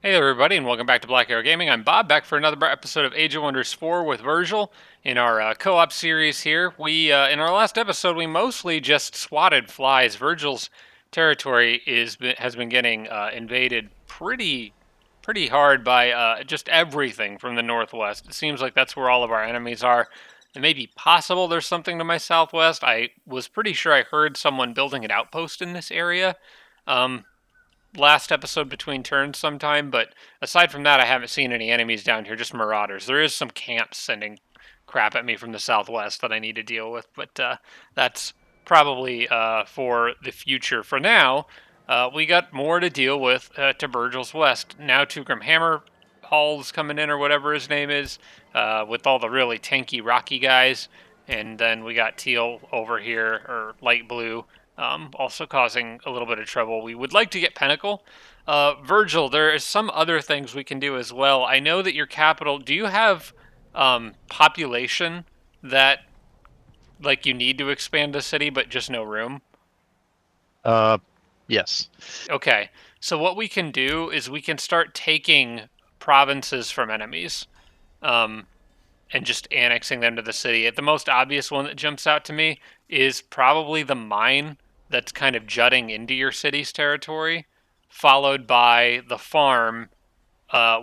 Hey there, everybody, and welcome back to Black Arrow Gaming. I'm Bob, back for another episode of Age of Wonders 4 with Virgil in our co-op series here. In our last episode, we mostly just swatted flies. Virgil's territory has been getting invaded pretty hard by just everything from the northwest. It seems like that's where all of our enemies are. It may be possible there's something to my southwest. I was pretty sure I heard someone building an outpost in this area. Um, Last episode between turns sometime, but aside from that, I haven't seen any enemies down here, just marauders. There is some camps sending crap at me from the southwest that I need to deal with, but that's probably for the future. For now, we got more to deal with to Virgil's west. Now Tugrim Hammer Hall's coming in, or whatever his name is, with all the really tanky, rocky guys. And then we got Teal over here, or light blue, also causing a little bit of trouble. We would like to get Pinnacle. Virgil, there is some other things we can do as well. I know that your capital. Do you have population that like you need to expand the city, but just no room? Uh, yes. Okay, so what we can do is we can start taking provinces from enemies, um, and just annexing them to the city. The most obvious one that jumps out to me is probably the mine that's kind of jutting into your city's territory, followed by the farm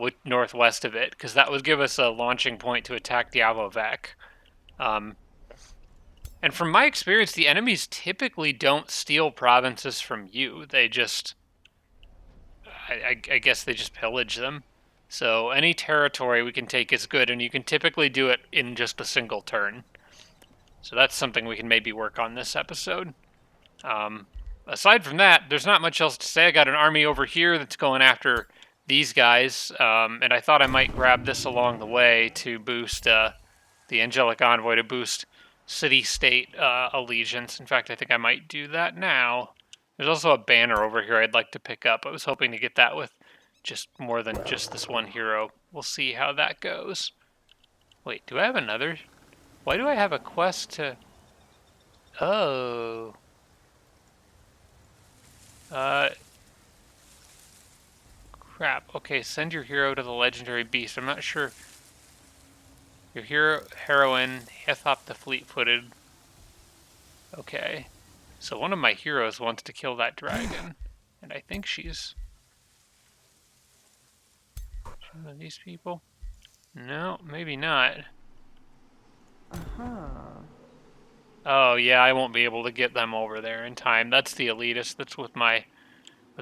with northwest of it, because that would give us a launching point to attack Diablovec. Um, and from my experience, the enemies typically don't steal provinces from you. They just, I guess they just pillage them. So any territory we can take is good, and you can typically do it in just a single turn. So that's something we can maybe work on this episode. Um, Aside from that, there's not much else to say. I got an army over here that's going after these guys, and I thought I might grab this along the way to boost the Angelic Envoy, to boost city-state allegiance. In fact, I think I might do that now. There's also a banner over here I'd like to pick up. I was hoping to get that with just more than just this one hero. We'll see how that goes. Wait, do I have another? Why do I have a quest to... Oh. Uh, Crap. Okay, send your hero to the legendary beast. I'm not sure. Your heroine, Hethop the Fleet-Footed. Okay. So one of my heroes wants to kill that dragon. And I think she's one of these people. No, maybe not. Uh-huh. Oh yeah, I won't be able to get them over there in time. That's the elitist that's with my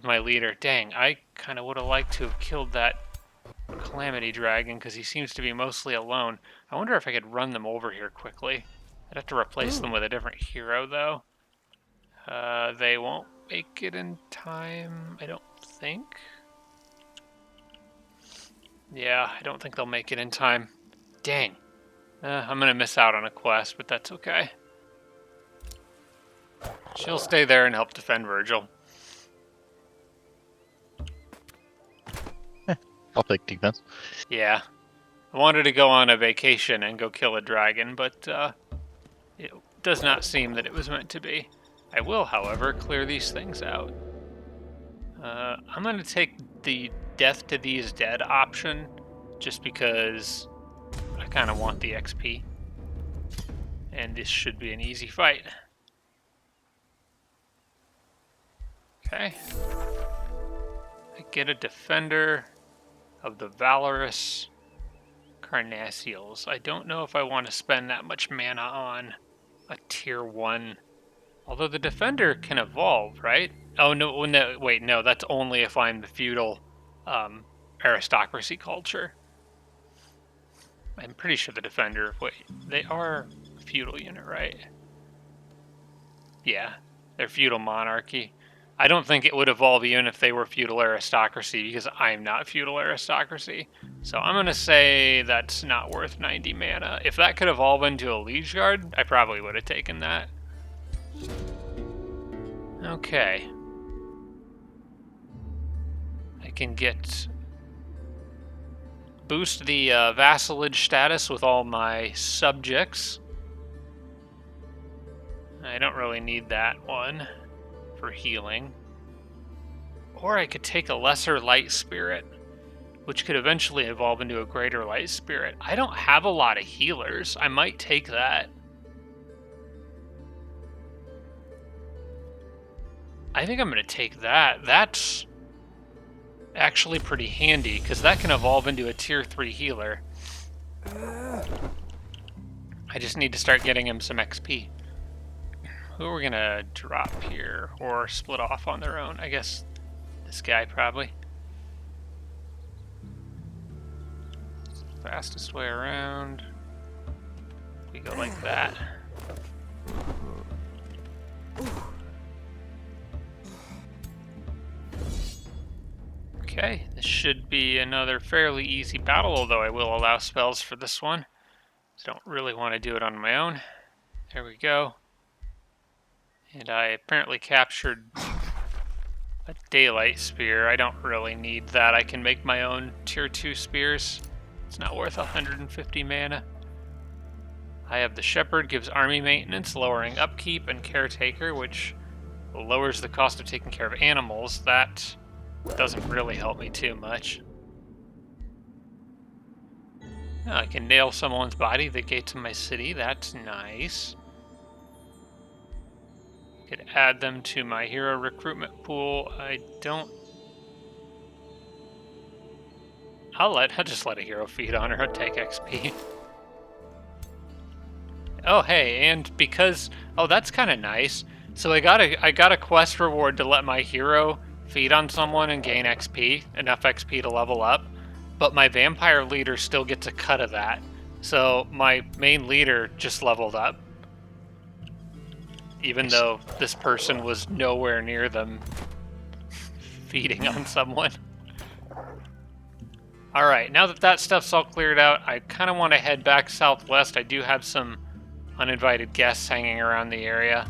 leader. Dang, I kind of would have liked to have killed that Calamity Dragon because he seems to be mostly alone. I wonder if I could run them over here quickly. I'd have to replace them with a different hero though. They won't make it in time, I don't think. Yeah, I don't think they'll make it in time. Dang. I'm gonna miss out on a quest, but that's okay. She'll stay there and help defend Virgil. I'll take defense. Yeah. I wanted to go on a vacation and go kill a dragon, but it does not seem that it was meant to be. I will, however, clear these things out. I'm going to take the death to these dead option, just because I kind of want the XP. And this should be an easy fight. Okay. I get a defender of the valorous Carnassials. I don't know if I want to spend that much mana on a tier 1. Although the defender can evolve, right? Oh no, no, wait, no, that's only if I'm the feudal aristocracy culture. I'm pretty sure the defender, wait, they are a feudal unit, right? Yeah, they're feudal monarchy. I don't think it would evolve even if they were feudal aristocracy, because I'm not feudal aristocracy. So I'm going to say that's not worth 90 mana. If that could evolve into a Liege Guard, I probably would have taken that. Okay. I can boost the vassalage status with all my subjects. I don't really need that one for healing. Or I could take a lesser light spirit which could eventually evolve into a greater light spirit. I don't have a lot of healers. I might take that. I think I'm going to take that. That's actually pretty handy, because that can evolve into a tier 3 healer. I just need to start getting him some XP. Who are we going to drop here, or split off on their own? I guess this guy, probably. Fastest way around. We go like that. Okay, this should be another fairly easy battle, although I will allow spells for this one. I don't really want to do it on my own. There we go. And I apparently captured a daylight spear. I don't really need that. I can make my own tier 2 spears. It's not worth 150 mana. I have the shepherd, gives army maintenance, lowering upkeep, and caretaker, which lowers the cost of taking care of animals. That doesn't really help me too much. Oh, I can nail someone's body at the gates of my city. That's nice. Could add them to my hero recruitment pool. I'll just let a hero feed on her. I'll take XP. Oh, hey, and because that's kind of nice. So I got a quest reward to let my hero feed on someone and gain XP, enough XP to level up. But my vampire leader still gets a cut of that. So my main leader just leveled up, even though this person was nowhere near them feeding on someone. Alright, now that that stuff's all cleared out, I kind of want to head back southwest. I do have some uninvited guests hanging around the area.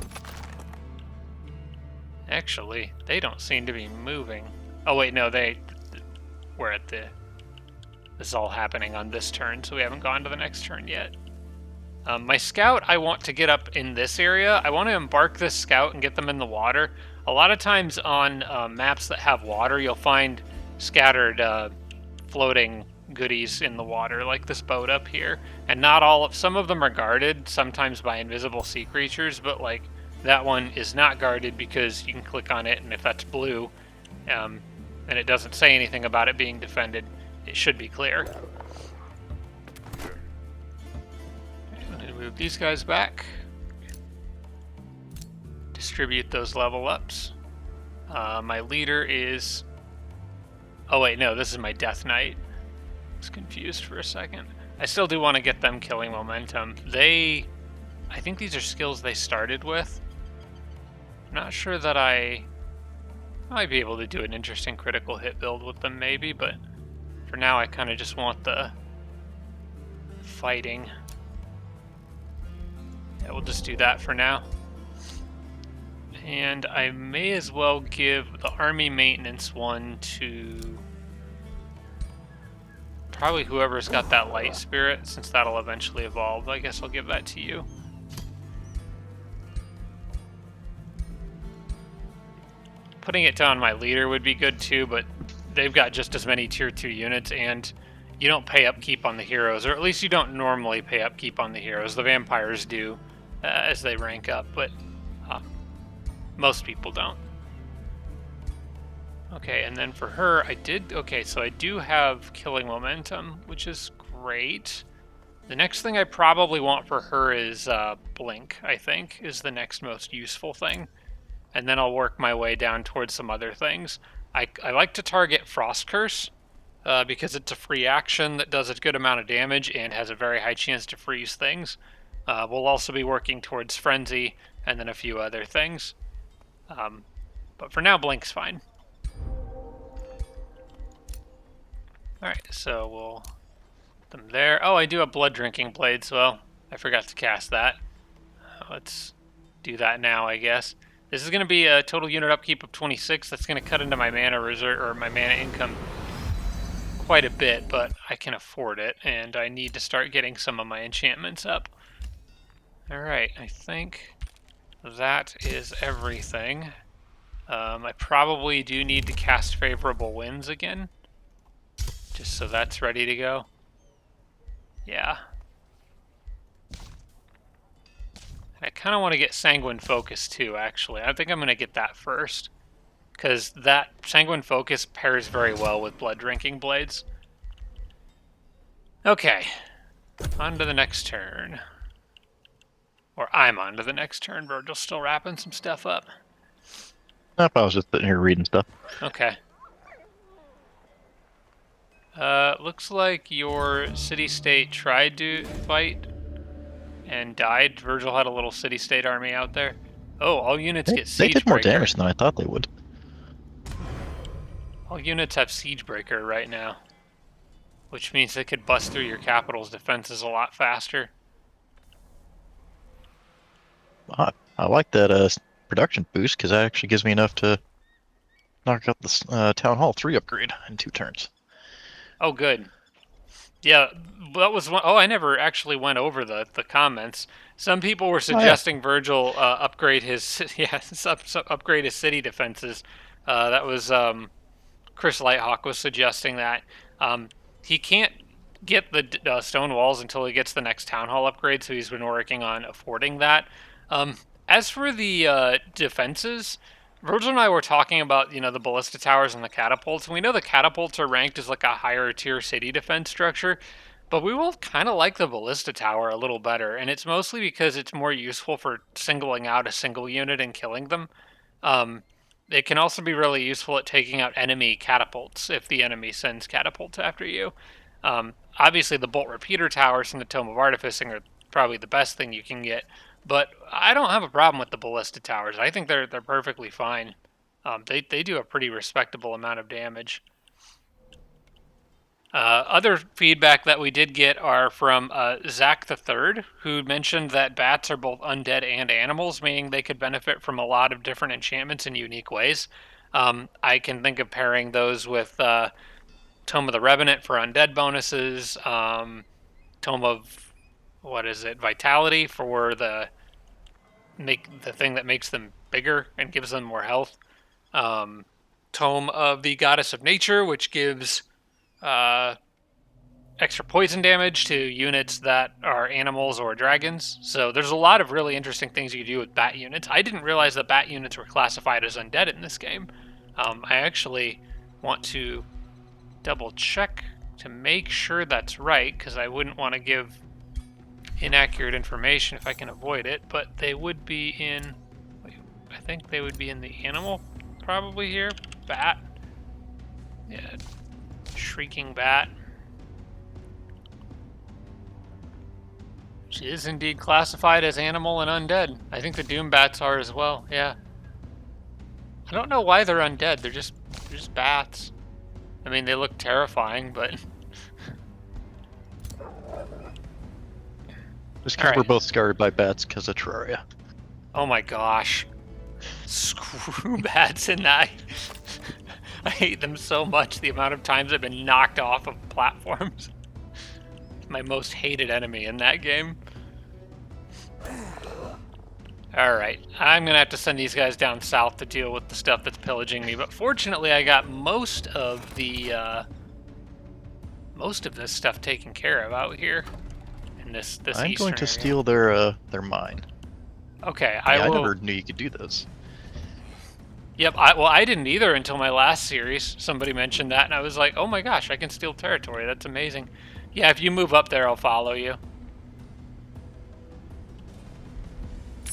Actually, they don't seem to be moving. Oh wait, no, we're at the... This is all happening on this turn, so we haven't gone to the next turn yet. My scout, I want to get up in this area. I want to embark this scout and get them in the water. A lot of times on maps that have water, you'll find scattered floating goodies in the water, like this boat up here. And some of them are guarded, sometimes by invisible sea creatures, but like that one is not guarded because you can click on it, and if that's blue, and it doesn't say anything about it being defended, it should be clear. Move these guys back. Distribute those level ups. My leader is... Oh wait, no, this is my Death Knight. I was confused for a second. I still do want to get them killing momentum. I think these are skills they started with. I'm not sure that I might be able to do an interesting critical hit build with them maybe, but for now I kind of just want the fighting. Yeah, we'll just do that for now. And I may as well give the army maintenance one to probably whoever's got that light spirit, since that'll eventually evolve. I guess I'll give that to you. Putting it down my leader would be good too, but they've got just as many tier 2 units, and you don't pay upkeep on the heroes, or at least you don't normally pay upkeep on the heroes. The vampires do as they rank up, but most people don't. Okay, and then for her, so I do have killing momentum, which is great. The next thing I probably want for her is blink, I think, is the next most useful thing. And then I'll work my way down towards some other things. I like to target Frost Curse, because it's a free action that does a good amount of damage and has a very high chance to freeze things. We'll also be working towards Frenzy and then a few other things. But for now, Blink's fine. Alright, so we'll put them there. Oh, I do have Blood Drinking Blades. Well, I forgot to cast that. Let's do that now, I guess. This is going to be a total unit upkeep of 26. That's going to cut into my mana reserve, or my mana income, quite a bit, but I can afford it, and I need to start getting some of my enchantments up. Alright, I think that is everything. I probably do need to cast Favorable Winds again, Just so that's ready to go. Yeah. And I kind of want to get Sanguine Focus too, actually. I think I'm going to get that first. Because that Sanguine Focus pairs very well with Blood Drinking Blades. Okay. On to the next turn. Or I'm on to the next turn. Virgil's still wrapping some stuff up. Nope, I was just sitting here reading stuff. Okay. Looks like your city-state tried to fight and died. Virgil had a little city-state army out there. Oh, all units get They did more Siegebreaker. damage than I thought they would. All units have Siegebreaker right now, which means they could bust through your capital's defenses a lot faster. I like that production boost because that actually gives me enough to knock out the Town Hall 3 upgrade in 2 turns. Oh, good. Yeah, that was one. Oh, I never actually went over the comments. Some people were suggesting Virgil upgrade his upgrade his city defenses. That was Chris Lighthawk was suggesting that. He can't get the stone walls until he gets the next town hall upgrade, so he's been working on affording that. As for the defenses, Virgil and I were talking about, the ballista towers and the catapults. And we know the catapults are ranked as like a higher tier city defense structure, but we will kind of like the ballista tower a little better. And it's mostly because it's more useful for singling out a single unit and killing them. It can also be really useful at taking out enemy catapults if the enemy sends catapults after you. Obviously, the bolt repeater towers from the Tome of Artificing are probably the best thing you can get. But I don't have a problem with the ballista towers. I think they're perfectly fine. They do a pretty respectable amount of damage. Other feedback that we did get are from Zach the Third, who mentioned that bats are both undead and animals, meaning they could benefit from a lot of different enchantments in unique ways. I can think of pairing those with Tome of the Revenant for undead bonuses, Tome of Vitality for the thing that makes them bigger and gives them more health. Tome of the Goddess of Nature, which gives extra poison damage to units that are animals or dragons. So there's a lot of really interesting things you can do with bat units. I didn't realize that bat units were classified as undead in this game. I actually want to double check to make sure that's right, because I wouldn't want to give inaccurate information if I can avoid it, but they would be in, I think they would be in the animal probably here. Bat. Yeah. Shrieking bat. She is indeed classified as animal and undead. I think the Doom bats are as well, yeah. I don't know why they're undead, they're just bats. I mean, they look terrifying, but Just because we're both scarred by bats because of Terraria. Oh my gosh. Screw bats and I hate them so much, the amount of times I've been knocked off of platforms. My most hated enemy in that game. Alright, I'm gonna have to send these guys down south to deal with the stuff that's pillaging me, but fortunately I got most of this stuff taken care of out here. This I'm going to area. steal their mine. Okay, I never knew you could do those. Yep, I didn't either until my last series. Somebody mentioned that, and I was like, oh my gosh, I can steal territory. That's amazing. Yeah, if you move up there, I'll follow you.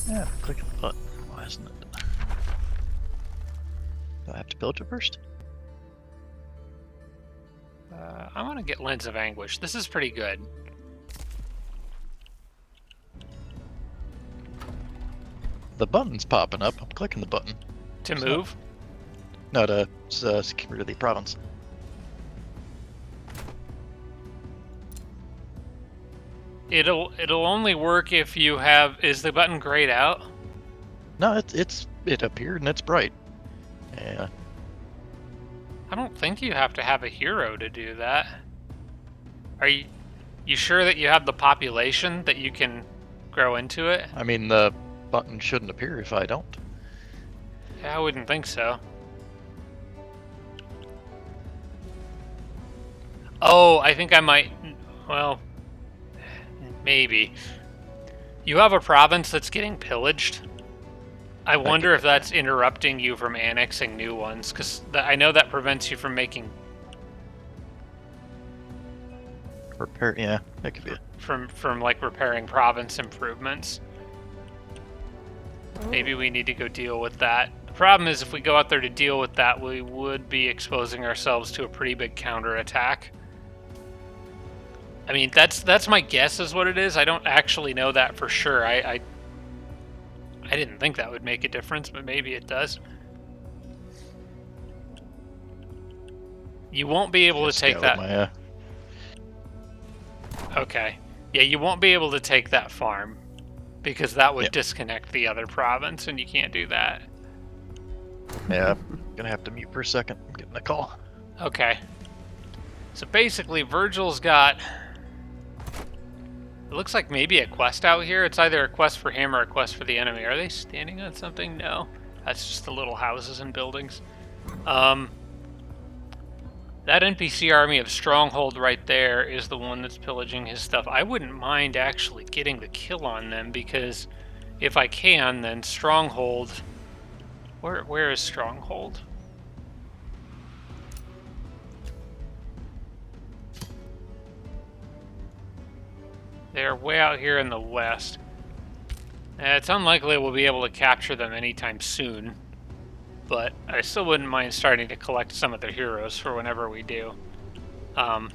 Yeah, click the button. Why isn't it? Do I have to build it first? I want to get Lens of Anguish. This is pretty good. The button's popping up. I'm clicking the button. To move? No, to secure the province. It'll only work if you have. Is the button grayed out? No, it appeared and it's bright. Yeah. I don't think you have to have a hero to do that. Are you sure that you have the population that you can grow into it? I mean, the button shouldn't appear if I don't. Yeah, I wouldn't think so. Oh, I think I might. Well, maybe. You have a province that's getting pillaged. I I could wonder if get that. that's interrupting you from annexing new ones, because I know that prevents you from making Repair, yeah, that could be it. from like repairing province improvements. Maybe we need to go deal with that. The problem is if we go out there to deal with that, we would be exposing ourselves to a pretty big counterattack. I mean, that's my guess is what it is. I don't actually know that for sure. I didn't think that would make a difference, but maybe it does. You won't be able Yeah, to take scout with that. my Okay. Yeah, you won't be able to take that farm because that would Yep. disconnect the other province, and you can't do that. Yeah, gonna have to mute for a second. I'm getting a call. Okay. So basically, Virgil's got. It looks like maybe a quest out here. It's either a quest for him or a quest for the enemy. Are they standing on something? No. That's just the little houses and buildings. Um, that NPC army of Stronghold right there is the one that's pillaging his stuff. I wouldn't mind actually getting the kill on them because if I can, then Stronghold. Where is Stronghold? They're way out here in the west. It's unlikely we'll be able to capture them anytime soon, but I still wouldn't mind starting to collect some of their heroes for whenever we do. Um,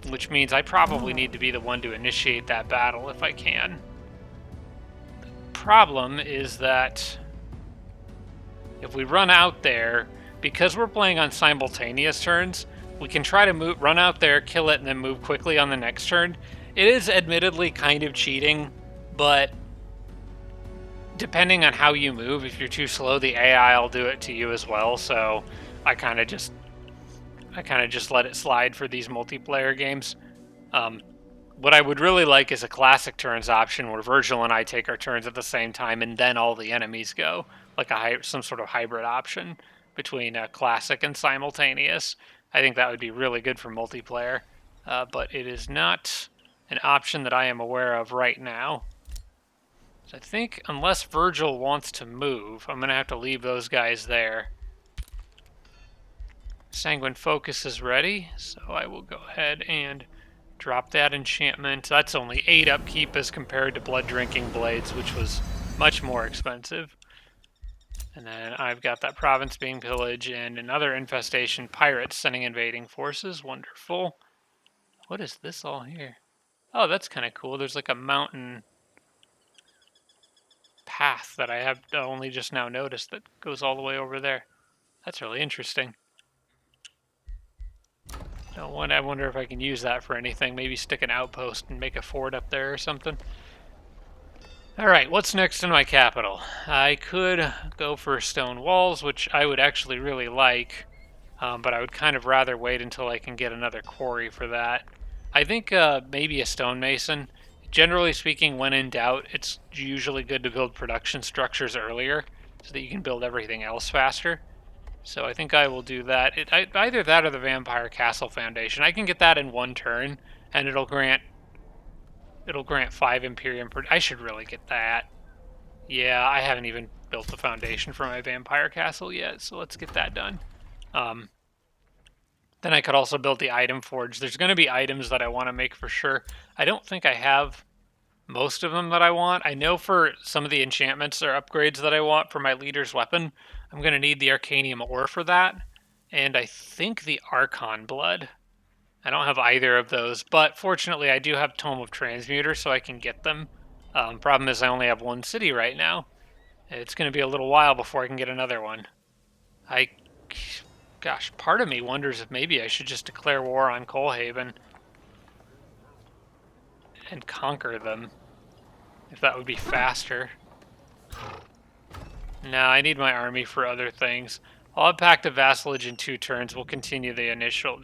which means I probably need to be the one to initiate that battle if I can. Problem is that if we run out there, because we're playing on simultaneous turns, we can try to run out there, kill it, and then move quickly on the next turn. It is admittedly kind of cheating, but depending on how you move, if you're too slow, the AI will do it to you as well. So I kind of just let it slide for these multiplayer games. Um, what I would really like is a classic turns option where Virgil and I take our turns at the same time and then all the enemies go, like some sort of hybrid option between classic and simultaneous. I think that would be really good for multiplayer, but it is not an option that I am aware of right now. So I think unless Virgil wants to move, I'm going to have to leave those guys there. Sanguine Focus is ready, so I will go ahead and drop that enchantment. That's only 8 upkeep as compared to Blood Drinking Blades, which was much more expensive. And then I've got that province being pillaged and another infestation. Pirates sending invading forces. Wonderful. What is this all here? Oh, that's kind of cool. There's like a mountain path that I have only just now noticed that goes all the way over there. That's really interesting. I wonder if I can use that for anything. Maybe stick an outpost and make a fort up there or something. Alright, what's next in my capital? I could go for stone walls, which I would actually really like, but I would kind of rather wait until I can get another quarry for that. I think maybe a stonemason. Generally speaking, when in doubt, it's usually good to build production structures earlier so that you can build everything else faster. So I think I will do that. Either that or the Vampire Castle Foundation. I can get that in one turn, and it'll grant 5 Imperium. I should really get that. Yeah, I haven't even built the foundation for my Vampire Castle yet, so let's get that done. Um, then I could also build the item forge. There's going to be items that I want to make for sure. I don't think I have most of them that I want. I know for some of the enchantments or upgrades that I want for my leader's weapon, I'm going to need the Arcanium ore for that. And I think the Archon blood. I don't have either of those, but fortunately I do have Tome of Transmuter, so I can get them. Problem is I only have one city right now. It's going to be a little while before I can get another one. I, gosh, part of me wonders if maybe I should just declare war on Coalhaven and conquer them. If that would be faster. No, I need my army for other things. I'll have Pact of Vassalage in 2 turns. We'll continue the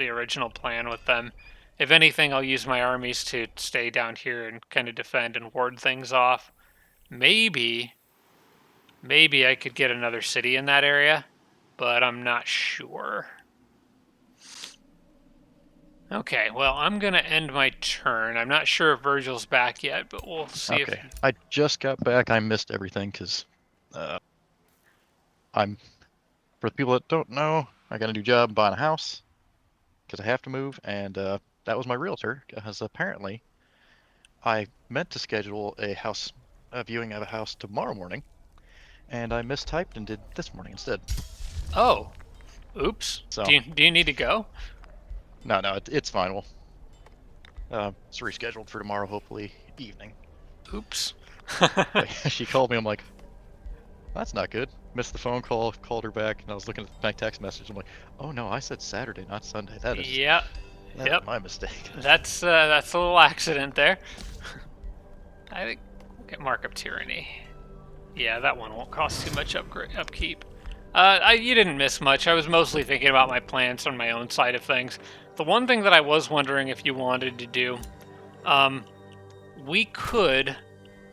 original plan with them. If anything, I'll use my armies to stay down here and kind of defend and ward things off. Maybe I could get another city in that area, but I'm not sure. Okay, well, I'm going to end my turn. I'm not sure if Virgil's back yet, but we'll see if... Okay, I just got back. I missed everything because uh, I'm, for the people that don't know, I got a new job buying a house because I have to move, and that was my realtor. Because apparently, I meant to schedule a viewing of a house tomorrow morning, and I mistyped and did this morning instead. Oh, oops. So Do you need to go? no, it's fine. Well, it's rescheduled for tomorrow, hopefully evening. Oops. But she called me. I'm like, that's not good. Missed the phone call. Called her back, and I was looking at my text message. I'm like, oh no, I said Saturday, not Sunday. Yep. That is Yep. my mistake. That's a little accident there. I think we'll get markup tyranny. Yeah, that one won't cost too much upkeep. You didn't miss much. I was mostly thinking about my plans on my own side of things. The one thing that I was wondering if you wanted to do, um, we could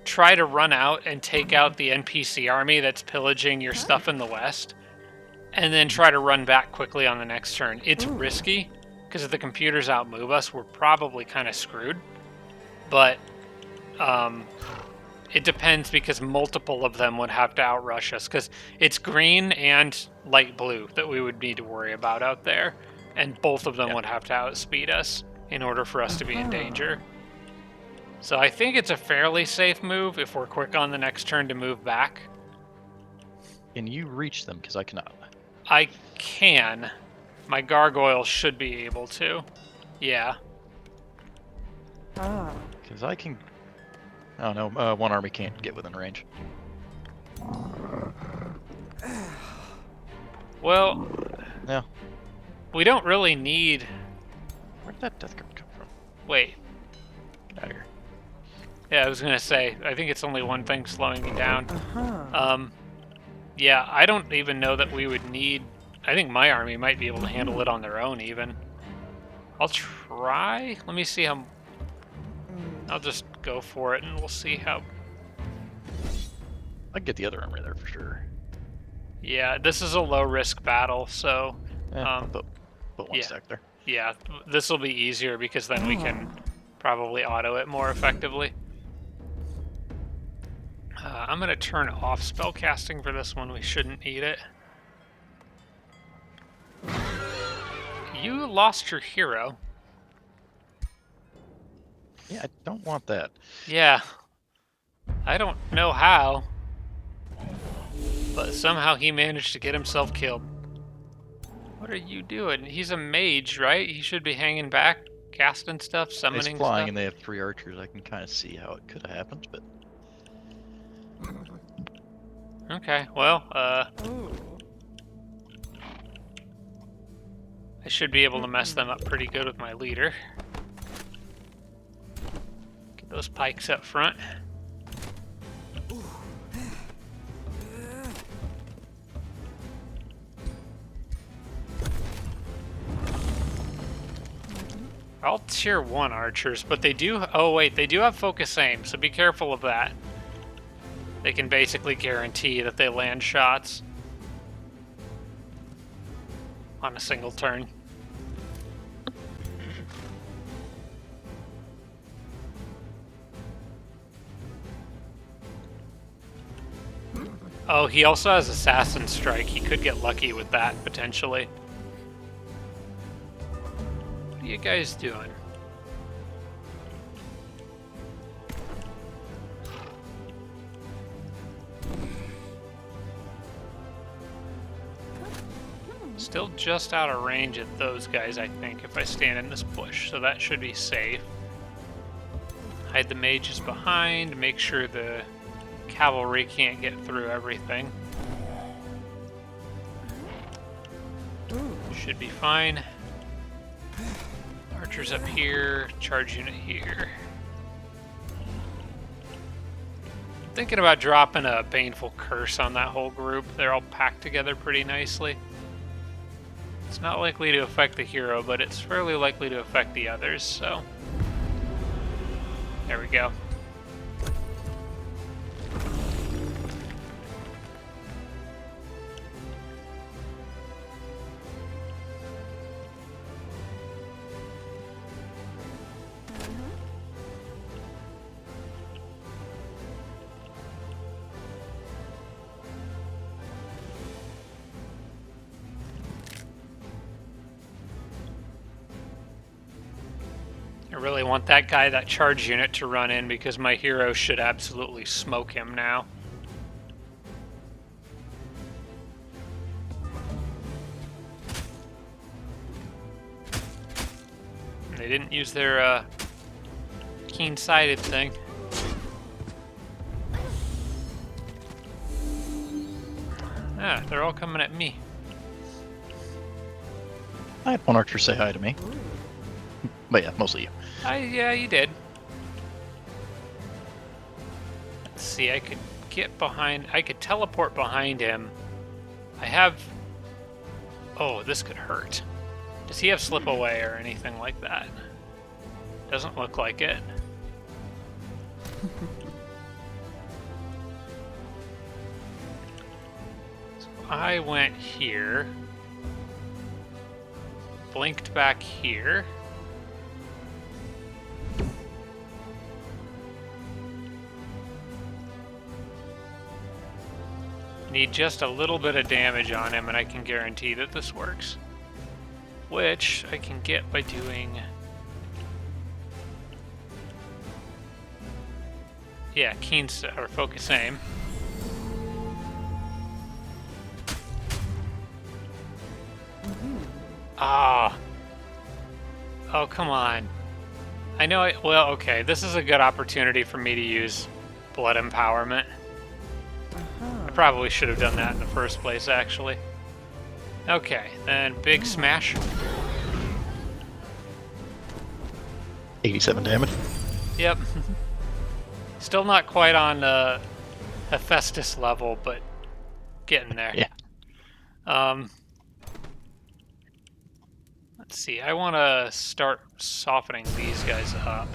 try to run out and take out the NPC army that's pillaging your stuff in the west, and then try to run back quickly on the next turn. It's risky, because if the computers outmove us, we're probably kind of screwed. But um, it depends because multiple of them would have to outrush us because it's green and light blue that we would need to worry about out there, and both of them Yeah. would have to outspeed us in order for us to be in danger. So I think it's a fairly safe move if we're quick on the next turn to move back. Can you reach them? Because I cannot. I can. My gargoyle should be able to. Yeah. Because I can. Oh no, one army can't get within range. Well, Yeah. we don't really need... Where did that death card come from? Wait. Get out of here. Yeah, I was gonna say, I think it's only one thing slowing me down. Yeah, I don't even know that we would need... I think my army might be able to handle it on their own, even. I'll try. Let me see how... I'll just go for it, and we'll see how... I can get the other army there for sure. Yeah, this is a low-risk battle, so... I'll put one yeah. stack there. Yeah, this will be easier, because then we can probably auto it more effectively. I'm going to turn off spellcasting for this one. We shouldn't need it. You lost your hero. Yeah, I don't want that. Yeah. I don't know how, but somehow he managed to get himself killed. What are you doing? He's a mage, right? He should be hanging back, casting stuff, summoning It's flying stuff. and they have 3 archers. I can kind of see how it could have happened, but... Okay, well, I should be able to mess them up pretty good with my leader. Get those pikes up front. All tier 1 archers, but they do... Oh wait, they do have focus aim, so be careful of that. They can basically guarantee that they land shots on a single turn. Oh, he also has Assassin Strike. He could get lucky with that, potentially. What are you guys doing? Still just out of range at those guys, I think, if I stand in this bush, so that should be safe. Hide the mages behind, make sure the cavalry can't get through everything. Should be fine. Archers up here, charge unit here. Thinking about dropping a Baneful Curse on that whole group. They're all packed together pretty nicely. It's not likely to affect the hero, but it's fairly likely to affect the others, so... There we go. really want that guy, that charge unit, to run in because my hero should absolutely smoke him now. They didn't use their keen-sighted thing. Ah, they're all coming at me. I had one archer say hi to me. But yeah, mostly you. Yeah, you did. Let's see, I could get behind... I could teleport behind him. I have... Oh, this could hurt. Does he have slip away or anything like that? Doesn't look like it. So I went here. Blinked back here. Need just a little bit of damage on him and I can guarantee that this works. Which I can get by doing... Yeah, keen or focus aim. Ah. Oh, come on. I know well, okay, this is a good opportunity for me to use blood empowerment. I probably should have done that in the first place, actually. Okay, then big smash. 87 damage. Yep. Still not quite on Hephaestus level, but getting there. Yeah. Let's see, I want to start softening these guys up.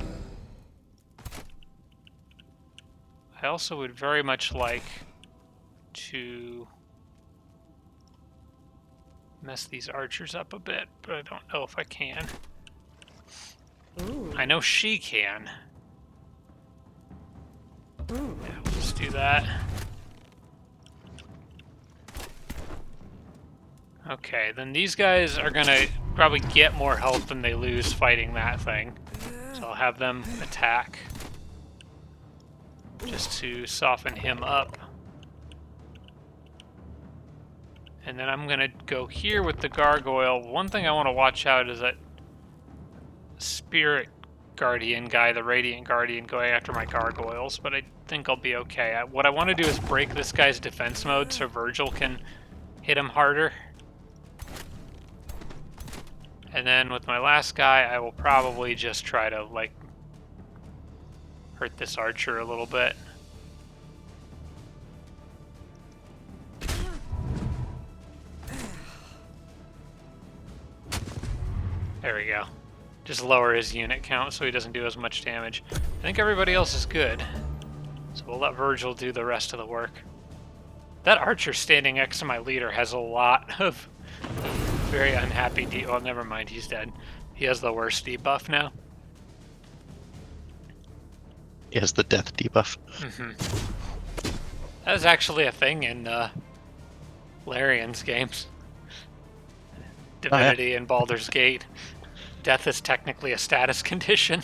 I also would very much like to mess these archers up a bit, but I don't know if I can. Ooh. I know she can. Ooh. Yeah, we'll just do that. Okay, then these guys are gonna probably get more health than they lose fighting that thing. So I'll have them attack. Just to soften him up. And then I'm gonna go here with the gargoyle. One thing I want to watch out is that spirit guardian guy, the radiant guardian, going after my gargoyles, but I think I'll be okay. What I want to do is break this guy's defense mode so Virgil can hit him harder. And then with my last guy, I will probably just try to, like, hurt this archer a little bit. There we go. Just lower his unit count so he doesn't do as much damage. I think everybody else is good. So we'll let Virgil do the rest of the work. That archer standing next to my leader has a lot of very unhappy well, never mind, he's dead. He has the worst debuff now. He has the death debuff. Mm-hmm. That was actually a thing in Larian's games. Divinity and Baldur's Gate. Death is technically a status condition.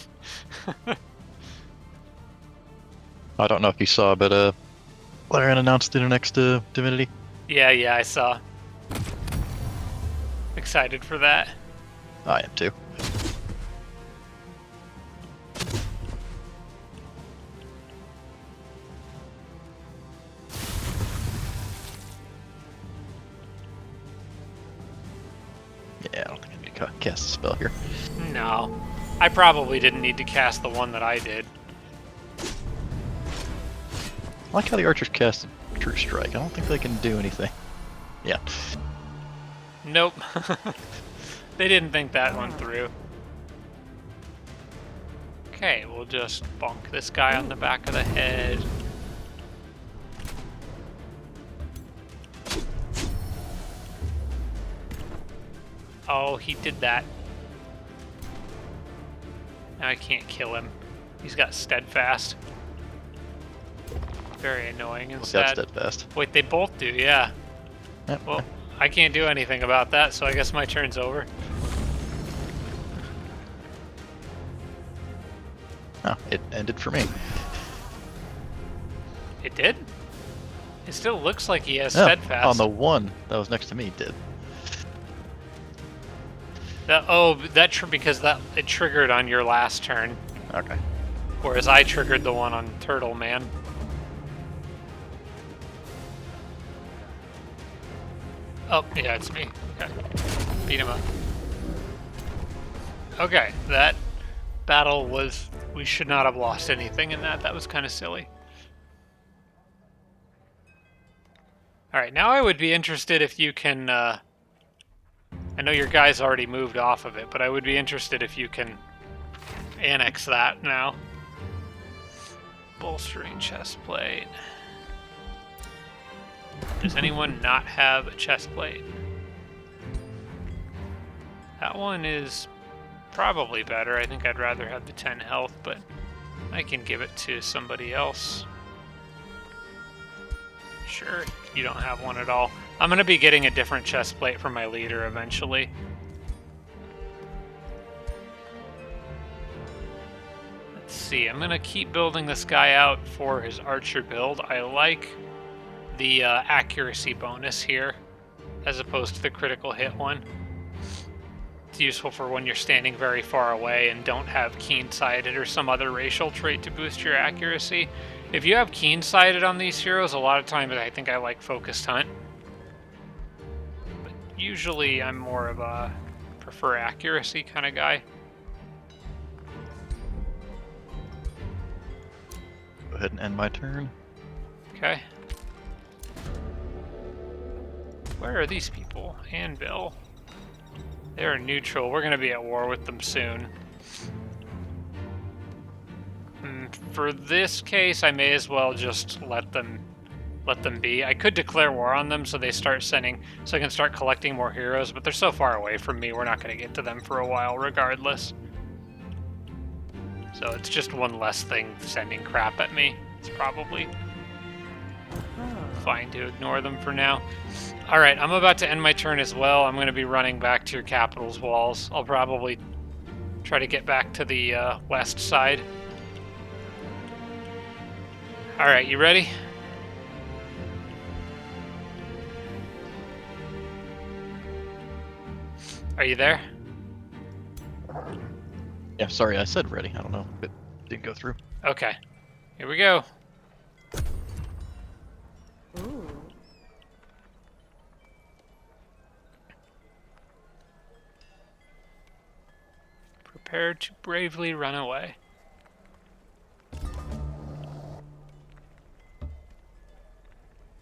I don't know if you saw, but Larian announced their next Divinity. Yeah, I saw. Excited for that. I am too. Yeah, I don't think I need to cast a spell here. No. I probably didn't need to cast the one that I did. I like how the archers cast a True Strike. I don't think they can do anything. Yeah. Nope. They didn't think that one through. Okay, we'll just bonk this guy on the back of the head. Oh, he did that. Now I can't kill him. He's got steadfast. Very annoying and sad. Steadfast. Wait, they both do, yeah. Yep. Well, I can't do anything about that, so I guess my turn's over. Oh, it ended for me. It did? It still looks like he has No, on steadfast. the one that was next to me, it did. Because it triggered on your last turn, Okay. whereas I triggered the one on Turtle Man. Oh, yeah, it's me. Okay. Beat him up. Okay, that battle was... We should not have lost anything in that. That was kind of silly. Alright, now I would be interested if you can... I know your guys already moved off of it, but I would be interested if you can annex that now. Bolstering chest plate. Does anyone not have a chest plate? That one is probably better. I think I'd rather have the 10 health, but I can give it to somebody else. Sure, you don't have one at all. I'm going to be getting a different chest plate from my leader eventually. Let's see, I'm going to keep building this guy out for his archer build. I like the accuracy bonus here, as opposed to the critical hit one. It's useful for when you're standing very far away and don't have keen-sighted or some other racial trait to boost your accuracy. If you have keen-sighted on these heroes, a lot of times I think I like focused hunt. But usually I'm more of a prefer accuracy kind of guy. Go ahead and end my turn. Okay. Where are these people? Anvil. They're neutral. We're going to be at war with them soon. For this case, I may as well just let them be. I could declare war on them so they start sending, so I can start collecting more heroes, but they're so far away from me, we're not going to get to them for a while regardless. So it's just one less thing sending crap at me. It's probably fine to ignore them for now. Alright, I'm about to end my turn as well. I'm going to be running back to your capital's walls. I'll probably try to get back to the west side. Alright, you ready? Are you there? Yeah, sorry, I said ready. I don't know if it didn't go through. Okay. Here we go. Ooh. Prepare to bravely run away.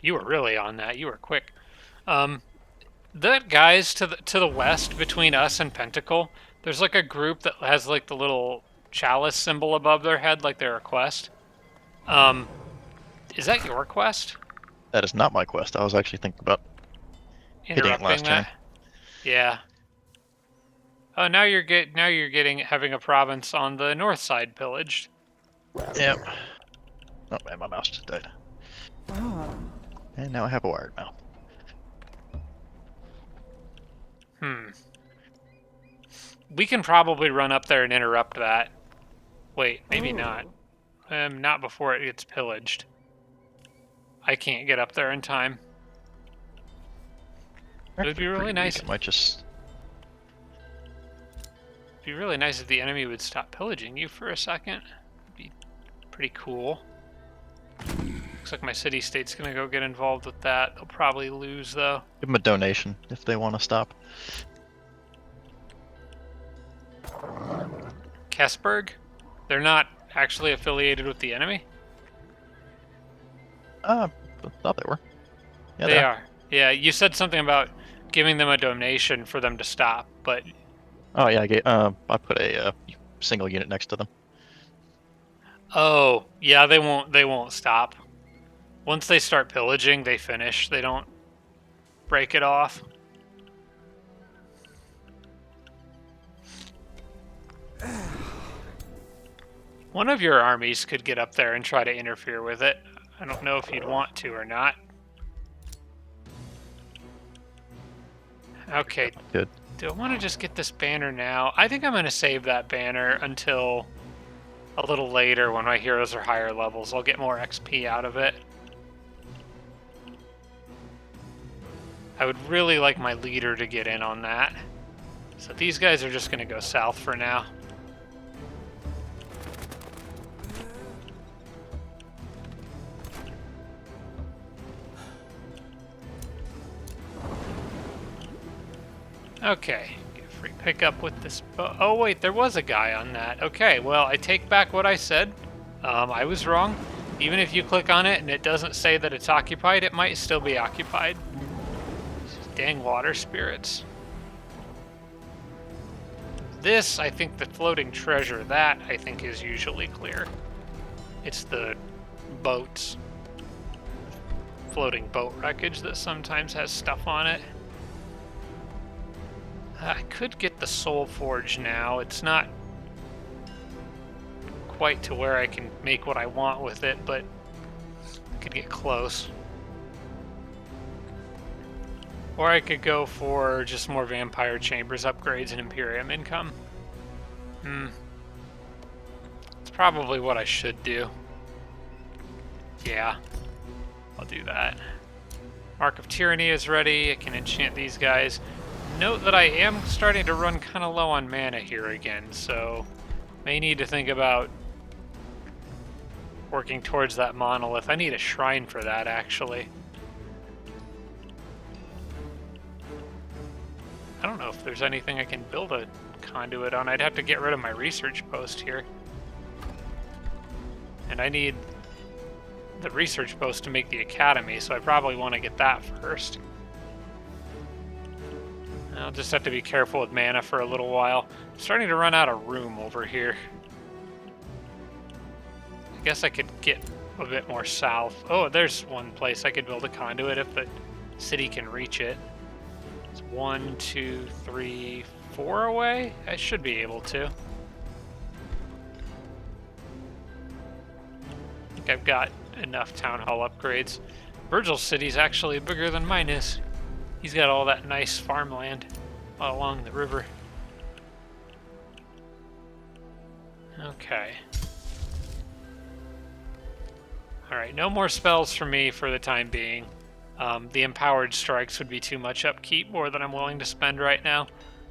You were really on that. You were quick. That guys to the west between us and Pentacle, there's like a group that has like the little chalice symbol above their head, like their quest. Is that your quest? That is not my quest. I was actually thinking about hitting it Interrupting last turn. that? Yeah. Oh, now you're having a province on the north side pillaged. Yep. Oh man, my mouse just died. Oh. And now I have a wired mouth. We can probably run up there and interrupt that. Wait, maybe not. Not before it gets pillaged. I can't get up there in time. It would be really nice. It might just... It'd be really nice if the enemy would stop pillaging you for a second. It'd be pretty cool. Looks like my city-state's gonna go get involved with that. They'll probably lose, though. Give them a donation if they want to stop. Kesberg? They're not actually affiliated with the enemy? I thought they were. Yeah, They are. Yeah, you said something about giving them a donation for them to stop, but... Oh yeah, I put a single unit next to them. Oh, yeah, they won't stop. Once they start pillaging, they finish. They don't break it off. One of your armies could get up there and try to interfere with it. I don't know if you'd want to or not. Okay. Good. Do I want to just get this banner now? I think I'm going to save that banner until a little later when my heroes are higher levels. I'll get more XP out of it. I would really like my leader to get in on that. So these guys are just going to go south for now. Okay, get a free pickup with this. Oh wait, there was a guy on that. Okay, well I take back what I said. I was wrong. Even if you click on it and it doesn't say that it's occupied, it might still be occupied. These dang water spirits. This, I think, the floating treasure, that I think is usually clear. It's the boats. Floating boat wreckage that sometimes has stuff on it. I could get the Soul Forge now. It's not quite to where I can make what I want with it, but I could get close. Or I could go for just more Vampire Chambers upgrades and Imperium income. It's probably what I should do. Yeah, I'll do that. Mark of Tyranny is ready. I can enchant these guys. Note that I am starting to run kind of low on mana here again, so may need to think about working towards that monolith. I need a shrine for that, actually. I don't know if there's anything I can build a conduit on. I'd have to get rid of my research post here. And I need the research post to make the academy, so I probably want to get that first. I'll just have to be careful with mana for a little while. I'm starting to run out of room over here. I guess I could get a bit more south. Oh, there's one place I could build a conduit if the city can reach it. It's 1, 2, 3, 4 away? I should be able to. I think I've got enough town hall upgrades. Virgil's city's actually bigger than mine is. He's got all that nice farmland all along the river. Okay. Alright, no more spells for me for the time being. The empowered strikes would be too much upkeep, more than I'm willing to spend right now.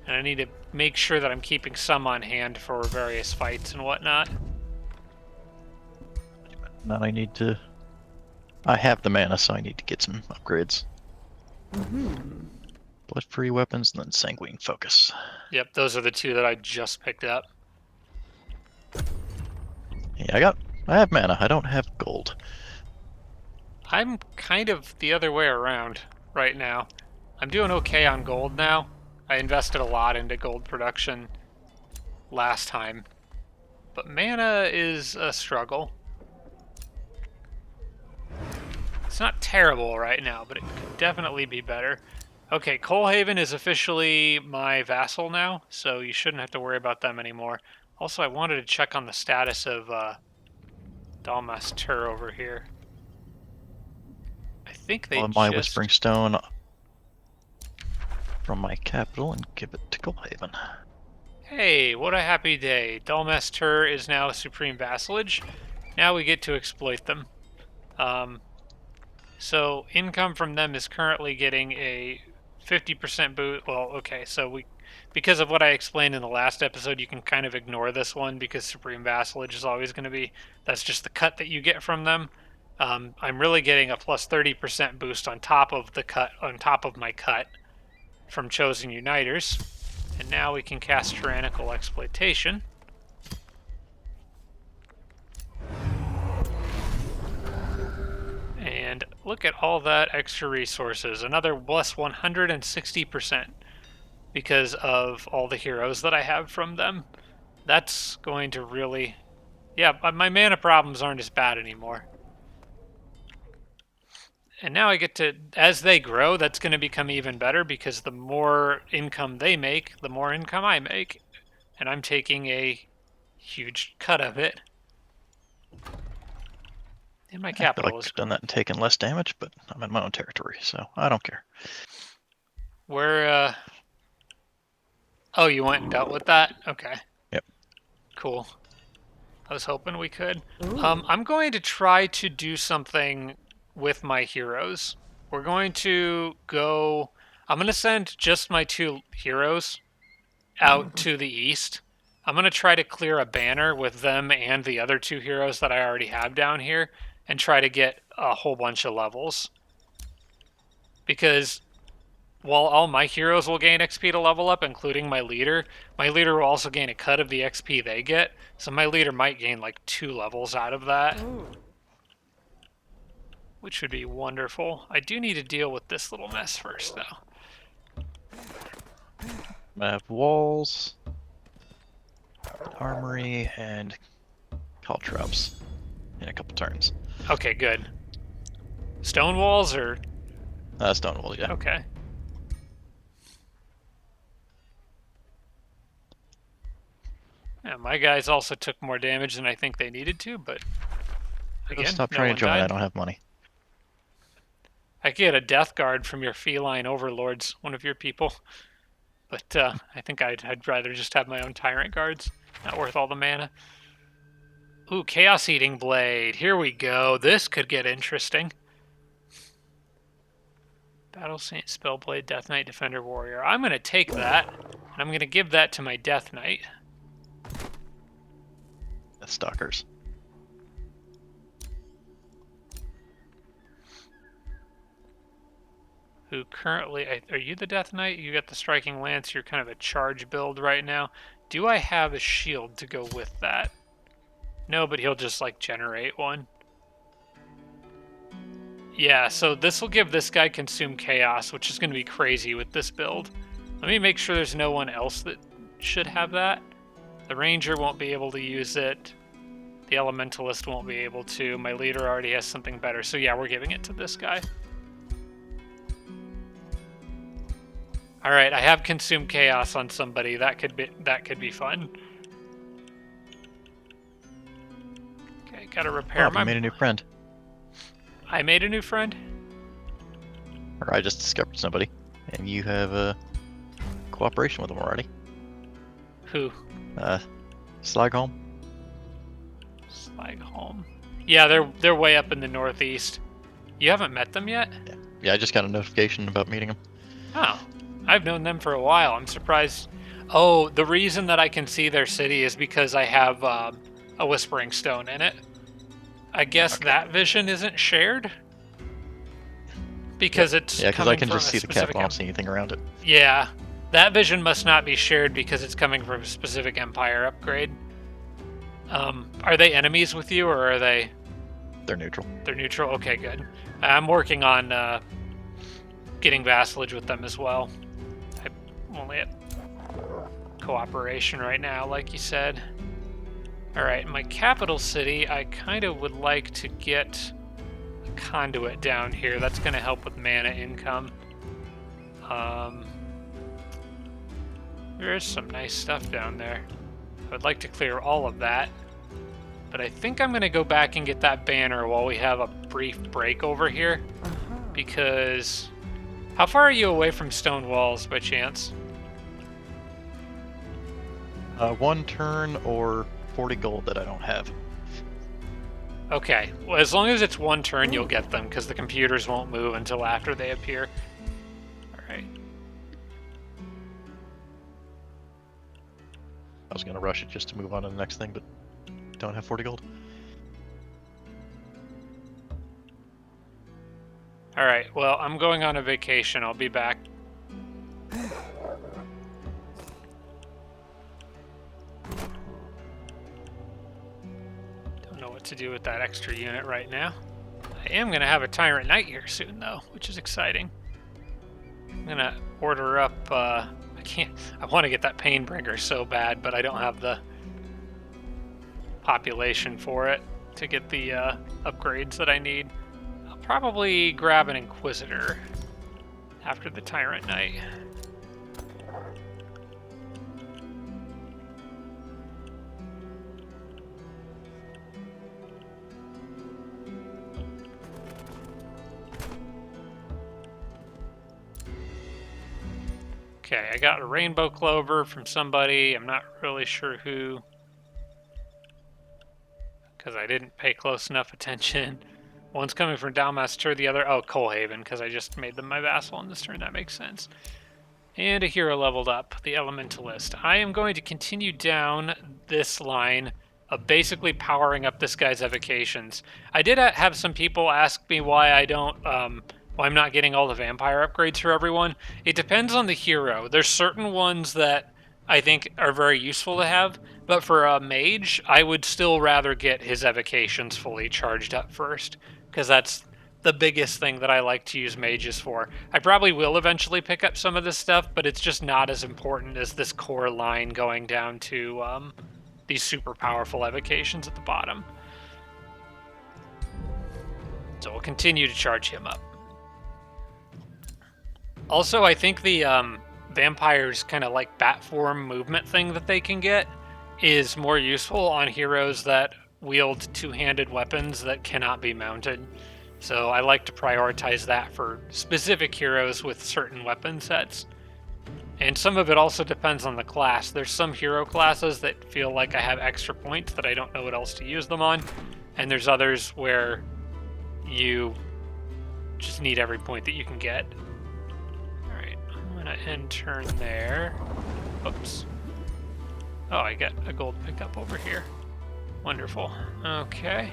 And I need to make sure that I'm keeping some on hand for various fights and whatnot. Now I have the mana, so I need to get some upgrades. Blood-free weapons, and then sanguine focus. Yep, those are the two that I just picked up. Yeah, I have mana. I don't have gold. I'm kind of the other way around right now. I'm doing okay on gold now. I invested a lot into gold production last time, but mana is a struggle. It's not terrible right now, but it could definitely be better. Okay, Coalhaven is officially my vassal now, so you shouldn't have to worry about them anymore. Also, I wanted to check on the status of Dalmastur over here. I think they My Whispering Stone from my capital and give it to Coalhaven. Hey, what a happy day. Dalmastur is now a supreme vassalage. Now we get to exploit them. So income from them is currently getting a 50% boost. Well, okay, so because of what I explained in the last episode, you can kind of ignore this one because supreme vassalage is always going to be, that's just the cut that you get from them. I'm really getting a plus 30% boost on top of the cut, on top of my cut from Chosen Uniters. And now we can cast Tyrannical Exploitation. And look at all that extra resources. Another plus 160% because of all the heroes that I have from them. That's going to really... Yeah, my mana problems aren't as bad anymore. And now I get to, as they grow, that's going to become even better because the more income they make, the more income I make. And I'm taking a huge cut of it. And my capital I feel like I've done that and taken less damage, but I'm in my own territory, so I don't care. Where, Oh, you went and dealt with that? Okay. Yep. Cool. I was hoping we could. Ooh. I'm going to try to do something with my heroes. We're going to go. I'm going to send just my 2 heroes out to the east. I'm going to try to clear a banner with them and the other 2 heroes that I already have down here and try to get a whole bunch of levels. Because while all my heroes will gain XP to level up, including my leader will also gain a cut of the XP they get. So my leader might gain like 2 levels out of that, Ooh. which would be wonderful. I do need to deal with this little mess first, though. I have walls, armory, and caltrops in a couple turns. Okay, good. Stone walls or... Stone wall, yeah. Okay. Yeah, my guys also took more damage than I think they needed to, but again, Stop no trying one to join. died. I don't have money. I could get a death guard from your feline overlords, one of your people. But I think I'd rather just have my own tyrant guards. Not worth all the mana. Ooh, Chaos Eating Blade. Here we go. This could get interesting. Battle Saint, Spellblade, Death Knight, Defender, Warrior. I'm going to take that, and I'm going to give that to my Death Knight. That's stalkers. Who currently... Are you the Death Knight? You got the Striking Lance. You're kind of a charge build right now. Do I have a shield to go with that? No, but he'll just, like, generate one. Yeah, so this will give this guy Consume Chaos, which is going to be crazy with this build. Let me make sure there's no one else that should have that. The Ranger won't be able to use it. The Elementalist won't be able to. My leader already has something better. So yeah, we're giving it to this guy. Alright, I have Consume Chaos on somebody. That could be fun. Okay, gotta repair I made a new friend. I made a new friend? Or I just discovered somebody. And you have cooperation with them already. Who? Slagholm. Slagholm. Yeah, they're way up in the northeast. You haven't met them yet? Yeah, I just got a notification about meeting them. Oh, I've known them for a while. I'm surprised. Oh, the reason that I can see their city is because I have a Whispering Stone in it. I guess that vision isn't shared? Because it's because I can from just a see the capital. I don't specific see anything around it. Yeah, that vision must not be shared because it's coming from a specific Empire upgrade. Are they enemies with you, or are they... They're neutral. They're neutral? Okay, good. I'm working on getting vassalage with them as well. I'm only at cooperation right now, like you said. Alright, my capital city, I kind of would like to get a conduit down here. That's going to help with mana income. There is some nice stuff down there. I would like to clear all of that. But I think I'm going to go back and get that banner while we have a brief break over here. Because... How far are you away from stone walls, by chance? 1 turn or 40 gold that I don't have. Okay, well, as long as it's 1 turn, you'll get them, because the computers won't move until after they appear. Alright. I was going to rush it just to move on to the next thing, but don't have 40 gold. Alright, well, I'm going on a vacation. I'll be back. Don't know what to do with that extra unit right now. I am going to have a Tyrant Knight here soon, though, which is exciting. I'm going to order up... I want to get that Painbringer so bad, but I don't have the population for it to get the upgrades that I need. I'll probably grab an Inquisitor after the Tyrant Knight. Okay, I got a Rainbow Clover from somebody. I'm not really sure who. because I didn't pay close enough attention. One's coming from Dalmaster, the other... Oh, Coalhaven, because I just made them my vassal on this turn. That makes sense. And a hero leveled up, the Elementalist. I am going to continue down this line of basically powering up this guy's evocations. I did have some people ask me why I don't... why I'm not getting all the vampire upgrades for everyone. It depends on the hero. There's certain ones that I think are very useful to have, but for a mage, I would still rather get his evocations fully charged up first, because that's the biggest thing that I like to use mages for. I probably will eventually pick up some of this stuff, but it's just not as important as this core line going down to these super powerful evocations at the bottom. So we'll continue to charge him up. Also, I think the vampires kind of like bat form movement thing that they can get is more useful on heroes that wield two-handed weapons that cannot be mounted. So I like to prioritize that for specific heroes with certain weapon sets. And some of it also depends on the class. There's some hero classes that feel like I have extra points that I don't know what else to use them on. And there's others where you just need every point that you can get. Alright, I'm gonna end turn there. Oops. Oh, I got a gold pickup over here. Wonderful. Okay.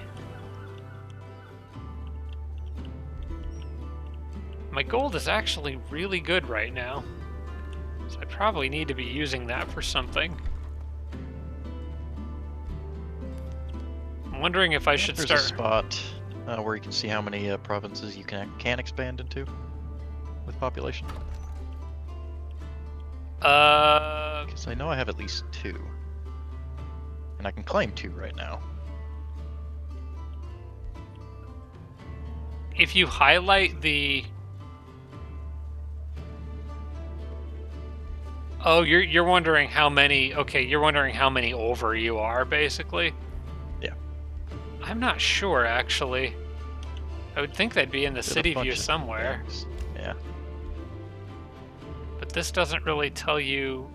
My gold is actually really good right now, so I probably need to be using that for something. I'm wondering if I should There's start... a spot where you can see how many provinces you can expand into with population. Because I know I have at least 2. And I can claim 2 right now. If you highlight the... Oh, you're wondering how many... Okay, you're wondering how many over you are, basically? Yeah. I'm not sure, actually. I would think they'd be in the There's city a bunch view of somewhere. things. Yeah. But this doesn't really tell you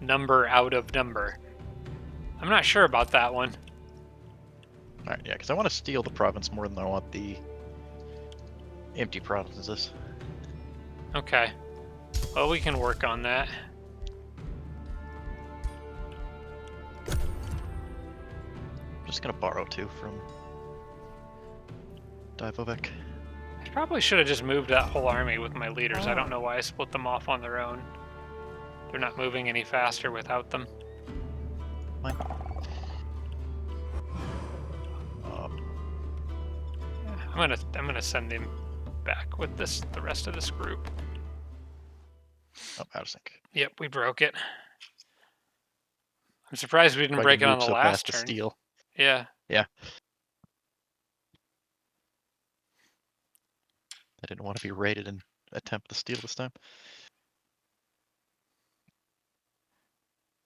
number out of number. I'm not sure about that one. Alright, yeah, because I want to steal the province more than I want the empty provinces. Okay. Well, we can work on that. I'm just going to borrow 2 from Divovec. I probably should have just moved that whole army with my leaders. I don't know why I split them off on their own. They're not moving any faster without them. Fine. I'm gonna send him back with the rest of this group. Oh, out of sync. Yep, we broke it. I'm surprised we didn't Why break you it on move the so last fast to turn. steal. Yeah. Yeah. I didn't want to be raided and attempt to steal this time.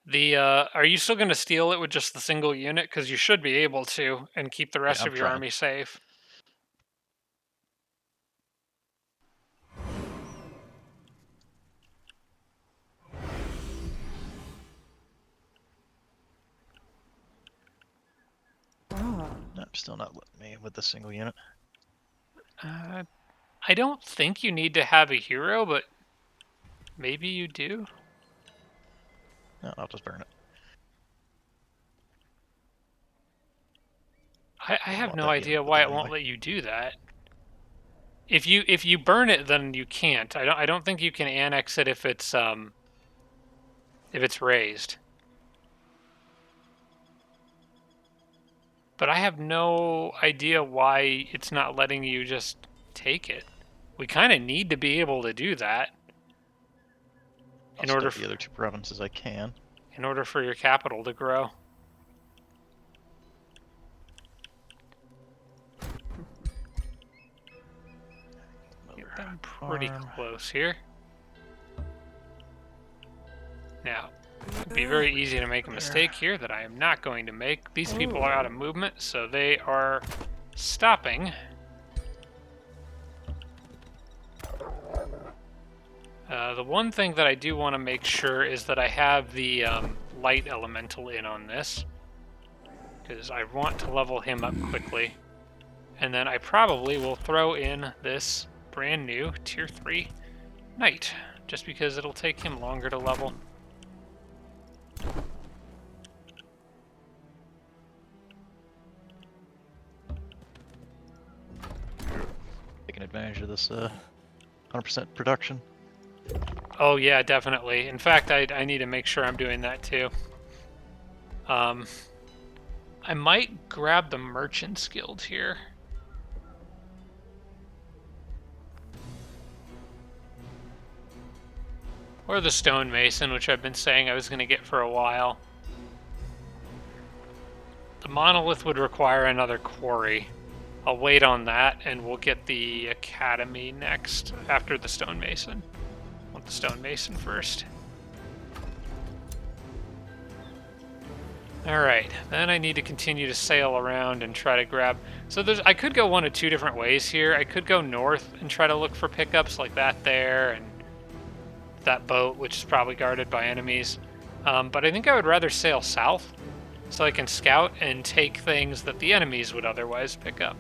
Are you still gonna steal it with just the single unit? Because you should be able to, and keep the rest I'm of your trying. army safe. Ah. No, I'm still not letting me with the single unit. I don't think you need to have a hero, but maybe you do. No, I'll just burn it. I have Want no that idea unit with why them it won't anyway. let you do that. If you burn it, then you can't. I don't think you can annex it if it's raised. But I have no idea why it's not letting you just take it. We kind of need to be able to do that I'll steal the other 2 provinces I can. in order for your capital to grow. Get them pretty close here. Now, it'd be very easy to make a mistake here that I am not going to make. These people are out of movement, so they are stopping. The one thing that I do want to make sure is that I have the light elemental in on this. because I want to level him up quickly. And then I probably will throw in this brand new tier 3 knight, just because it'll take him longer to level. Taking advantage of this 100% production. Oh yeah, definitely. In fact, I need to make sure I'm doing that too. I might grab the Merchant's Guild here. Or the Stonemason, which I've been saying I was going to get for a while. The Monolith would require another quarry. I'll wait on that, and we'll get the Academy next, after the Stonemason. I want the Stonemason first. Alright, then I need to continue to sail around and try to grab... So I could go one of two different ways here. I could go north and try to look for pickups like that there, and that boat, which is probably guarded by enemies. But I think I would rather sail south, so I can scout and take things that the enemies would otherwise pick up.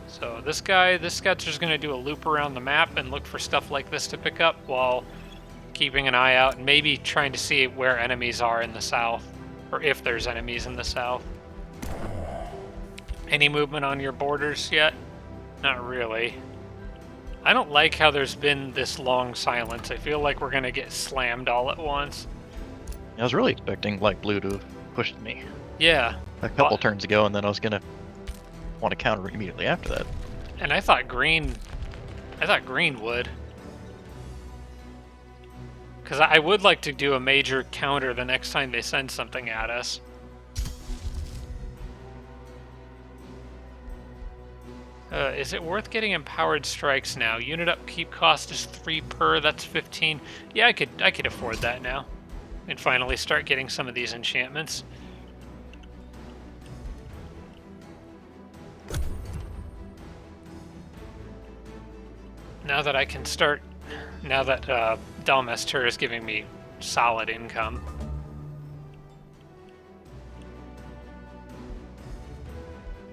So this scout's just going to do a loop around the map and look for stuff like this to pick up while keeping an eye out and maybe trying to see where enemies are in the south, or if there's enemies in the south. Any movement on your borders yet? Not really. I don't like how there's been this long silence. I feel like we're going to get slammed all at once. I was really expecting light blue to have pushed me Yeah. a couple turns ago, and then I was gonna want to counter it immediately after that. And I thought green would. Because I would like to do a major counter the next time they send something at us. Is it worth getting empowered strikes now? Unit upkeep cost is 3 per, that's 15. Yeah, I could afford that now. And finally start getting some of these enchantments. Now that I can start, now that Dalmastur is giving me solid income.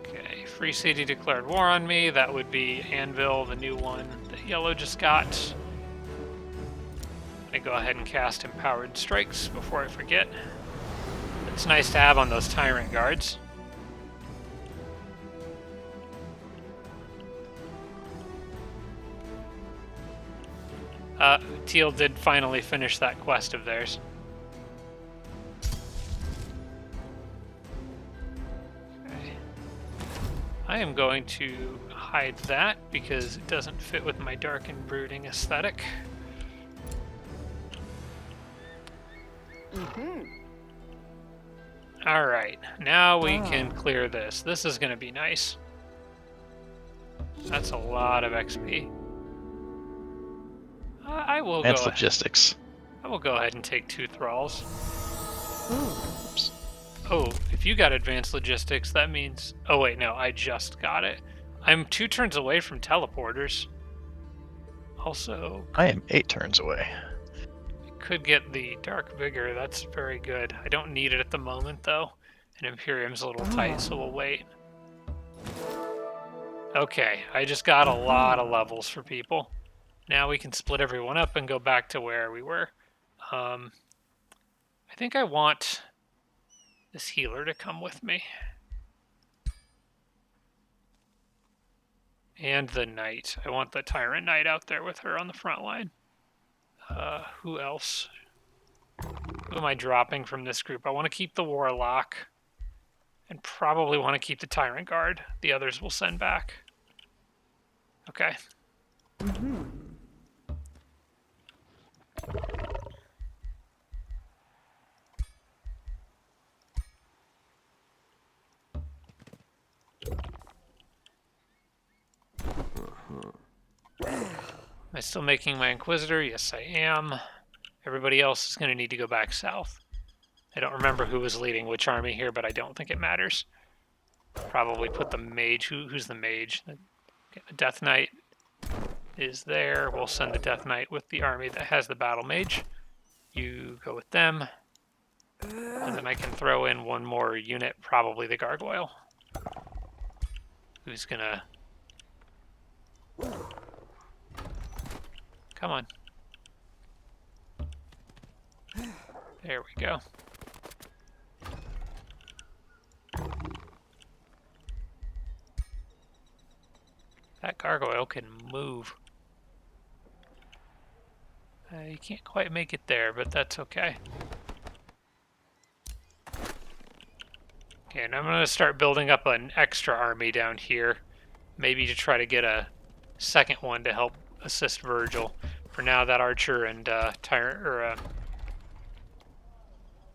Okay, Free City declared war on me. That would be Anvil, the new one that Yellow just got. I go ahead and cast Empowered Strikes before I forget. It's nice to have on those Tyrant Guards. Teal did finally finish that quest of theirs. Okay. I am going to hide that because it doesn't fit with my dark and brooding aesthetic. Alright, now we can clear this. This is going to be nice. That's a lot of XP. I will And go logistics. I will go ahead and take 2 thralls. Oops. Oh, if you got advanced logistics, that means... Oh wait, no, I just got it. I'm 2 turns away from teleporters. Also... I am 8 turns away. Could get the Dark Vigor, that's very good. I don't need it at the moment, though. And Imperium's a little tight, so we'll wait. Okay, I just got a lot of levels for people. Now we can split everyone up and go back to where we were. I think I want this healer to come with me. And the knight. I want the Tyrant Knight out there with her on the front line. Who else? Who am I dropping from this group? I want to keep the Warlock. And probably want to keep the Tyrant Guard. The others will send back. Okay. Am I still making my Inquisitor? Yes, I am. Everybody else is going to need to go back south. I don't remember who was leading which army here, but I don't think it matters. Probably put the mage. Who's the mage? Okay, the Death Knight is there. We'll send the Death Knight with the army that has the Battle Mage. You go with them. And then I can throw in one more unit, probably the gargoyle. Who's gonna... Come on. There we go. That gargoyle can move. You can't quite make it there, but that's okay. Okay, and I'm going to start building up an extra army down here. Maybe to try to get a second one to help assist Virgil. For now, that archer and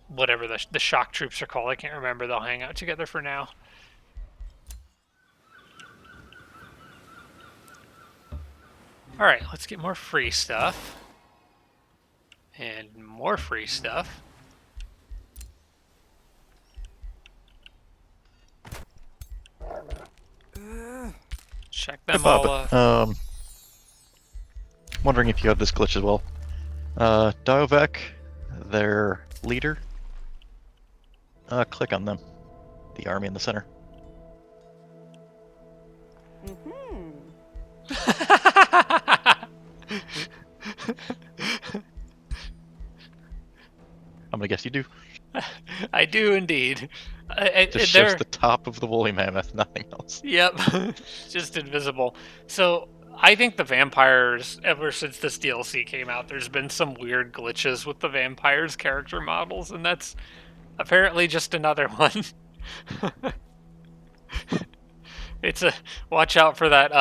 whatever the shock troops are called, I can't remember. They'll hang out together for now. Alright, let's get more free stuff. And more free stuff. Check them Bob, all. wondering if you have this glitch as well. Diovec, their leader. Click on them. The army in the center. Mm-hmm. I'm gonna guess you do. I do indeed. Just shows the top of the woolly mammoth, nothing else. Yep, just invisible. So I think the vampires, ever since this DLC came out, there's been some weird glitches with the vampires' character models, and that's apparently just another one. It's a watch out for that.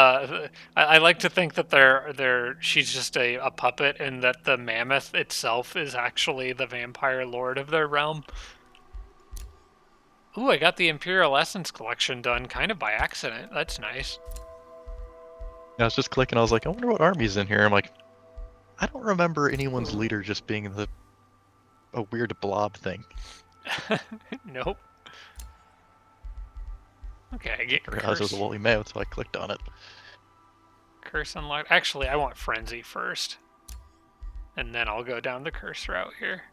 I like to think that she's just a puppet, and that the mammoth itself is actually the vampire lord of their realm. Ooh, I got the Imperial Essence collection done kind of by accident. That's nice. I was just clicking, I was like, I wonder what army's in here. I'm like, I don't remember anyone's leader just being a weird blob thing. Nope. Okay, I get I realized it was a woolly mammoth, so I clicked on it. Curse unlocked. Actually, I want Frenzy first. And then I'll go down the curse route here.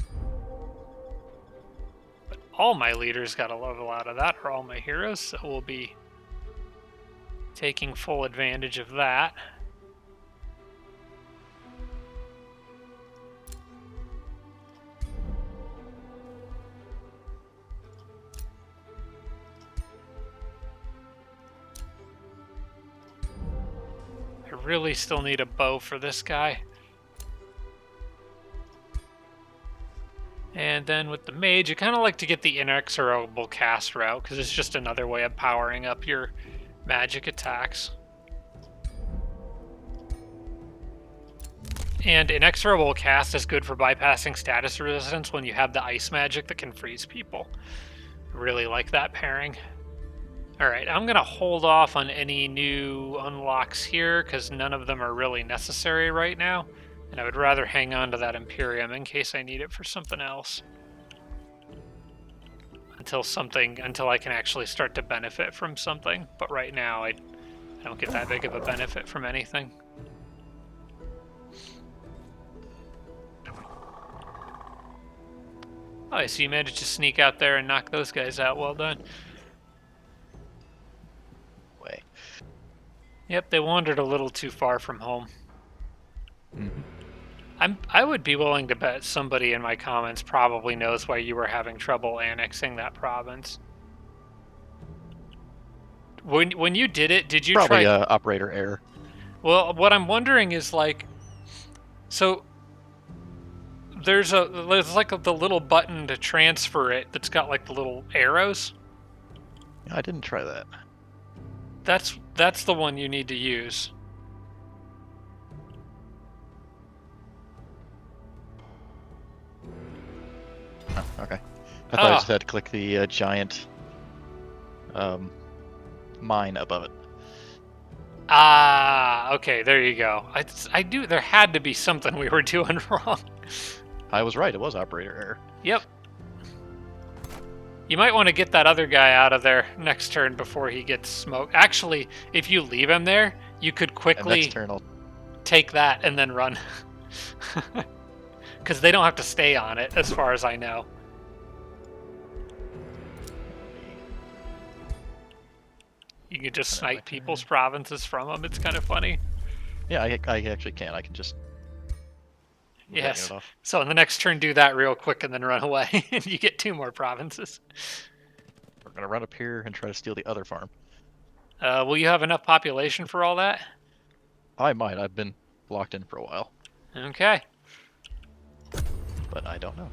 But all my leaders got a level out of that, or all my heroes, so we'll be taking full advantage of that. I really still need a bow for this guy. And then with the mage, you kind of like to get the inexorable cast route, because it's just another way of powering up your magic attacks. And inexorable cast is good for bypassing status resistance when you have the ice magic that can freeze people. I really like that pairing. Alright, I'm going to hold off on any new unlocks here, because none of them are really necessary right now. And I would rather hang on to that Imperium in case I need it for something else. Until I can actually start to benefit from something. But right now, I don't get that big of a benefit from anything. Oh, I see you managed to sneak out there and knock those guys out. Well done. Way. Yep, they wandered a little too far from home. Mm-hmm. I would be willing to bet somebody in my comments probably knows why you were having trouble annexing that province. When you did it, did you Probably try... operator error. Well, what I'm wondering is, like, so there's like the little button to transfer it that's got like the little arrows. I didn't try that. That's the one you need to use. Oh, okay. I thought I just had to click the giant mine above it. Ah, okay, there you go. I do. There had to be something we were doing wrong. I was right. It was operator error. Yep. You might want to get that other guy out of there next turn before he gets smoked. Actually, if you leave him there, you could quickly next turn I'll... take that and then run. Because they don't have to stay on it, as far as I know. You can just Whatever. snipe people's provinces from them. It's kind of funny. Yeah, I actually can. I can just move that Yes. unit off. So in the next turn, do that real quick and then run away, and you get 2 more provinces. We're gonna run up here and try to steal the other farm. Will you have enough population for all that? I might. I've been locked in for a while, Okay. but I don't know.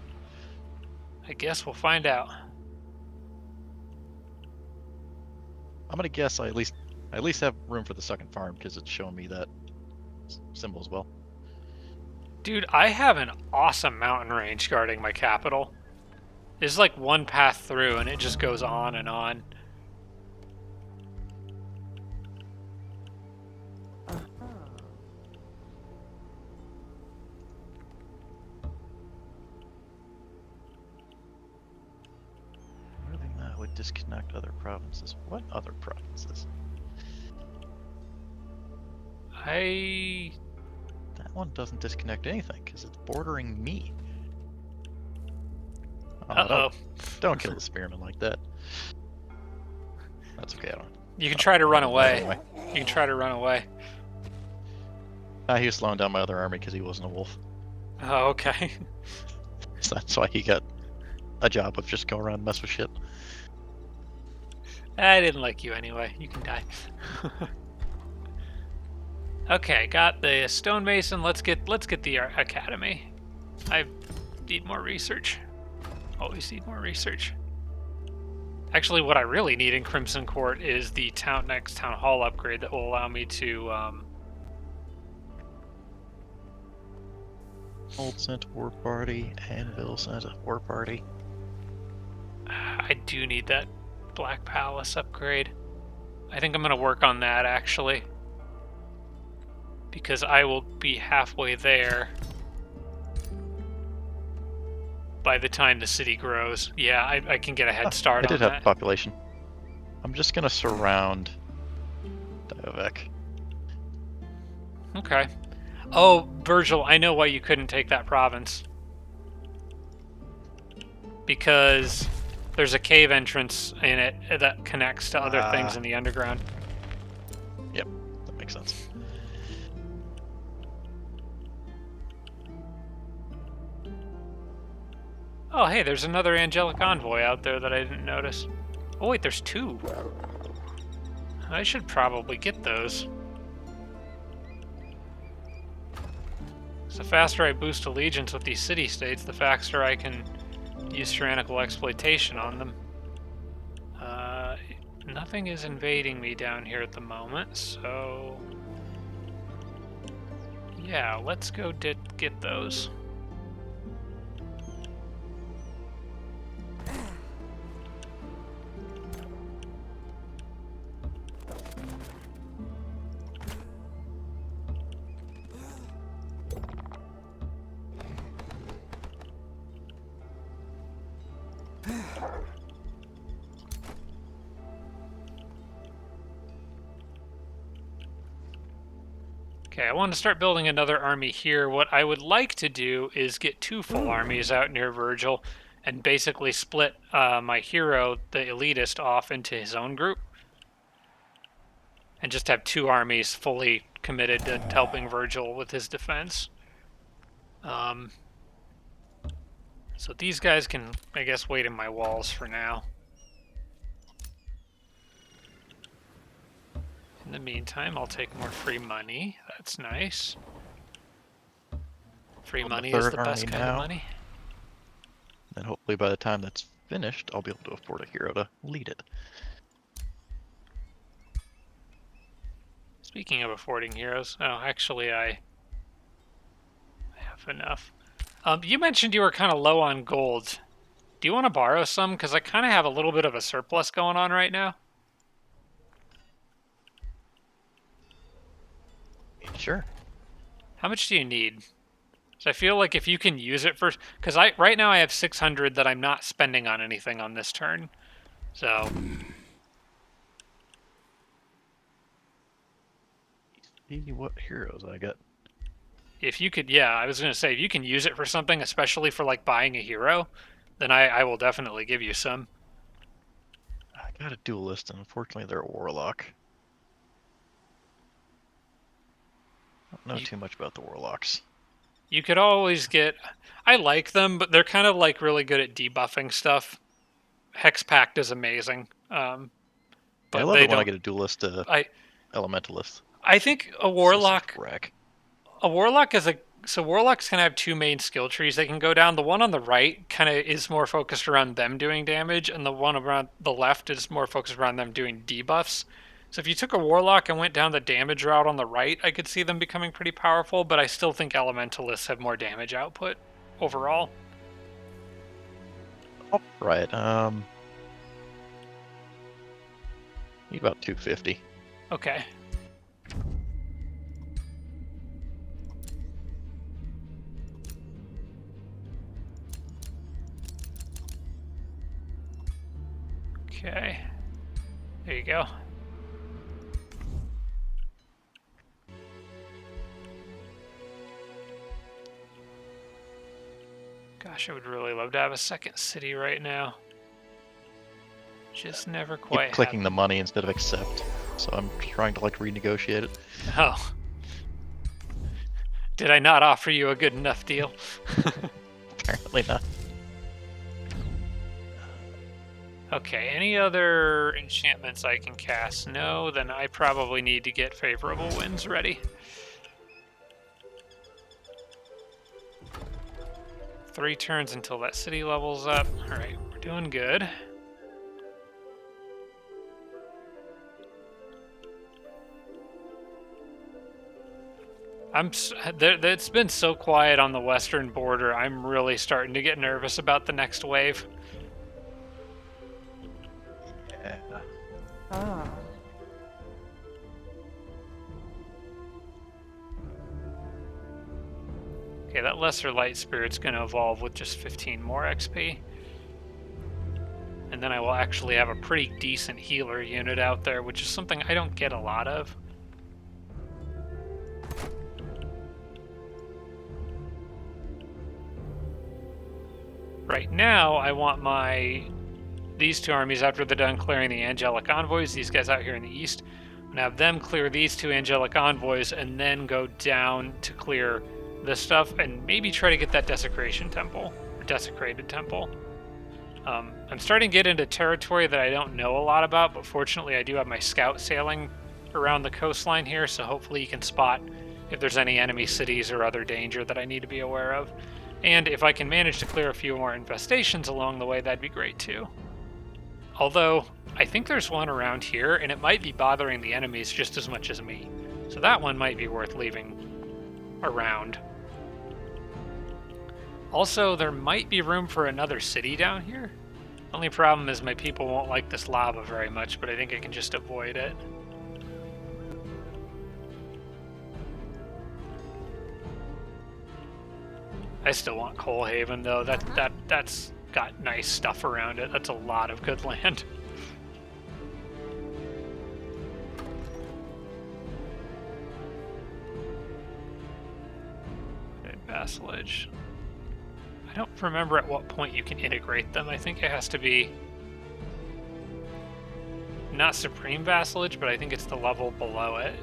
I guess we'll find out. I'm gonna guess I at least have room for the second farm because it's showing me that symbol as well. Dude, I have an awesome mountain range guarding my capital. There's like one path through, and it just goes on and on. Moving that would disconnect other provinces. What other provinces? That one doesn't disconnect anything because it's bordering me. Oh, Uh-oh. don't kill the spearman like that. That's okay. I don't. You can try to run away. Anyway. You can try to run away. He was slowing down my other army because he wasn't a wolf. Oh, okay. So that's why he got a job of just going around and mess with shit. I didn't like you anyway. You can die. Okay, got the stonemason. Let's get the academy. I need more research. Always need more research. Actually, what I really need in Crimson Court is the next town hall upgrade that will allow me to Old sent a war party, Anvil sent a war party. I do need that Black Palace upgrade. I think I'm gonna work on that actually, because I will be halfway there by the time the city grows. Yeah, I can get a head start I did on have that. population. I'm just gonna surround Diovec. Okay. Oh, Virgil, I know why you couldn't take that province. Because there's a cave entrance in it that connects to other things in the underground. Yep, that makes sense. Oh, hey, there's another angelic envoy out there that I didn't notice. Oh, wait, there's 2. I should probably get those. So the faster I boost allegiance with these city-states, the faster I can use tyrannical exploitation on them. Nothing is invading me down here at the moment, so... yeah, let's go get those. Okay, I want to start building another army here. What I would like to do is get 2 full armies out near Virgil and basically split my hero, the elitist, off into his own group. And just have 2 armies fully committed to helping Virgil with his defense. So these guys can, I guess, wait in my walls for now. In the meantime, I'll take more free money. That's nice. Free money is the best kind of money. And hopefully by the time that's finished, I'll be able to afford a hero to lead it. Speaking of affording heroes, oh, actually I have enough. You mentioned you were kind of low on gold. Do you want to borrow some? Because I kind of have a little bit of a surplus going on right now. Sure. How much do you need? So I feel like if you can use it first, because right now I have 600 that I'm not spending on anything on this turn. So See what heroes I got. if you could, yeah, I was gonna say if you can use it for something, especially for like buying a hero, then I will definitely give you some. I got a duelist, and unfortunately they're a warlock. I don't know too much about the warlocks. You could always get... I like them, but they're kind of like really good at debuffing stuff. Hex Pact is amazing. Yeah, I But love they it when I don't... get a duelist I elementalist. I think It's just such a wreck. a warlock is a... So warlocks can have two main skill trees they can go down. The one on the right kind of is more focused around them doing damage, and the one around the left is more focused around them doing debuffs. So if you took a warlock and went down the damage route on the right, I could see them becoming pretty powerful, but I still think elementalists have more damage output overall. Right. Need about 250. Okay. Okay. There you go. Gosh, I would really love to have a second city right now. Just never quite Keep clicking the happened. money instead of accept. So I'm trying to like renegotiate it. Oh. Did I not offer you a good enough deal? Apparently not. Okay, any other enchantments I can cast? No, then I probably need to get favorable winds ready. 3 turns until that city levels up. Alright, we're doing good. It's been so quiet on the western border, I'm really starting to get nervous about the next wave. Yeah. Ah. Okay, that lesser light spirit's going to evolve with just 15 more XP. And then I will actually have a pretty decent healer unit out there, which is something I don't get a lot of. Right now, I want these two armies, after they're done clearing the angelic envoys, these guys out here in the east, I'm gonna have them clear these two angelic envoys and then go down to clear this stuff and maybe try to get that desecration temple, or desecrated temple. I'm starting to get into territory that I don't know a lot about, but fortunately I do have my scout sailing around the coastline here, so hopefully you can spot if there's any enemy cities or other danger that I need to be aware of. And if I can manage to clear a few more infestations along the way, that'd be great too. Although, I think there's one around here, and it might be bothering the enemies just as much as me. So that one might be worth leaving around. Also, there might be room for another city down here. Only problem is my people won't like this lava very much, but I think I can just avoid it. I still want Coalhaven though. That's got nice stuff around it. That's a lot of good land. Vassalage. I don't remember at what point you can integrate them. I think it has to be not supreme vassalage, but I think it's the level below it.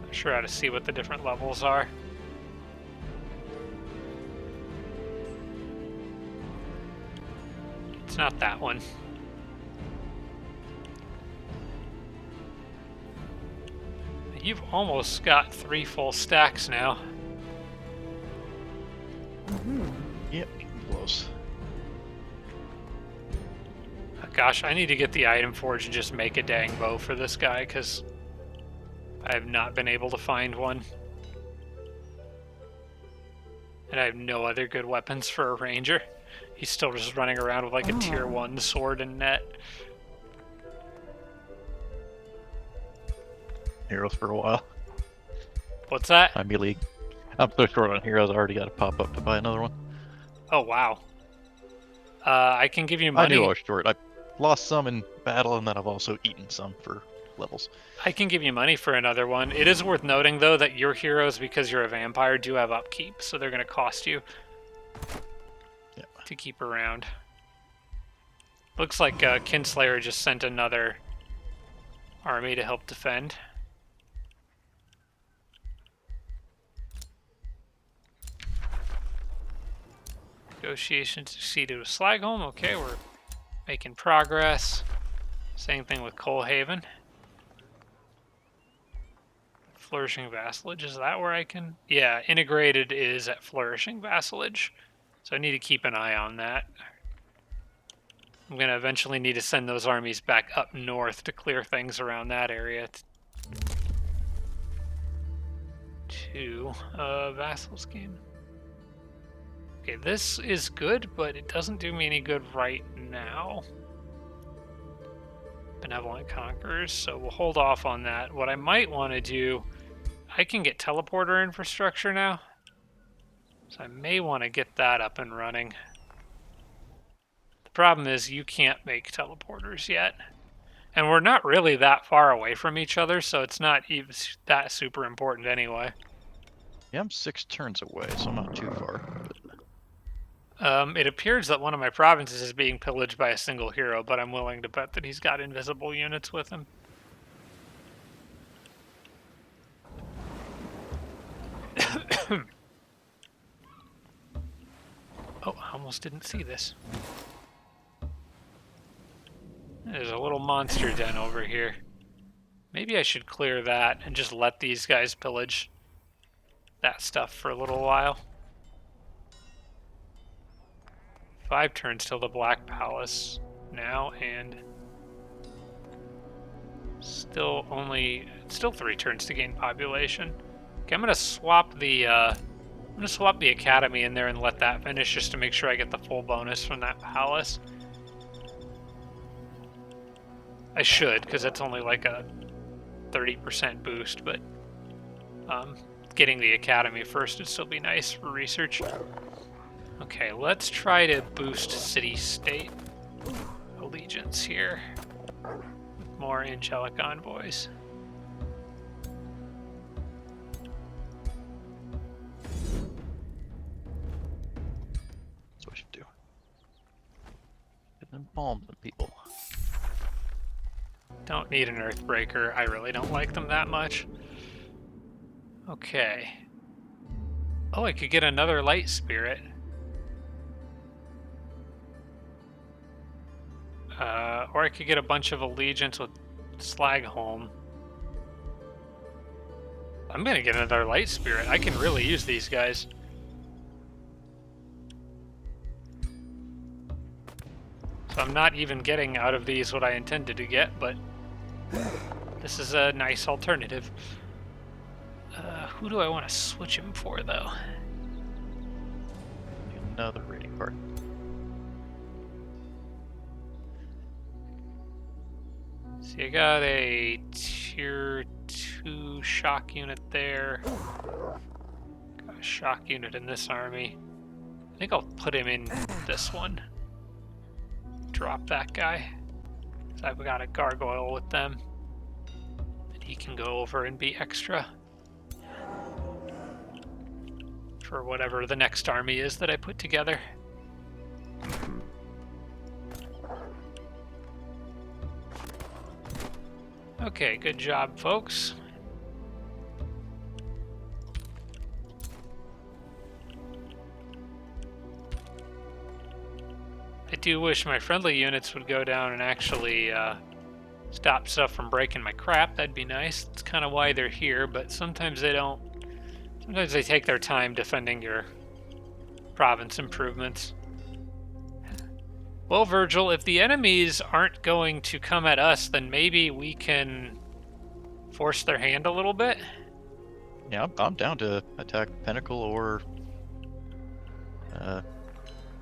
Not sure how to see what the different levels are. It's not that one. You've almost got 3 full stacks now. Yep, close. Gosh, I need to get the item forge and just make a dang bow for this guy, because I have not been able to find one. And I have no other good weapons for a ranger. He's still just running around with like a tier 1 sword and net. Heroes for a while. What's that? I'm melee. I'm so short on heroes, I already got to pop up to buy another one. Oh, wow. I can give you money. I knew I was short. I lost some in battle, and then I've also eaten some for levels. I can give you money for another one. It is worth noting, though, that your heroes, because you're a vampire, do have upkeep, so they're going to cost you. to keep around. Looks like Kinslayer just sent another army to help defend. Negotiations succeeded with Slagholm. Okay, we're making progress. Same thing with Coalhaven. Flourishing Vassalage, is that where I can? Yeah, integrated is at Flourishing Vassalage. So I need to keep an eye on that. I'm going to eventually need to send those armies back up north to clear things around that area. To Vassal's game. Okay, this is good, but it doesn't do me any good right now. Benevolent Conquerors, so we'll hold off on that. What I might want to do, I can get teleporter infrastructure now. So I may want to get that up and running. The problem is you can't make teleporters yet. And we're not really that far away from each other, so it's not even that super important anyway. Yeah, I'm 6 turns away, so I'm not too far. It appears that one of my provinces is being pillaged by a single hero, but I'm willing to bet that he's got invisible units with him. Oh, I almost didn't see this. There's a little monster den over here. Maybe I should clear that and just let these guys pillage that stuff for a little while. 5 turns till the Black Palace now, and still 3 turns to gain population. Okay, I'm gonna swap the academy in there and let that finish just to make sure I get the full bonus from that palace. I should, because it's only like a 30% boost, but getting the academy first would still be nice for research. Okay, let's try to boost city-state allegiance here with more angelic envoys. That's what I should do. Get them bombs on people. Don't need an Earthbreaker. I really don't like them that much. Okay. Oh, I could get another Light Spirit. Or I could get a bunch of allegiance with Slagholm. I'm gonna get another Light Spirit. I can really use these guys. So I'm not even getting out of these what I intended to get, but this is a nice alternative. Who do I want to switch him for, though? Another raiding party. See, I got a tier 2 shock unit there. Got a shock unit in this army. I think I'll put him in this one. Drop that guy. So I've got a gargoyle with them. And he can go over and be extra. For whatever the next army is that I put together. Okay, good job, folks. I do wish my friendly units would go down and actually stop stuff from breaking my crap. That'd be nice. That's kind of why they're here, but sometimes they don't. Sometimes they take their time defending your province improvements. Well, Virgil, if the enemies aren't going to come at us, then maybe we can force their hand a little bit. Yeah, I'm down to attack Pinnacle or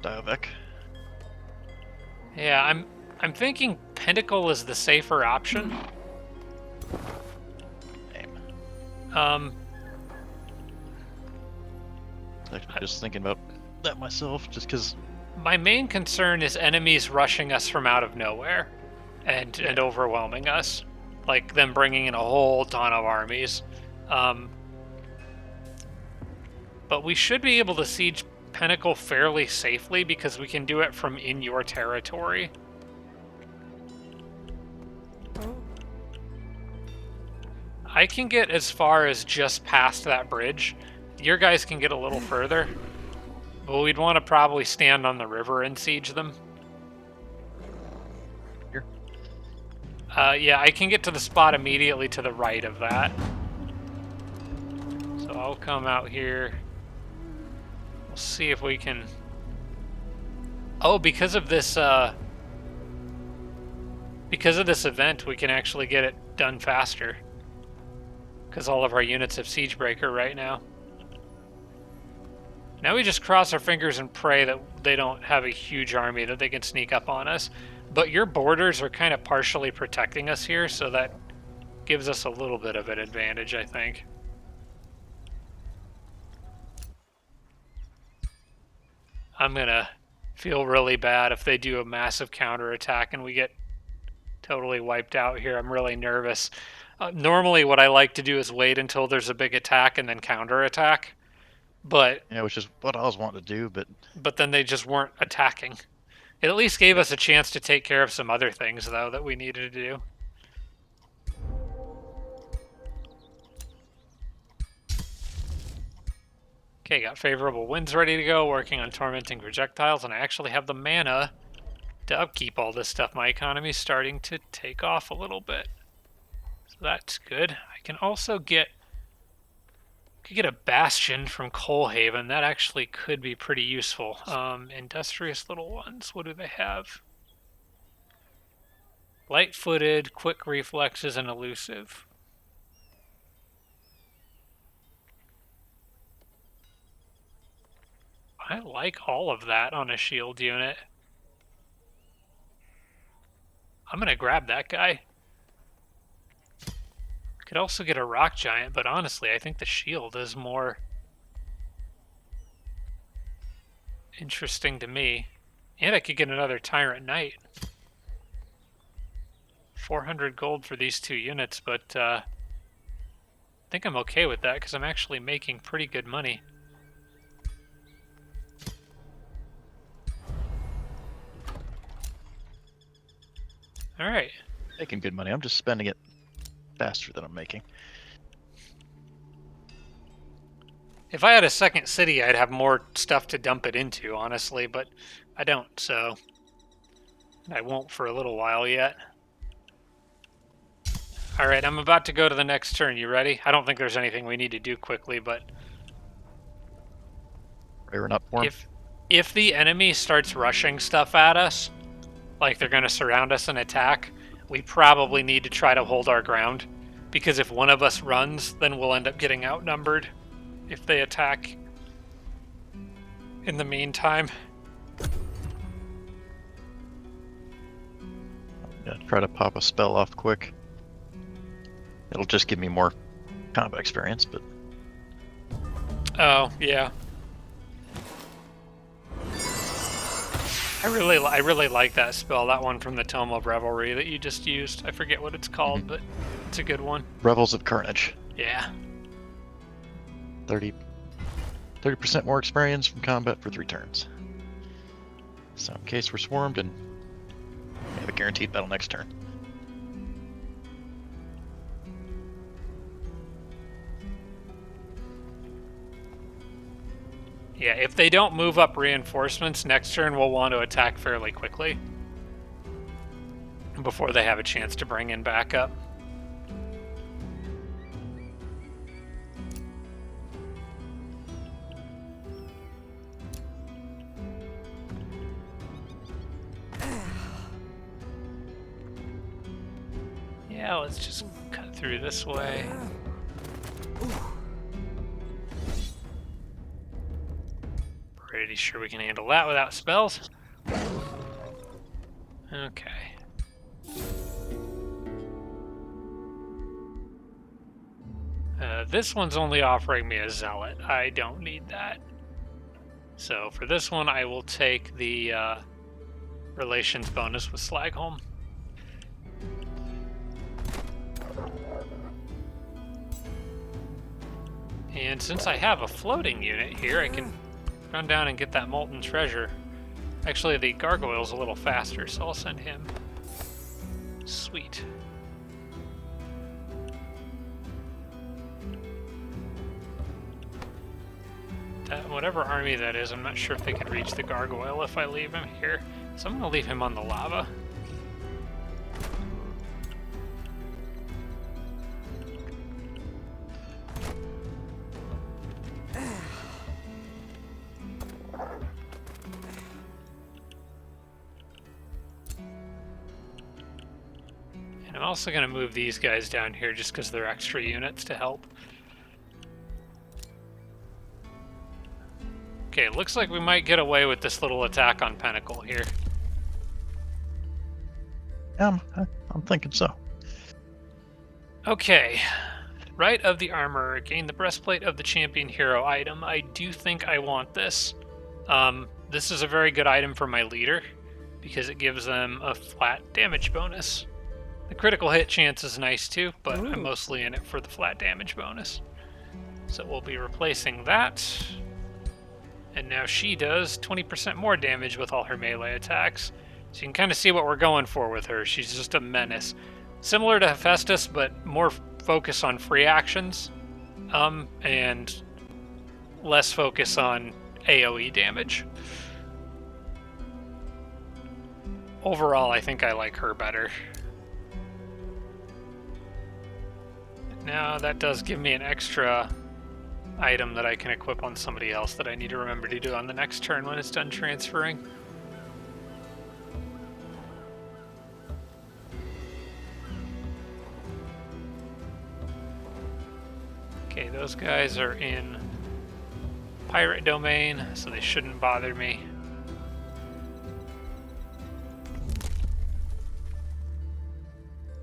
Diovec. Yeah, I'm thinking Pinnacle is the safer option. Damn. Actually, just thinking about that myself, just because. My main concern is enemies rushing us from out of nowhere and overwhelming us. Like them bringing in a whole ton of armies. But we should be able to siege Pinnacle fairly safely because we can do it from in your territory. I can get as far as just past that bridge. Your guys can get a little further. But we'd want to probably stand on the river and siege them. Here. Yeah, I can get to the spot immediately to the right of that. So I'll come out here. We'll see if we can... Oh, because of this event, we can actually get it done faster. Because all of our units have Siege Breaker right now. Now we just cross our fingers and pray that they don't have a huge army that they can sneak up on us. But your borders are kind of partially protecting us here, so that gives us a little bit of an advantage, I think. I'm gonna feel really bad if they do a massive counterattack and we get totally wiped out here. I'm really nervous. Normally what I like to do is wait until there's a big attack and then counterattack. But Yeah, which is what I was wanting to do, but then they just weren't attacking. It at least gave us a chance to take care of some other things, though, that we needed to do. Okay, got favorable winds ready to go, working on tormenting projectiles, and I actually have the mana to upkeep all this stuff. My economy's starting to take off a little bit. So that's good. I can also get a bastion from Coalhaven. That actually could be pretty useful. Industrious little ones. What do they have? Light-footed, quick reflexes, and elusive. I like all of that on a shield unit. I'm gonna grab that guy. Could also get a rock giant, but honestly, I think the shield is more interesting to me. And I could get another Tyrant Knight. 400 gold for these 2 units, but I think I'm okay with that because I'm actually making pretty good money. Alright. making good money. I'm just spending it faster than I'm making. If I had a second city, I'd have more stuff to dump it into, honestly, but I don't, so I won't for a little while yet. Alright, I'm about to go to the next turn. You ready? I don't think there's anything we need to do quickly, but... Rearing up for him. If the enemy starts rushing stuff at us, like they're going to surround us and attack, we probably need to try to hold our ground. Because if one of us runs, then we'll end up getting outnumbered if they attack in the meantime. Yeah, try to pop a spell off quick. It'll just give me more combat experience, but... Oh, yeah. I really like that spell, that one from the Tome of Revelry that you just used. I forget what it's called, but it's a good one. Revels of Carnage. Yeah. 30% more experience from combat for 3 turns. So in case we're swarmed, and we have a guaranteed battle next turn. Yeah, if they don't move up reinforcements, next turn we'll want to attack fairly quickly before they have a chance to bring in backup. Yeah, let's just cut through this way. Pretty sure we can handle that without spells. Okay. This one's only offering me a zealot. I don't need that. So for this one, I will take the relations bonus with Slagholm. And since I have a floating unit here, I can run down and get that molten treasure. Actually, the gargoyle's a little faster, so I'll send him. Sweet. Whatever army that is, I'm not sure if they can reach the gargoyle if I leave him here. So I'm going to leave him on the lava. And I'm also going to move these guys down here just because they're extra units to help. Okay, looks like we might get away with this little attack on Pinnacle here. I'm thinking so. Okay. Right of the armor. Gain the breastplate of the champion hero item. I do think I want this. This is a very good item for my leader because it gives them a flat damage bonus. The critical hit chance is nice too, but I'm mostly in it for the flat damage bonus. So we'll be replacing that. And now she does 20% more damage with all her melee attacks. So you can kind of see what we're going for with her. She's just a menace. Similar to Hephaestus, but more focus on free actions. And less focus on AoE damage. Overall, I think I like her better. Now that does give me an extra item that I can equip on somebody else that I need to remember to do on the next turn when it's done transferring. Okay, those guys are in pirate domain, so they shouldn't bother me.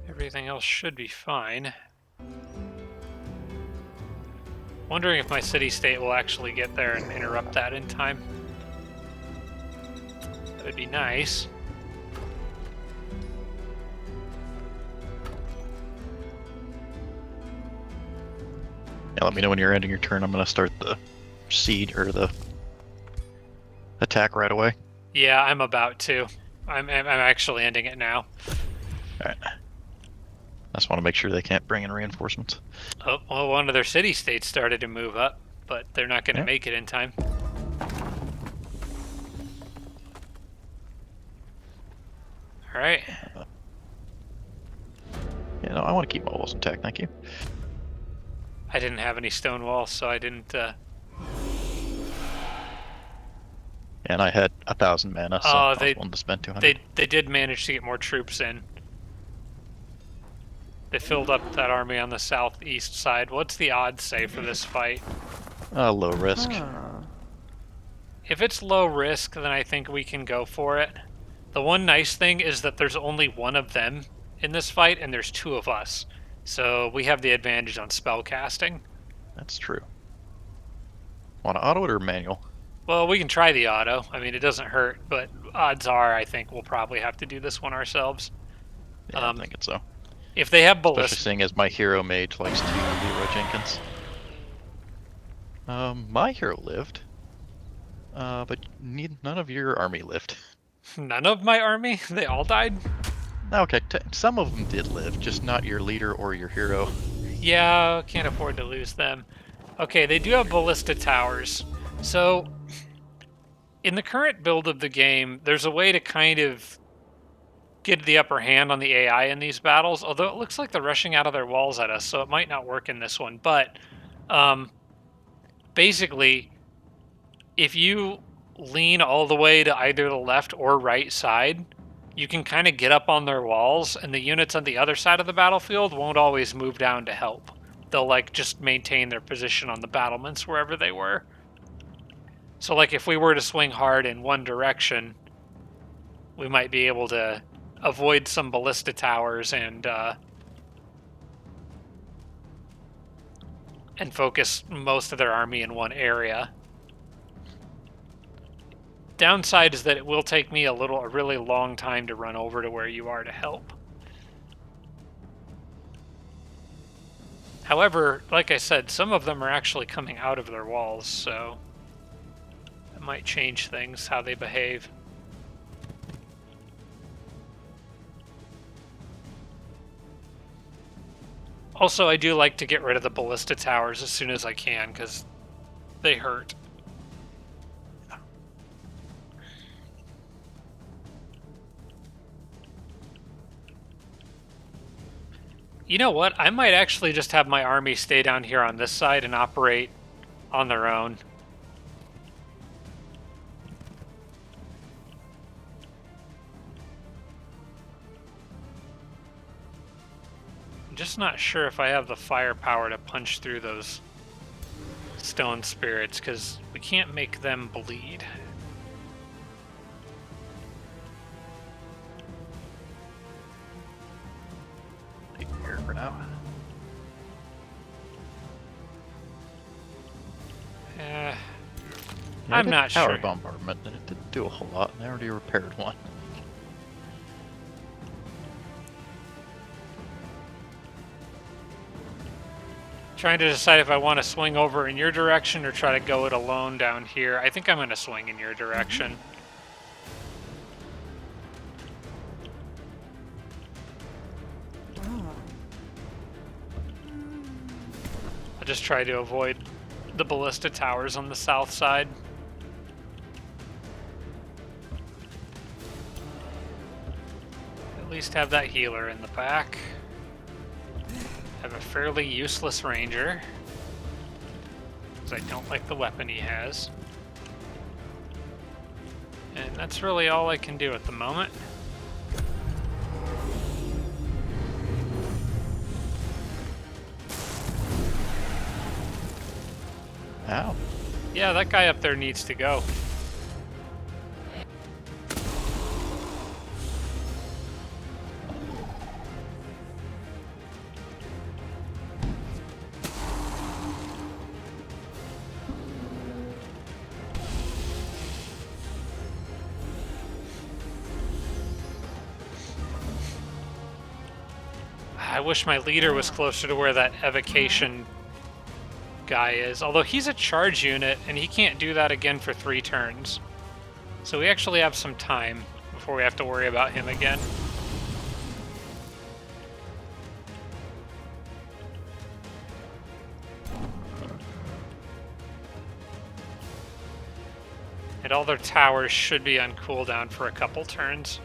Everything else should be fine. Wondering if my city-state will actually get there and interrupt that in time. That would be nice. Yeah, let me know when you're ending your turn. I'm going to start the siege or the attack right away. Yeah, I'm about to. I'm actually ending it now. Alright. I just want to make sure they can't bring in reinforcements. Oh, well, one of their city-states started to move up, but they're not going to make it in time. Alright. Yeah, no, I want to keep my walls intact, thank you. I didn't have any stone walls, so I didn't... And I had 1,000 mana, so I was willing to spend 200. They did manage to get more troops in. They filled up that army on the southeast side. What's the odds say for this fight? Low risk. If it's low risk, then I think we can go for it. The one nice thing is that there's only one of them in this fight, and there's two of us. So we have the advantage on spell casting. That's true. Want to auto it or manual? Well, we can try the auto. I mean, it doesn't hurt, but odds are I think we'll probably have to do this one ourselves. Yeah, I'm thinking so. If they have ballista... Especially seeing as my hero mage likes to Leroy Jenkins. My hero lived. But none of your army lived. None of my army? They all died? Okay, some of them did live, just not your leader or your hero. Yeah, can't afford to lose them. Okay, they do have ballista towers. So, in the current build of the game, there's a way to kind of get the upper hand on the AI in these battles, although it looks like they're rushing out of their walls at us, so it might not work in this one. But, basically, if you lean all the way to either the left or right side, you can kind of get up on their walls, and the units on the other side of the battlefield won't always move down to help. They'll, like, just maintain their position on the battlements wherever they were. So, like, if we were to swing hard in one direction, we might be able to avoid some ballista towers and focus most of their army in one area. Downside is that it will take me a really long time to run over to where you are to help. However, like I said, some of them are actually coming out of their walls, so That might change things, how they behave. Also, I do like to get rid of the ballista towers as soon as I can, because they hurt. You know what? I might actually just have my army stay down here on this side and operate on their own. I'm just not sure if I have the firepower to punch through those stone spirits, because we can't make them bleed. Leave it here for now. Eh, Yeah, I I'm did not tower sure. bombardment, and it didn't do a whole lot, and I already repaired one. Trying to decide if I want to swing over in your direction or try to go it alone down here. I think I'm going to swing in your direction. I'll just try to avoid the ballista towers on the south side. At least have that healer in the back. Have a fairly useless ranger, because I don't like the weapon he has. And that's really all I can do at the moment. Ow. Yeah, that guy up there needs to go. I wish my leader was closer to where that evocation guy is. Although he's a charge unit, and he can't do that again for 3 turns. So we actually have some time before we have to worry about him again. And all their towers should be on cooldown for a couple turns.